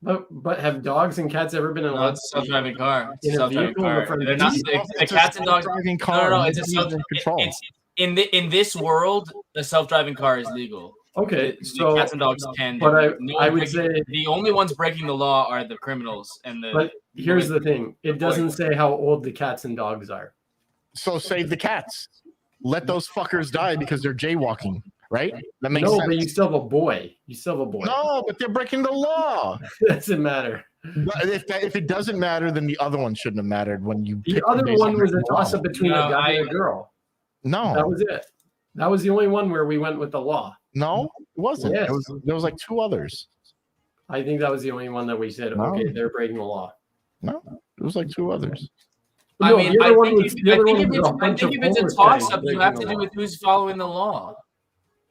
But have dogs and cats ever been in a self-driving car? In a vehicle in front of They're not the cats and dogs. No, it's a self-driving. In this world, the self-driving car is legal. Okay, so cats and dogs can. But I would say the only ones breaking the law are the criminals and the. But here's the thing: it doesn't say how old the cats and dogs are. So save the cats. Let those fuckers die because they're jaywalking, right? That makes sense. But you still have a boy. No, but they're breaking the law. It doesn't matter. If it doesn't matter, then the other one shouldn't have mattered when you. The other one was a toss-up between a guy and a girl. No, that was it. That was the only one where we went with the law. No, it wasn't. Yes. There was like 2 others. I think that was the only one that we said, okay, they're breaking the law. No, it was like 2 others. I think if it's a toss-up, you have to do with who's following the law.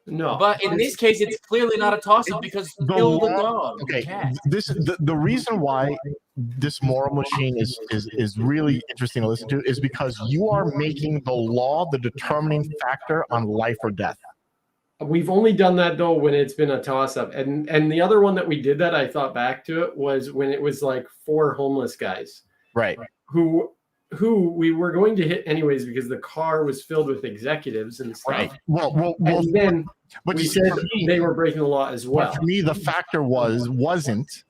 No, but in this case, it's clearly not a toss-up because kill the dog. Okay, the reason why this moral machine is really interesting to listen to is because you are making the law the determining factor on life or death. We've only done that though when it's been a toss-up, and the other one that we did that I thought back to it was when it was like 4 homeless guys, Right. who we were going to hit anyways because the car was filled with executives and stuff. Right. Well, And then but we you see, said for me, they were breaking the law as well. but for me, the factor wasn't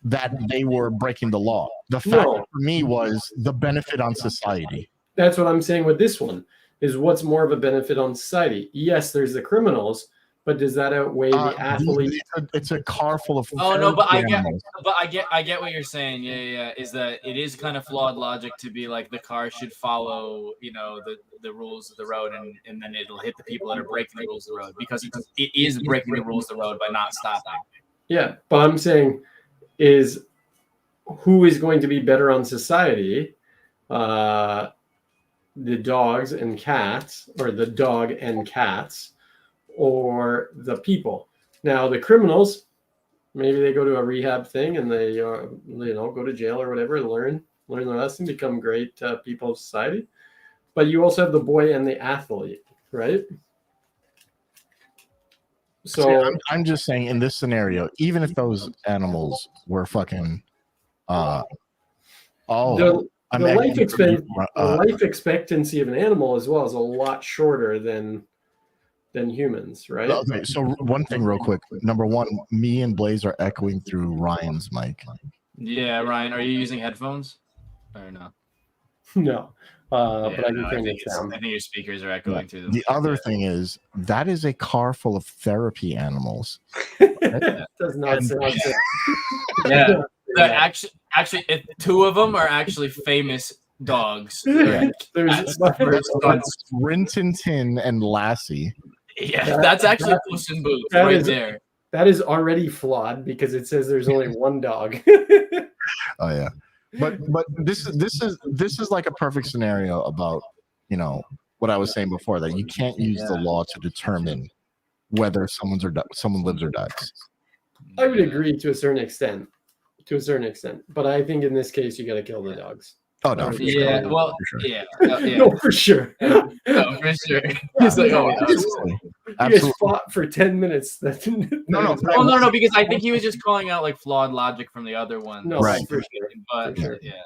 that they were breaking the law. The factor No. for me was the benefit on society. That's what I'm saying with this one, is what's more of a benefit on society. Yes, there's the criminals, but does that outweigh the athlete? It's a car full of Oh no, but animals. I get what you're saying. Yeah. Is that it is kind of flawed logic to be like the car should follow, the rules of the road, and then it'll hit the people that are breaking the rules of the road because it is breaking the rules of the road by not stopping. Yeah, but I'm saying is who is going to be better on society? The dogs and cats, or the dog and cats, or the people. Now the criminals, maybe they go to a rehab thing and they go to jail or whatever, learn their lesson, become great people of society. But you also have the boy and the athlete, right? So I'm just saying, in this scenario, even if those animals were fucking the life expectancy of an animal as well is a lot shorter than humans, right? Okay, so one thing real quick. Number one, me and Blaze are echoing through Ryan's mic. Yeah, Ryan, are you using headphones or no? No, but I can turn it down. I think your speakers are echoing through them. The other thing is that is a car full of therapy animals. Does not sound Yeah. Actually, two of them are actually famous dogs. There's Rin Tin Tin and Lassie. Yeah, that's actually Puss in Boots right there. That is already flawed because it says there's only one dog. Oh yeah, but this is like a perfect scenario about what I was saying before, that you can't use the law to determine whether someone lives or dies. I would agree to a certain extent, but I think in this case you got to kill the dogs. Oh no! Yeah, sure. well, For sure. yeah, No, for sure. no, for sure. He's like, oh, Absolutely. You guys fought for 10 minutes. No, because I think he was just calling out like flawed logic from the other ones. No, right. for sure. But For sure. yeah.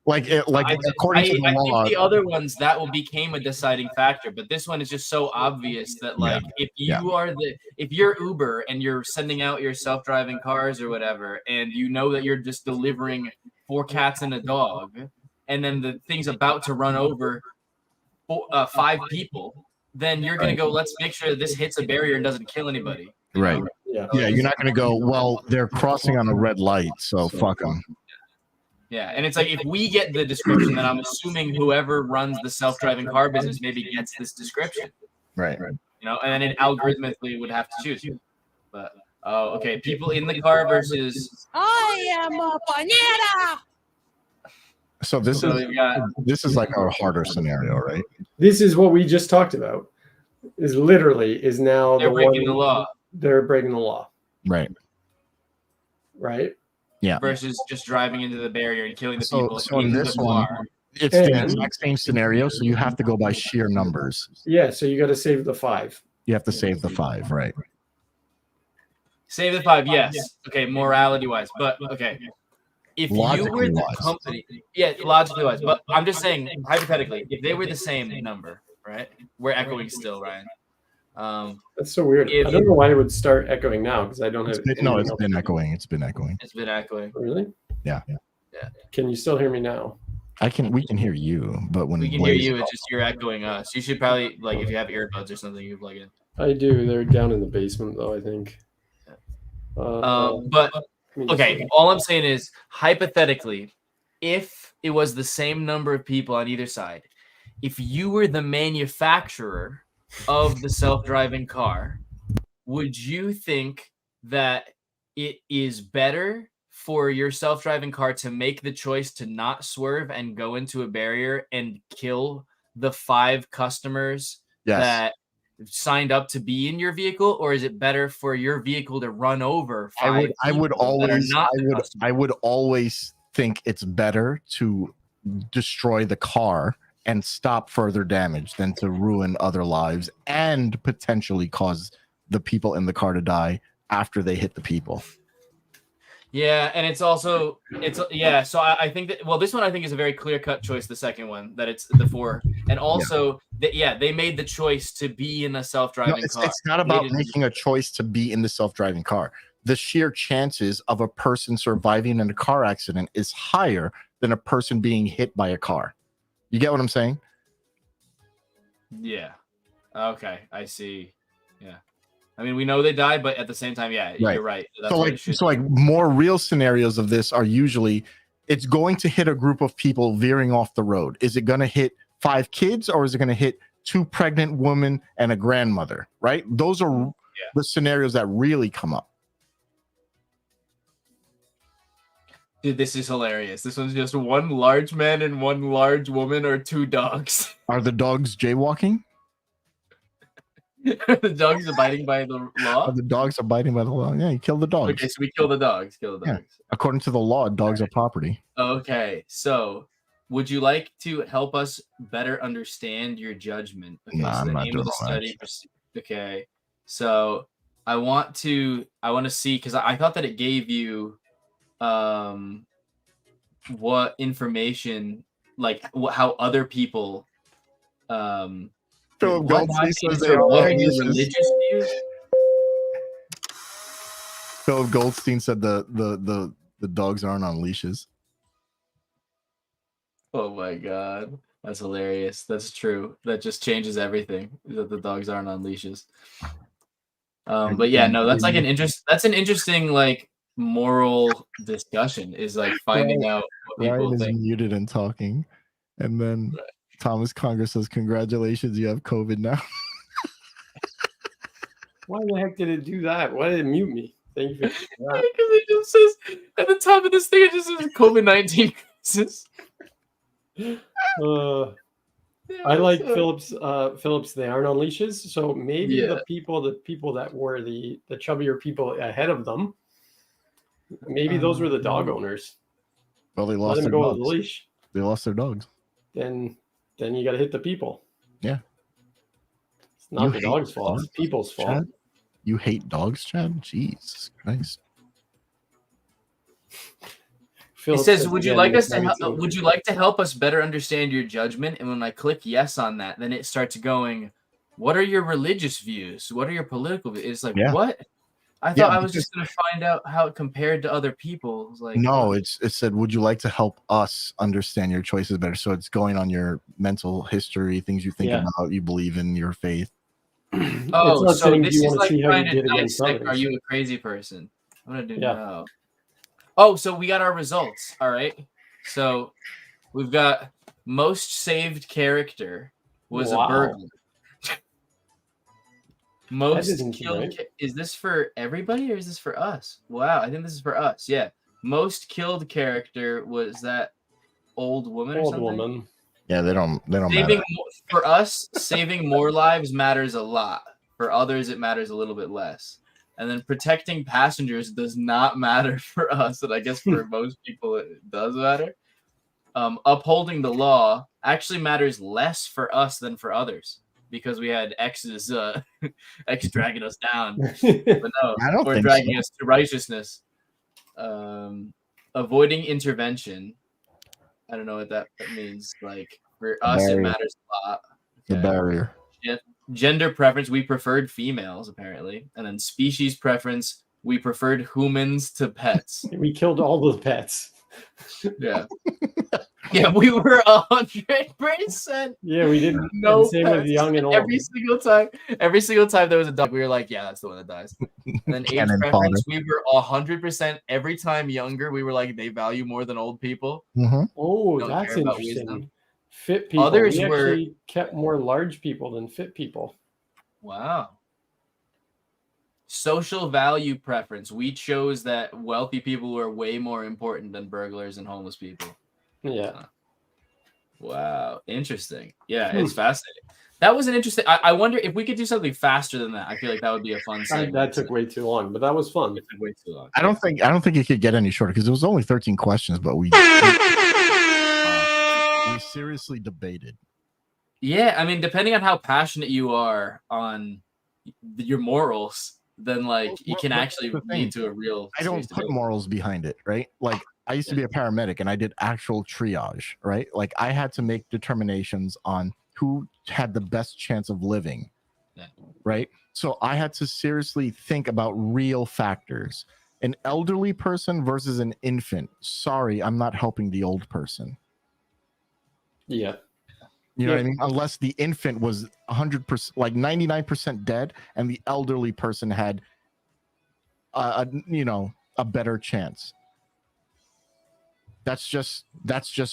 According to the law, think the other ones that became a deciding factor, but this one is just so obvious that if you're Uber and you're sending out your self-driving cars or whatever, and you know that you're just delivering 4 cats and a dog, and then the thing's about to run over 5 people, then you're gonna go, let's make sure that this hits a barrier and doesn't kill anybody. right? Yeah. Yeah, you're not gonna go, well, they're crossing on a red light, so fuck them. Yeah, and it's like if we get the description, then I'm assuming whoever runs the self-driving car business maybe gets this description. Right. And then it algorithmically would have to choose. But okay, people in the car versus. I am a banana. So this is like our harder scenario, right? This is what we just talked about. Is now They're breaking the law. They're breaking the law. Right. Right. Yeah. Versus just driving into the barrier and killing the people. So in this one, it's the exact same scenario. So you have to go by sheer numbers. Yeah. So you got to save the 5. You have to save the 5, right? Save the 5, yes. Okay, morality-wise, but okay. If you were the company, logically wise, but I'm just saying hypothetically, if they were the same number, right? We're echoing still, Ryan. That's so weird. I don't know why it would start echoing now because I don't have. It's been echoing. It's been echoing. Really? Yeah. Can you still hear me now? We can hear you, but when we can hear you, it's just you're echoing us. You should probably if you have earbuds or something, you plug in. I do. They're down in the basement though, I think. But okay, all I'm saying is hypothetically, if it was the same number of people on either side, if you were the manufacturer of the self-driving car, would you think that it is better for your self-driving car to make the choice to not swerve and go into a barrier and kill the 5 customers that signed up to be in your vehicle, or is it better for your vehicle to run over 5 I would always think it's better to destroy the car and stop further damage than to ruin other lives and potentially cause the people in the car to die after they hit the people. Yeah, and it's also yeah. So I think that this one I think is a very clear cut choice. The second one that it's the 4, and also that they made the choice to be in a self-driving car. It's not about making a choice to be in the self-driving car. The sheer chances of a person surviving in a car accident is higher than a person being hit by a car. You get what I'm saying? Yeah. Okay, I see. Yeah. I mean, we know they died, but at the same time, you're right. That's so like more real scenarios of this are usually it's going to hit a group of people veering off the road. Is it going to hit 5 kids or is it going to hit 2 pregnant women and a grandmother? Right? Those are the scenarios that really come up. Dude, this is hilarious. This one's just 1 large man and 1 large woman or 2 dogs. Are the dogs jaywalking? The dogs abiding by the law? The dogs are abiding by the law. Yeah, you kill the dogs. Okay, so we kill the dogs. Yeah. According to the law, dogs are property. Okay, so would you like to help us better understand your judgment? Okay, Nah, so I'm the not name of the doing study. Okay, so I want to see because I thought that it gave you what information, like how other people Philip what Goldstein says your religious views? Philip Goldstein said the dogs aren't on leashes. Oh my god, that's hilarious. That's true. That just changes everything. That the dogs aren't on leashes. But yeah, no, that's like that's an interesting like moral discussion. Is like finding out what people Ryan is think. muted and talking, and then Thomas Conger says, "Congratulations, you have COVID now." Why the heck did it do that? Why did it mute me? Thank you for that. Because it just says at the top of this thing, it just says COVID-19 cases. I like Phillips. They aren't on leashes, so maybe the people that were the chubbier people ahead of them, maybe those were the dog owners. Well, they lost their go dogs. with the leash. They lost their dogs. Then you got to hit the people. Yeah, it's not the dog's fault. It's people's fault. Chad? You hate dogs, Chad? Jesus Christ. It says, "Would you like to help us better understand your judgment?" And when I click yes on that, then it starts going, "What are your religious views? What are your political views?" It's like, what? I thought I was just going to find out how it compared to other people. It was like, no, it said, "Would you like to help us understand your choices better?" So it's going on your mental history, things you think about, you believe in, your faith. Oh, so this is like trying to dissect, are you a crazy person? I'm going to do no. Oh, so we got our results. All right. So we've got most saved character was a burglar. Most killed. Is this for everybody or is this for us? Wow, I think this is for us. Yeah. Most killed character was that old woman or something? Old woman. Yeah, they don't matter. For us, saving more lives matters a lot. For others, it matters a little bit less. And then protecting passengers does not matter for us, and I guess for most people it does matter. Upholding the law actually matters less for us than for others because we had X's X dragging us down, but no, we're dragging us to righteousness. Avoiding intervention. I don't know what that means. Like for us, it matters a lot. Okay. The barrier. Gender preference, we preferred females apparently, and then species preference, we preferred humans to pets. We killed all the pets. Yeah, yeah, we were 100%. Yeah, we didn't. No, same with young and old. Every single time there was a dog, we were like, yeah, that's the one that dies. And then age preference, we were 100%. Every time younger, we were like, they value more than old people. Mm-hmm. Oh, that's interesting. Fit people. Others we actually kept more large people than fit people. Wow. Social value preference. We chose that wealthy people were way more important than burglars and homeless people. Yeah. Wow. Interesting. Yeah, it's fascinating. That was an interesting. I wonder if we could do something faster than that. I feel like that would be a fun segment. That took way too long, but that was fun. It took way too long. I don't think it could get any shorter because it was only 13 questions, but we seriously debated. Yeah, I mean, depending on how passionate you are on your morals, then like it can But actually the thing, lead to a real. I don't serious put debate. morals behind it, right? Like I used to be a paramedic and I did actual triage, right? Like I had to make determinations on who had the best chance of living, right? So I had to seriously think about real factors. An elderly person versus an infant. Sorry, I'm not helping the old person. Yeah. You know what I mean? Unless the infant was 100%, like 99% dead, and the elderly person had, a better chance. That's just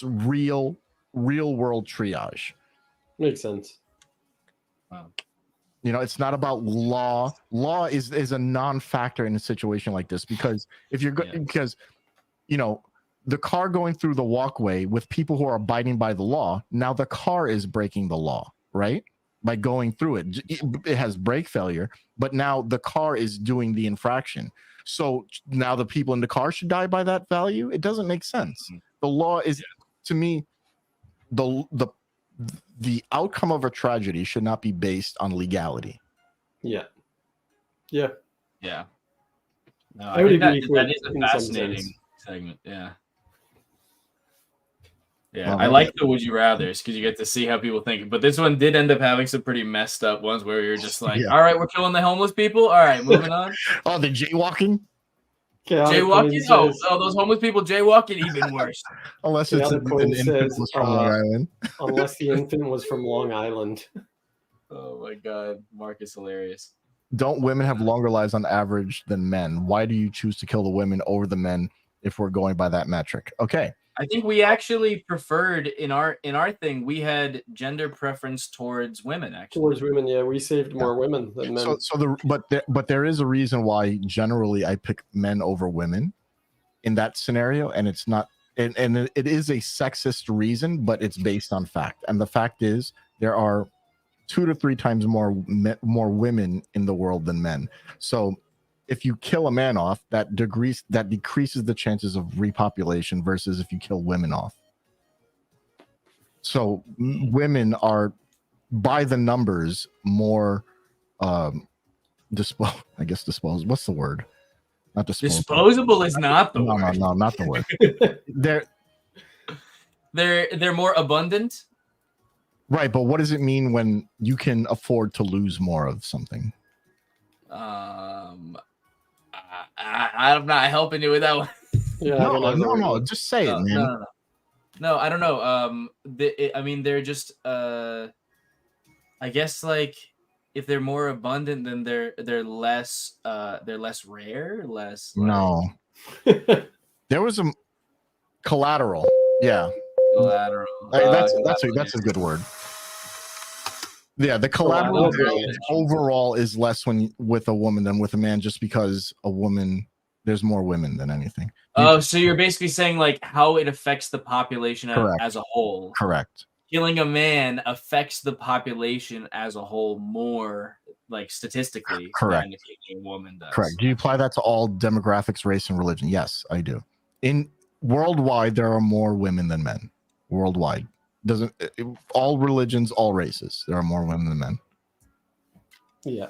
real world triage. Makes sense. Wow. It's not about law. Law is a non-factor in a situation like this, because if you're because the car going through the walkway with people who are abiding by the law, now the car is breaking the law, right? By going through it. It has brake failure, but now the car is doing the infraction. So now the people in the car should die by that value? It doesn't make sense. The law is, to me, the outcome of a tragedy should not be based on legality. Yeah. No, I would think agree that is a in some fascinating sense. segment. Yeah, Well, I like the would you rather's because you get to see how people think. But this one did end up having some pretty messed up ones where you're just like, all right, we're killing the homeless people. All right, moving on. Oh, the jaywalking? Jaywalking? Oh, those homeless people jaywalking, even worse. Unless it's an infant was from Long Island. Unless the infant was from Long Island. Oh my God, Mark is hilarious. Don't women have longer lives on average than men? Why do you choose to kill the women over the men if we're going by that metric? Okay. I think we actually preferred in our thing, we had gender preference towards women, actually. Towards women, yeah. We saved more women than men. But there is a reason why generally I pick men over women in that scenario, and it's not, and it is a sexist reason, but it's based on fact. And the fact is there are 2 to 3 times more women in the world than men. So if you kill a man off, that decreases the chances of repopulation versus if you kill women off. So women are, by the numbers, more disposable. What's the word? Not disposable. Disposable is not the word. No, not the word. They're more abundant. Right, but what does it mean when you can afford to lose more of something? I'm not helping you with that one. Yeah, no, just say it, man. No, I don't know. They're just I guess like if they're more abundant, then they're less rare, less. No, there was a collateral. Yeah, collateral. That's a good word. Yeah, the collateral overall is less with a woman than with a man, just because there's more women than anything. Oh, so you're basically saying like how it affects the population as a whole. Correct. Killing a man affects the population as a whole more, like statistically, correct, than killing a woman does. Correct. Do you apply that to all demographics, race, and religion? Yes, I do. Worldwide, there are more women than men. Worldwide. All religions, all races, there are more women than men. Yeah.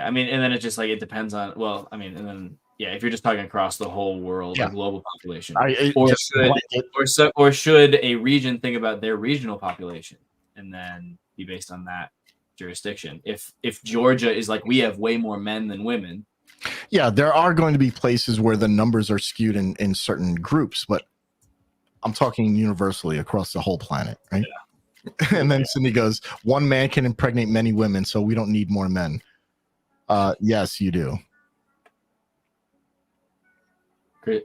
I mean, and then it just like it depends on. Well, I mean, and then if you're just talking across the whole world, the global population, or should a region think about their regional population and then be based on that jurisdiction? If Georgia is like we have way more men than women. Yeah, there are going to be places where the numbers are skewed in certain groups, but I'm talking universally across the whole planet, right? Yeah. And then Cindy goes, one man can impregnate many women, so we don't need more men. Yes, you do.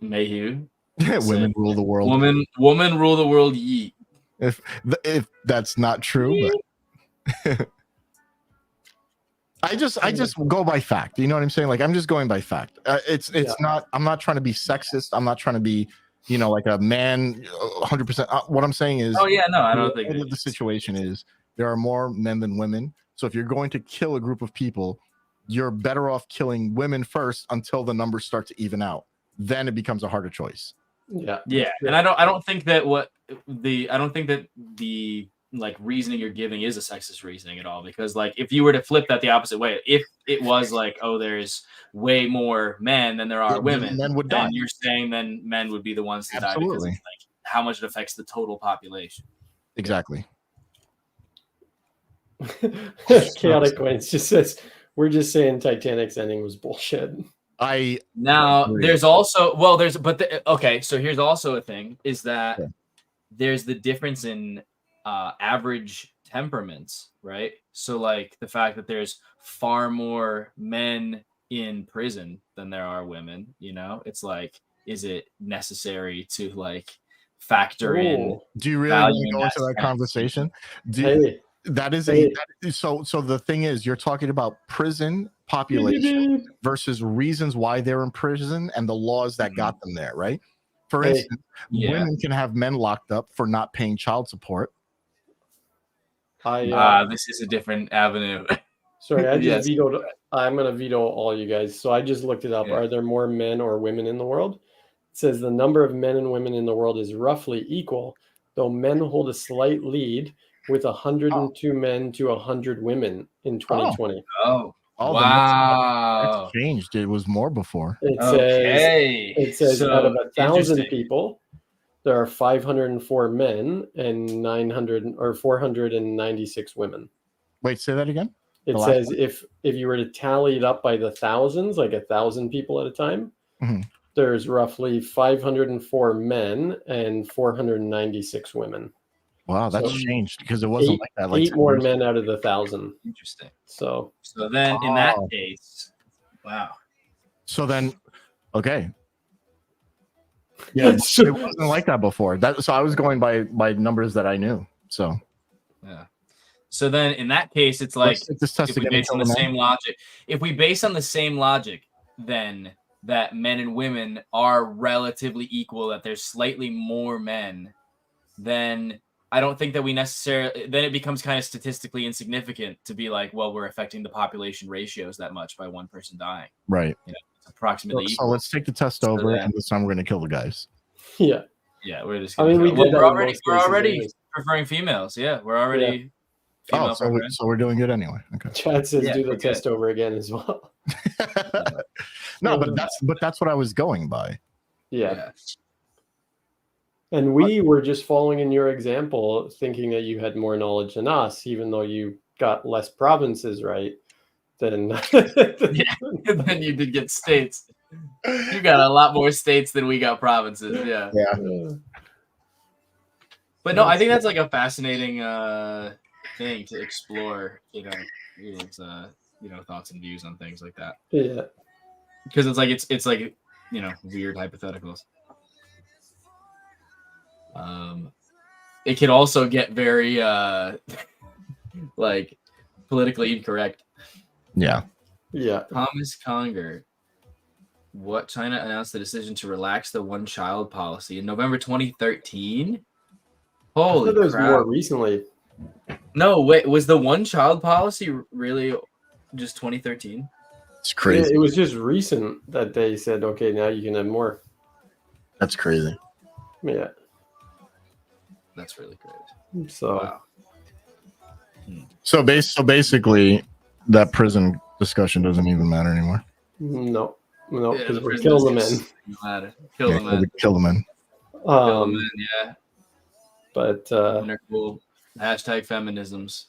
Mayhew. Women rule the world. Woman rule the world. Yeet. If that's not true, but I just go by fact. You know what I'm saying? Like I'm just going by fact. It's not. I'm not trying to be sexist. I'm not trying to be, like a man. 100%. What I'm saying is. Oh yeah, no, I don't think the situation is there are more men than women. So if you're going to kill a group of people, you're better off killing women first until the numbers start to even out. Then it becomes a harder choice. Yeah. And I don't think that the like reasoning you're giving is a sexist reasoning at all, because like if you were to flip that the opposite way, if it was like, oh, there's way more men than there are women, men would die. and you're saying then men would be the ones to die because it's like how much it affects the total population. Exactly. Chaotic Queens just says we're just saying Titanic's ending was bullshit. There's also okay, so here's also a thing is that there's the difference in average temperaments, right? So like the fact that there's far more men in prison than there are women, you know, it's like, is it necessary to like factor in? Do you really want to go into that conversation? So the thing is, you're talking about prison population versus reasons why they're in prison and the laws that got them there, right? For instance, women can have men locked up for not paying child support. This is a different avenue. Sorry, I just vetoed. I'm going to veto all you guys. So I just looked it up. Are there more men or women in the world? It says the number of men and women in the world is roughly equal, though men hold a slight lead with 102 men to 100 women in 2020. Oh, wow. That's changed. It was more before. It says so out of 1,000 people, there are 504 men and 496 women. Wait, say that again. It says if you were to tally it up by the thousands, like 1,000 people at a time, there's roughly 504 men and 496 women. Wow, that's changed because it wasn't like that. Like 8 more men out of the 1,000. Interesting. So then in that case, wow. So then, okay. Yeah, it wasn't like that before. So I was going by numbers that I knew. So yeah. So then in that case, it's like if we base on the same logic, then that men and women are relatively equal, that there's slightly more men, then I don't think that we necessarily, then it becomes kind of statistically insignificant to be like, well, we're affecting the population ratios that much by one person dying. Right. You know, it's approximately equal. So let's take the test over, and this time we're going to kill the guys. Yeah. Yeah, we're just. We're already preferring females. Yeah, we're already. Yeah. So we're doing good anyway. Okay. Chad says do the test over again as well. No, but that's what I was going by. Yeah. And we were just following in your example, thinking that you had more knowledge than us, even though you got less provinces right than than you did get states. You got a lot more states than we got provinces. Yeah. But no, I think that's like a fascinating thing to explore. You know, thoughts and views on things like that. Yeah. Because it's like weird hypotheticals. It can also get very like politically incorrect. Yeah. Thomas Conger. What China announced the decision to relax the one-child policy in November 2013. Holy crap! It was more recently. No, wait, was the one-child policy really just 2013? It's crazy. Yeah, it was just recent that they said, okay, now you can have more. That's crazy. Yeah. That's really great. So, wow. So basically, that prison discussion doesn't even matter anymore. No, because we're killing the men. Kill the men. Kill the men. Kill the men. Yeah. But cool. Hashtag feminisms.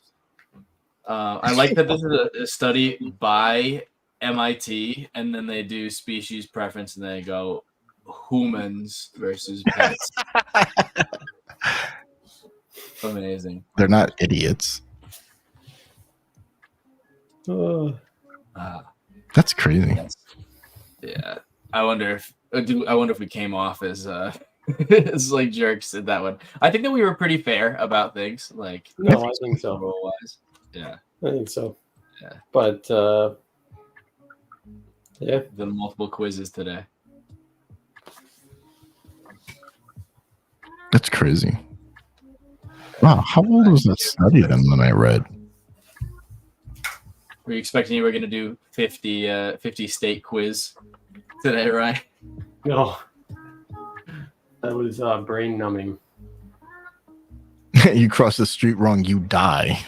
I like that this is a study by MIT, and then they do species preference, and they go humans versus pets. Amazing. They're not idiots. That's crazy. Yeah. I wonder if we came off as as like jerks in that one. I think that we were pretty fair about things. Like no, I think so. Role-wise. Yeah. I think so. Yeah. But the multiple quizzes today. That's crazy. Wow, how old was that study then when I read? Were you expecting you were going to do 50 state quiz today, right? No. That was brain numbing. You cross the street wrong, you die.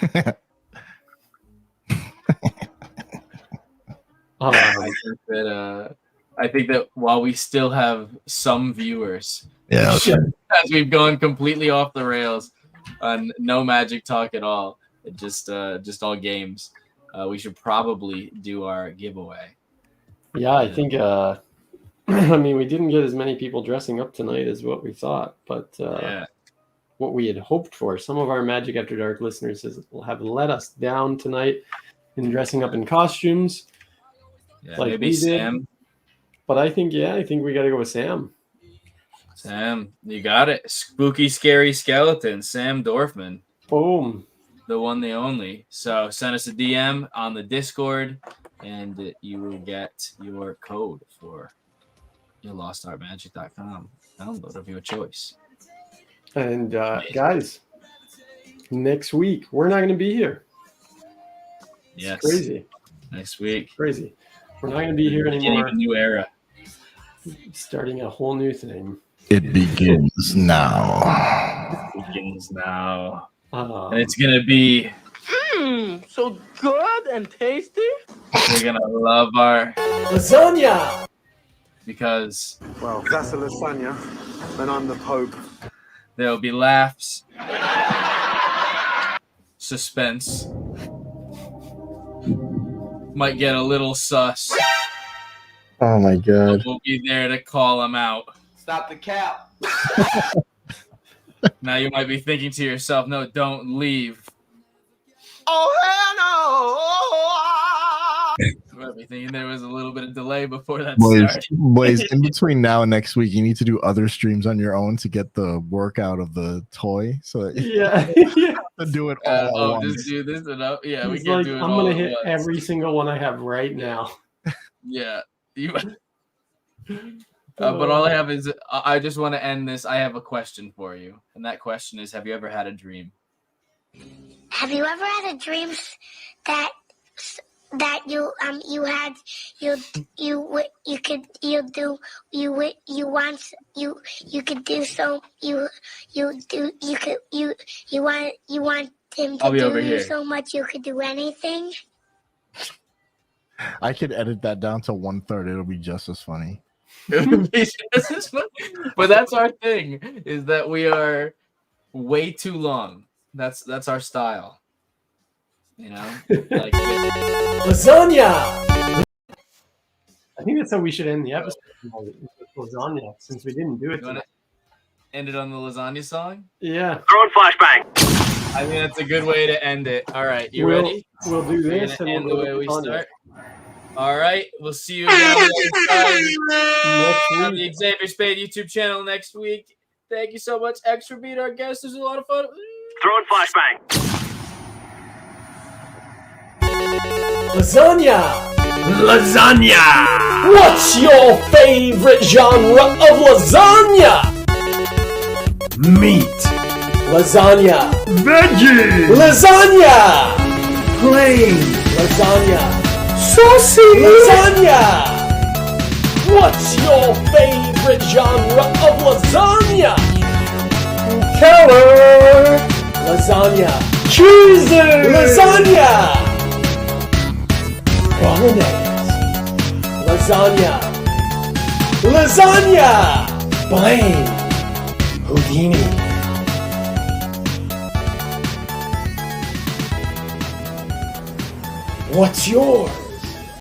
I think that while we still have some viewers, Yeah. as we've gone completely off the rails on no magic talk at all, just all games, we should probably do our giveaway. Yeah, I think. I mean, we didn't get as many people dressing up tonight as what we thought, but what we had hoped for. Some of our Magic After Dark listeners have let us down tonight in dressing up in costumes. Yeah, like maybe Sam. But I think we got to go with Sam. Sam, you got it. Spooky, scary skeleton, Sam Dorfman. Boom. The one, the only. So send us a DM on the Discord, and you will get your code for your LostArtMagic.com download of your choice. And guys, next week we're not going to be here. Yes. It's crazy. Next week. Crazy. We're not going to be here anymore. A new era. Starting a whole new thing. It begins now. It begins now. And it's going to be So good and tasty. we're going to love our lasagna. Because Well, that's a lasagna, and I'm the Pope. there'll be laughs, suspense, might get a little sus. Oh my god. We'll be there to call them out. Stop the cap. Now you might be thinking to yourself, no, don't leave. Oh, hell no. You might be thinking there was a little bit of delay before that Boys, started. boys, in between now and next week, you need to do other streams on your own to get the workout of the toy. So that you have to do it all at once. Just do this and up. Yeah, we It's can like, do it I'm all gonna at hit once. every single one I have right now. Yeah. But all I have is, I just want to end this. I have a question for you. And that question is, have you ever had a dream? Have you ever had a dream that you want him to I'll be do over you here. so much you could do anything? I could edit that down to 1/3. It'll be just as funny. It would be just as fun. But that's our thing, is that we are way too long. That's our style. You know? Like Lasagna! I think that's how we should end the episode. Lasagna, since we didn't do it you want tonight. to end it on the lasagna song? Yeah. Throwing flashbang. I think that's a good way to end it. All right, you We'll- ready? We'll do We're this gonna and end we'll the do way we lasagna. start. All right, we'll see you again on Next the week. Xavior Spade YouTube channel next week. Thank you so much, X, for being our guest. This was a lot of fun. Throwing flashbang. Lasagna! Lasagna. What's your favorite genre of lasagna? Meat. Lasagna! Veggie. Lasagna! Plain. Lasagna! Saucy. Lasagna! What's your favorite genre of lasagna? Color! Lasagna! Cheesy. Lasagna! Bolognese! Lasagna! Lasagna! Blaine! Houdini! What's yours?